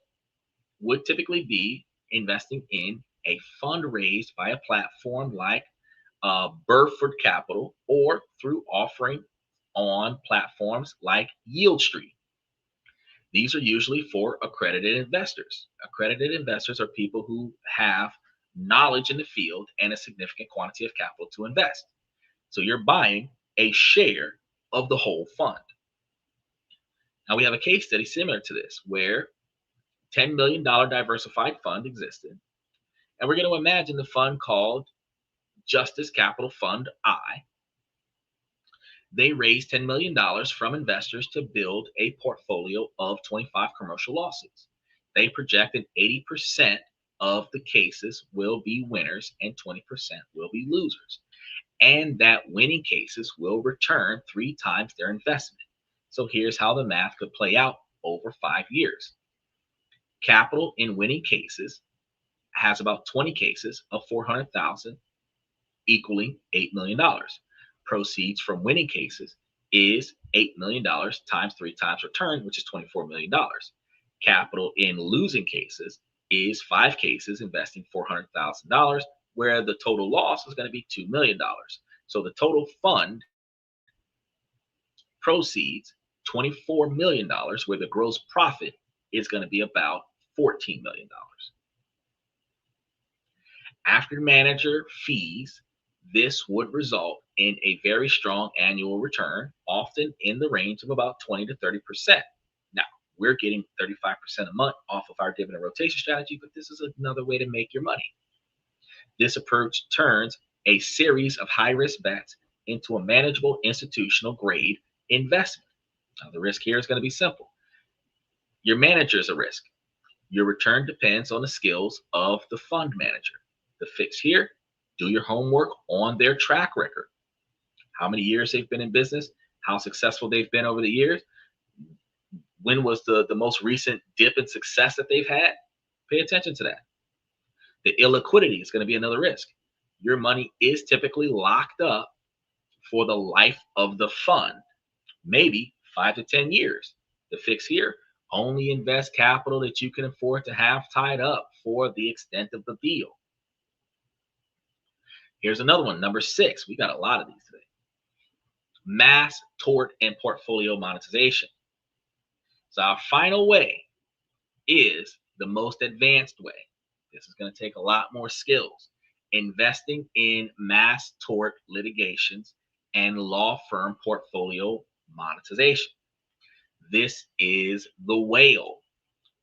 would typically be investing in a fund raised by a platform like Burford Capital or through offering on platforms like Yield Street. These are usually for accredited investors. Accredited investors are people who have knowledge in the field and a significant quantity of capital to invest. So you're buying a share of the whole fund. Now we have a case study similar to this where $10 million diversified fund existed. And we're going to imagine the fund called Justice Capital Fund I. They raised $10 million from investors to build a portfolio of 25 commercial lawsuits. They projected 80% of the cases will be winners and 20% will be losers. And that winning cases will return 3 times their investment. So here's how the math could play out over 5 years. Capital in winning cases has about 20 cases of 400,000 equaling $8 million. Proceeds from winning cases is $8 million times 3 times return, which is $24 million. Capital in losing cases is 5 cases investing $400,000, where the total loss is going to be $2 million. So the total fund proceeds $24 million, where the gross profit is going to be about $14 million. After manager fees, this would result in a very strong annual return, often in the range of about 20 to 30%. Now, we're getting 35% a month off of our dividend rotation strategy, but this is another way to make your money. This approach turns a series of high-risk bets into a manageable institutional grade investment. Now, the risk here is going to be simple. Your manager is a risk. Your return depends on the skills of the fund manager. The fix here: do your homework on their track record. How many years they've been in business, how successful they've been over the years. When was the most recent dip in success that they've had? Pay attention to that. The illiquidity is going to be another risk. Your money is typically locked up for the life of the fund, maybe 5 to 10 years. The fix here: only invest capital that you can afford to have tied up for the extent of the deal. Here's another one, number 6. We got a lot of these today. Mass tort and portfolio monetization. So our final way is the most advanced way. This is going to take a lot more skills. Investing in mass tort litigations and law firm portfolio monetization. This is the whale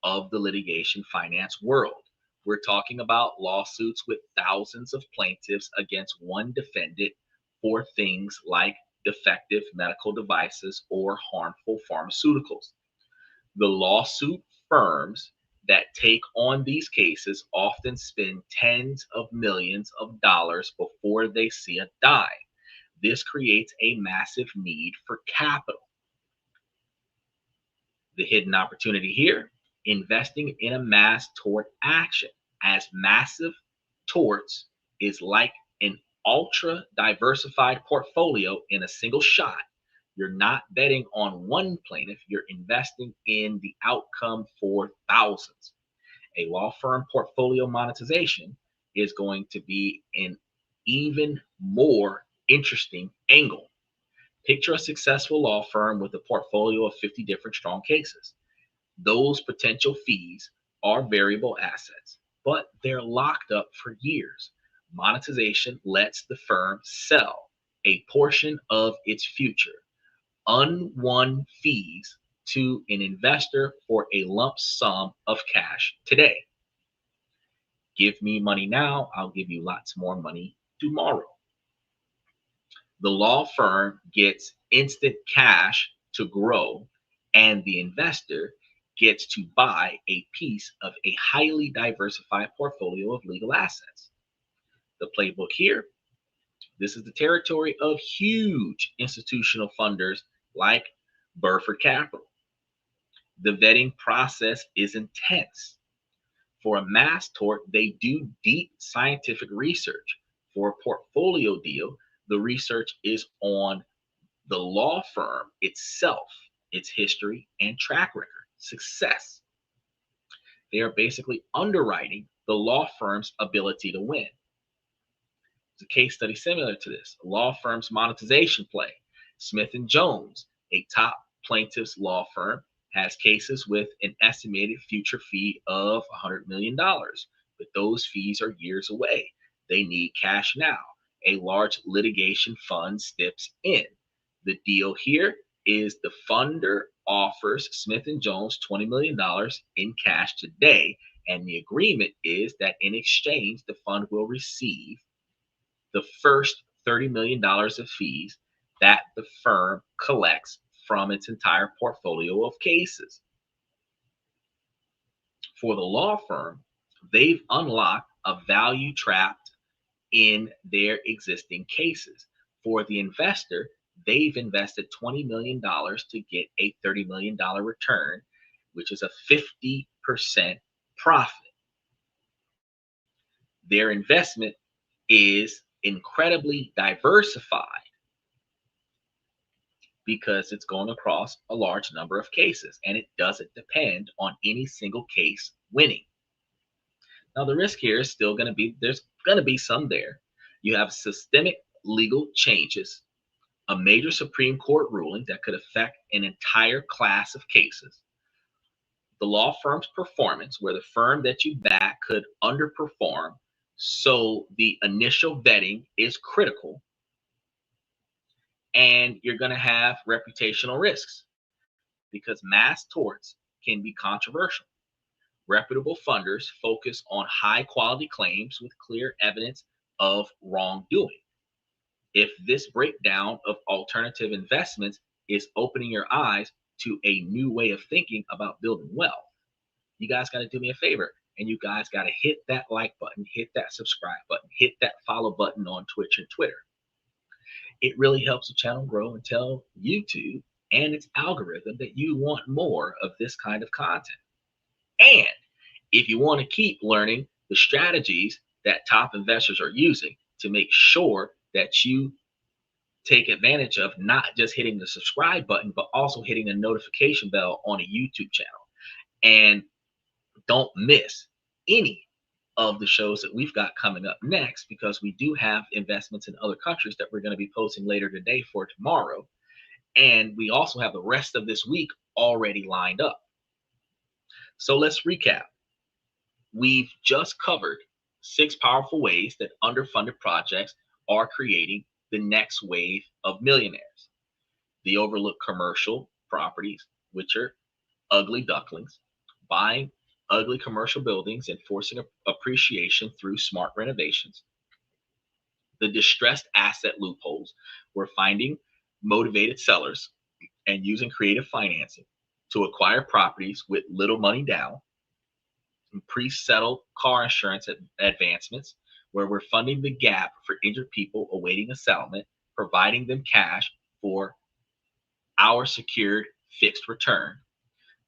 of the litigation finance world. We're talking about lawsuits with thousands of plaintiffs against one defendant for things like defective medical devices or harmful pharmaceuticals. The lawsuit firms that take on these cases often spend tens of millions of dollars before they see a dime. This creates a massive need for capital. The hidden opportunity here, investing in a mass tort action, as massive torts is like an ultra diversified portfolio in a single shot. You're not betting on one plaintiff, you're investing in the outcome for thousands. A law firm portfolio monetization is going to be an even more interesting angle. Picture a successful law firm with a portfolio of 50 different strong cases. Those potential fees are variable assets, but they're locked up for years. Monetization lets the firm sell a portion of its future unwon fees to an investor for a lump sum of cash today. Give me money now, I'll give you lots more money tomorrow. The law firm gets instant cash to grow, and the investor gets to buy a piece of a highly diversified portfolio of legal assets. The playbook here, this is the territory of huge institutional funders like Burford Capital. The vetting process is intense. For a mass tort, they do deep scientific research. For a portfolio deal, the research is on the law firm itself, its history and track record, success. They are basically underwriting the law firm's ability to win. It's a case study similar to this. A law firm's monetization play. Smith and Jones, a top plaintiff's law firm, has cases with an estimated future fee of $100 million, but those fees are years away. They need cash now. A large litigation fund steps in. The deal here is the funder offers Smith and Jones $20 million in cash today, and the agreement is that in exchange, the fund will receive the first $30 million of fees that the firm collects from its entire portfolio of cases. For the law firm, they've unlocked a value trapped in their existing cases. For the investor, they've invested $20 million to get a $30 million return, which is a 50% profit. Their investment is incredibly diversified because it's going across a large number of cases and it doesn't depend on any single case winning. Now, the risk here is still going to be, there's going to be some there. You have systemic legal changes, a major Supreme Court ruling that could affect an entire class of cases, the law firm's performance, where the firm that you back could underperform, so the initial vetting is critical, and you're going to have reputational risks because mass torts can be controversial. Reputable funders focus on high quality claims with clear evidence of wrongdoing. If this breakdown of alternative investments is opening your eyes to a new way of thinking about building wealth, you guys got to do me a favor, and you guys got to hit that like button, hit that subscribe button, hit that follow button on Twitch and Twitter. It really helps the channel grow and tell YouTube and its algorithm that you want more of this kind of content. And if you want to keep learning the strategies that top investors are using to make sure that you take advantage of not just hitting the subscribe button, but also hitting the notification bell on a YouTube channel. And don't miss any of the shows that we've got coming up next, because we do have investments in other countries that we're going to be posting later today for tomorrow. And we also have the rest of this week already lined up. So let's recap. We've just covered 6 powerful ways that underfunded projects are creating the next wave of millionaires. The overlooked commercial properties, which are ugly ducklings, buying ugly commercial buildings and forcing appreciation through smart renovations. The distressed asset loopholes, we're finding motivated sellers and using creative financing to acquire properties with little money down, pre-settled car insurance advancements, where we're funding the gap for injured people awaiting a settlement, providing them cash for our secured fixed return,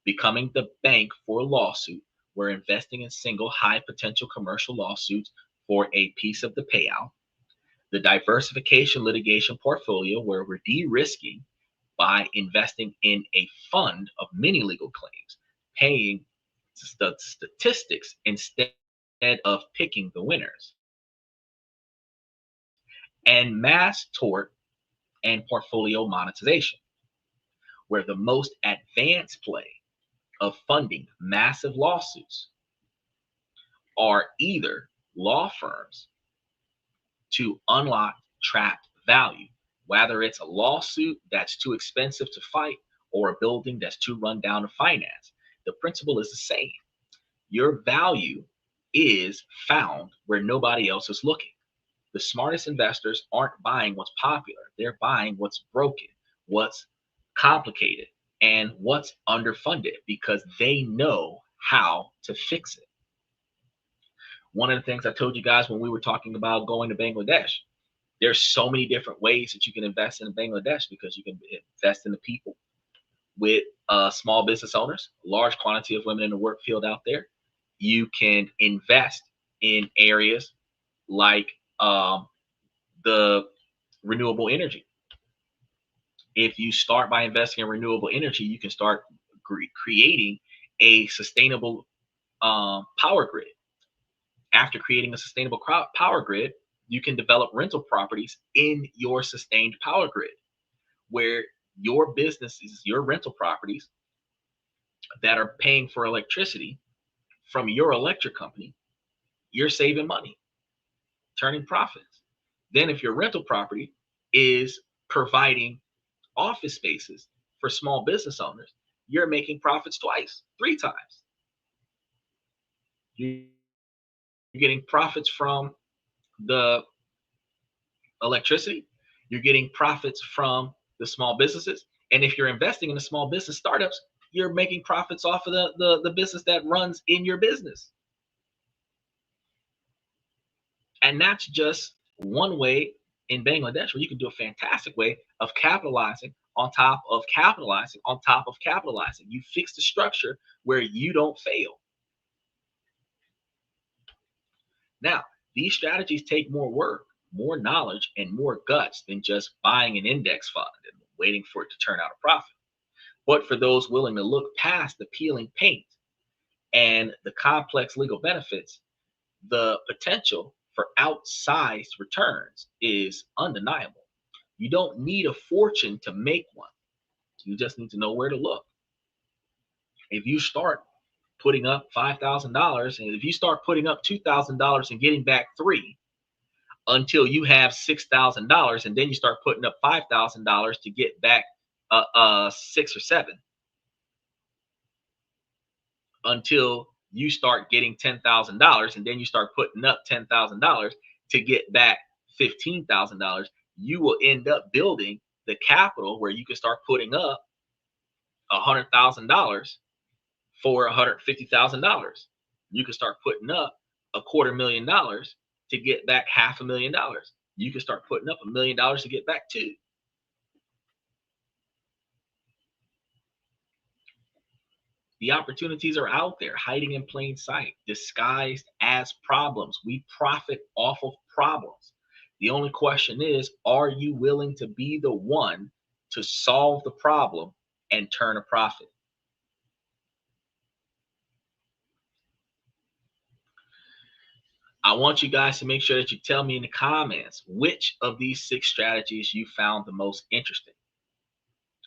becoming the bank for a lawsuit. We're investing in single high potential commercial lawsuits for a piece of the payout. The diversification litigation portfolio, where we're de-risking by investing in a fund of many legal claims, paying the statistics instead of picking the winners. And mass tort and portfolio monetization, where the most advanced play of funding massive lawsuits are either law firms to unlock trapped value, whether it's a lawsuit that's too expensive to fight or a building that's too run down to finance. The principle is the same. Your value is found where nobody else is looking. The smartest investors aren't buying what's popular. They're buying what's broken, what's complicated, and what's underfunded because they know how to fix it. One of the things I told you guys when we were talking about going to Bangladesh, there's so many different ways that you can invest in Bangladesh because you can invest in the people with small business owners, large quantity of women in the work field out there. You can invest in areas like the renewable energy. If you start by investing in renewable energy, you can start creating a sustainable power grid. After creating a sustainable power grid, you can develop rental properties in your sustained power grid, where your businesses, your rental properties that are paying for electricity from your electric company, you're saving money, turning profits. Then if your rental property is providing office spaces for small business owners, you're making profits twice, three times. You're getting profits from the electricity, you're getting profits from the small businesses. And if you're investing in the small business startups, you're making profits off of the business that runs in your business. And that's just one way in Bangladesh where you can do a fantastic way of capitalizing on top of capitalizing on top of capitalizing. You fix the structure where you don't fail. Now, these strategies take more work, more knowledge, and more guts than just buying an index fund and waiting for it to turn out a profit. But for those willing to look past the peeling paint and the complex legal benefits, the potential for outsized returns is undeniable. You don't need a fortune to make one. You just need to know where to look. If you start putting up $5,000, and if you start putting up $2,000 and getting back three until you have $6,000, and then you start putting up $5,000 to get back six or seven, until you start getting $10,000, and then you start putting up $10,000 to get back $15,000, you will end up building the capital where you can start putting up $100,000 for $150,000. You can start putting up $250,000 to get back $500,000. You can start putting up $1 million to get back two. The opportunities are out there, hiding in plain sight, disguised as problems. We profit off of problems. The only question is, are you willing to be the one to solve the problem and turn a profit? I want you guys to make sure that you tell me in the comments which of these 6 strategies you found the most interesting,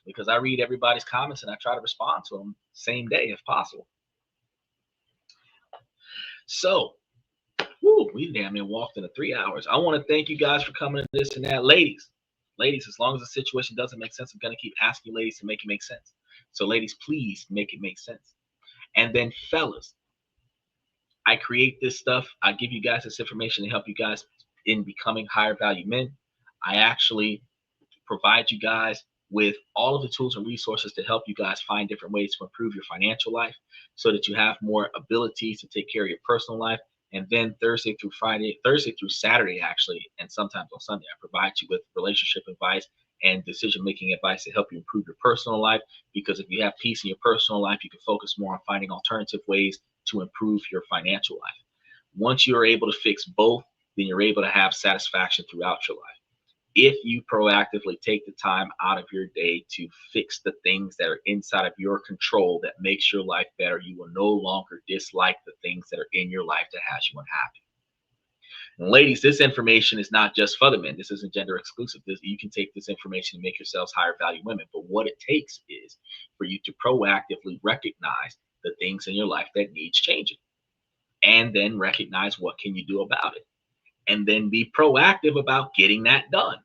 because I read everybody's comments and I try to respond to them same day if possible. So, we damn near walked into 3 hours. I want to thank you guys for coming to this and that. Ladies, as long as the situation doesn't make sense, I'm going to keep asking you ladies to make it make sense. So ladies, please make it make sense. And then fellas, I create this stuff. I give you guys this information to help you guys in becoming higher value men. I actually provide you guys with all of the tools and resources to help you guys find different ways to improve your financial life so that you have more abilities to take care of your personal life. And then Thursday through Saturday, actually, and sometimes on Sunday, I provide you with relationship advice and decision-making advice to help you improve your personal life. Because if you have peace in your personal life, you can focus more on finding alternative ways to improve your financial life. Once you're able to fix both, then you're able to have satisfaction throughout your life. If you proactively take the time out of your day to fix the things that are inside of your control that makes your life better, you will no longer dislike the things that are in your life that has you unhappy. And ladies, this information is not just for the men. This isn't gender exclusive. You can take this information and make yourselves higher value women. But what it takes is for you to proactively recognize the things in your life that needs changing, and then recognize what can you do about it, and then be proactive about getting that done.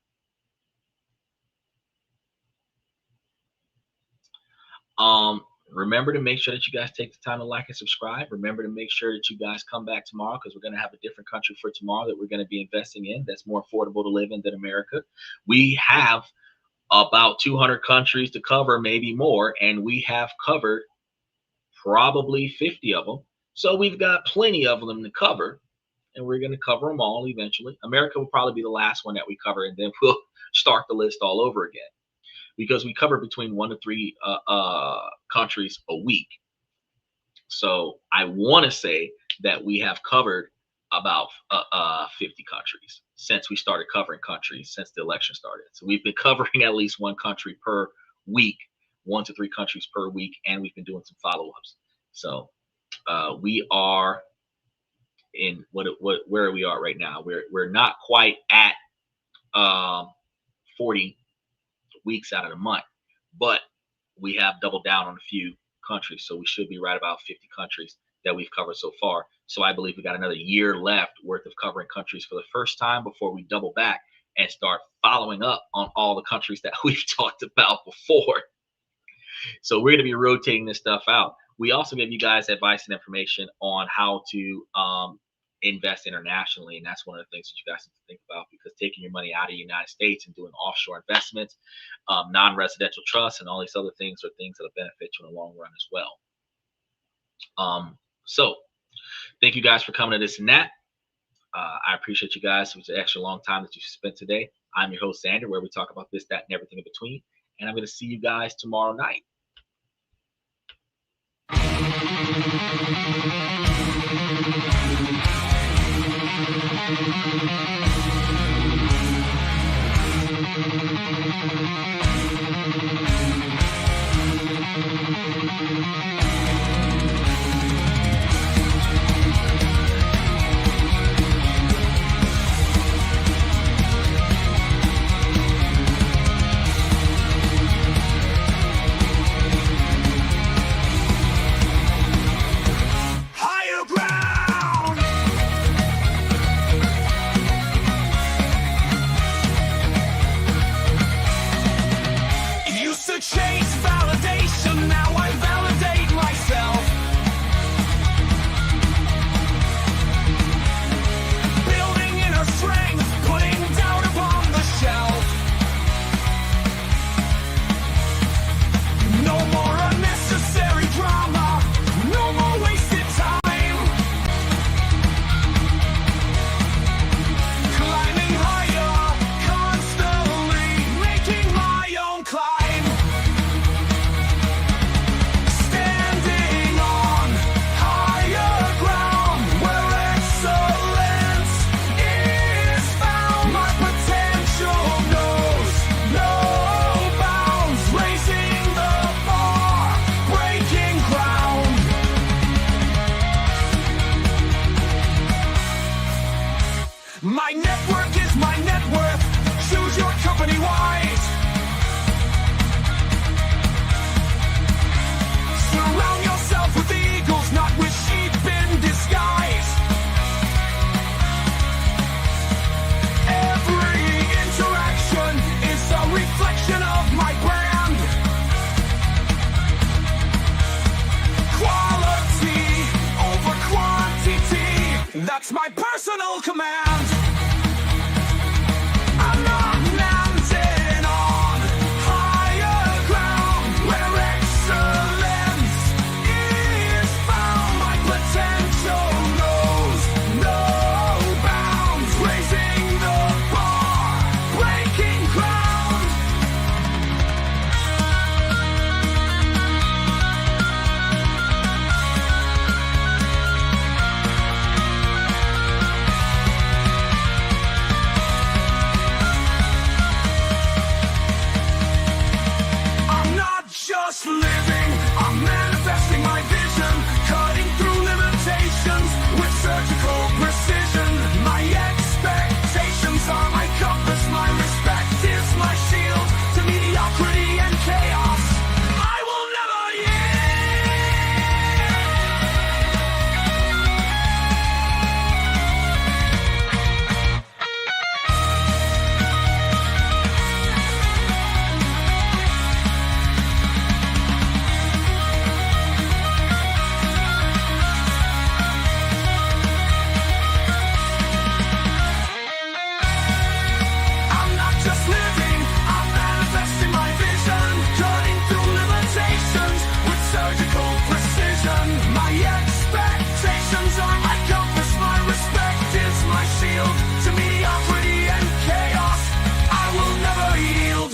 Remember to make sure that you guys take the time to like and subscribe. Remember to make sure that you guys come back tomorrow, because we're going to have a different country for tomorrow that we're going to be investing in that's more affordable to live in than America. We have about 200 countries to cover, maybe more, and we have covered probably 50 of them. So we've got plenty of them to cover, and we're going to cover them all eventually. America will probably be the last one that we cover, and then we'll start the list all over again, because we cover between 1 to 3 countries a week. So I want to say that we have covered about 50 countries since we started covering countries since the election started. So we've been covering at least one country per week, 1 to 3 countries per week, and we've been doing some follow-ups. So we are in where we are right now. We're not quite at 40 weeks out of the month, but we have doubled down on a few countries, so we should be right about 50 countries that we've covered so far. So I believe we got another year left worth of covering countries for the first time before we double back and start following up on all the countries that we've talked about before. So we're going to be rotating this stuff out. We also give you guys advice and information on how to invest internationally, and that's one of the things that you guys need to think about, because taking your money out of the United States and doing offshore investments, non-residential trusts, and all these other things are things that'll benefit you in the long run as well. So thank you guys for coming to this and that. I appreciate you guys. It was an extra long time that you spent today. I'm your host, Xander, where we talk about this, that, and everything in between, and I'm going to see you guys tomorrow night. Chase validation, now I validate myself. Building inner strength, putting doubt upon the shelf. No more unnecessary drama, no more wasted time. Climbing higher, constantly making my own climb. My network is my net worth. Choose your company wise. Surround yourself with eagles, not with sheep in disguise. Every interaction is a reflection of my brand. Quality over quantity. That's my personal command. I'm not mounted on higher ground where excellence is found. My potential knows no bounds, raising the bar, breaking ground. I'm not just living, I'm manifesting my vision, cutting through limitations with surgical precision. My expectations are my compass, my respect is my shield to mediocrity and chaos. I will never I'm not just living, I'm manifesting my vision, cutting through limitations with surgical precision. My expectations are my compass, my respect is my shield to mediocrity and chaos. I will never yield.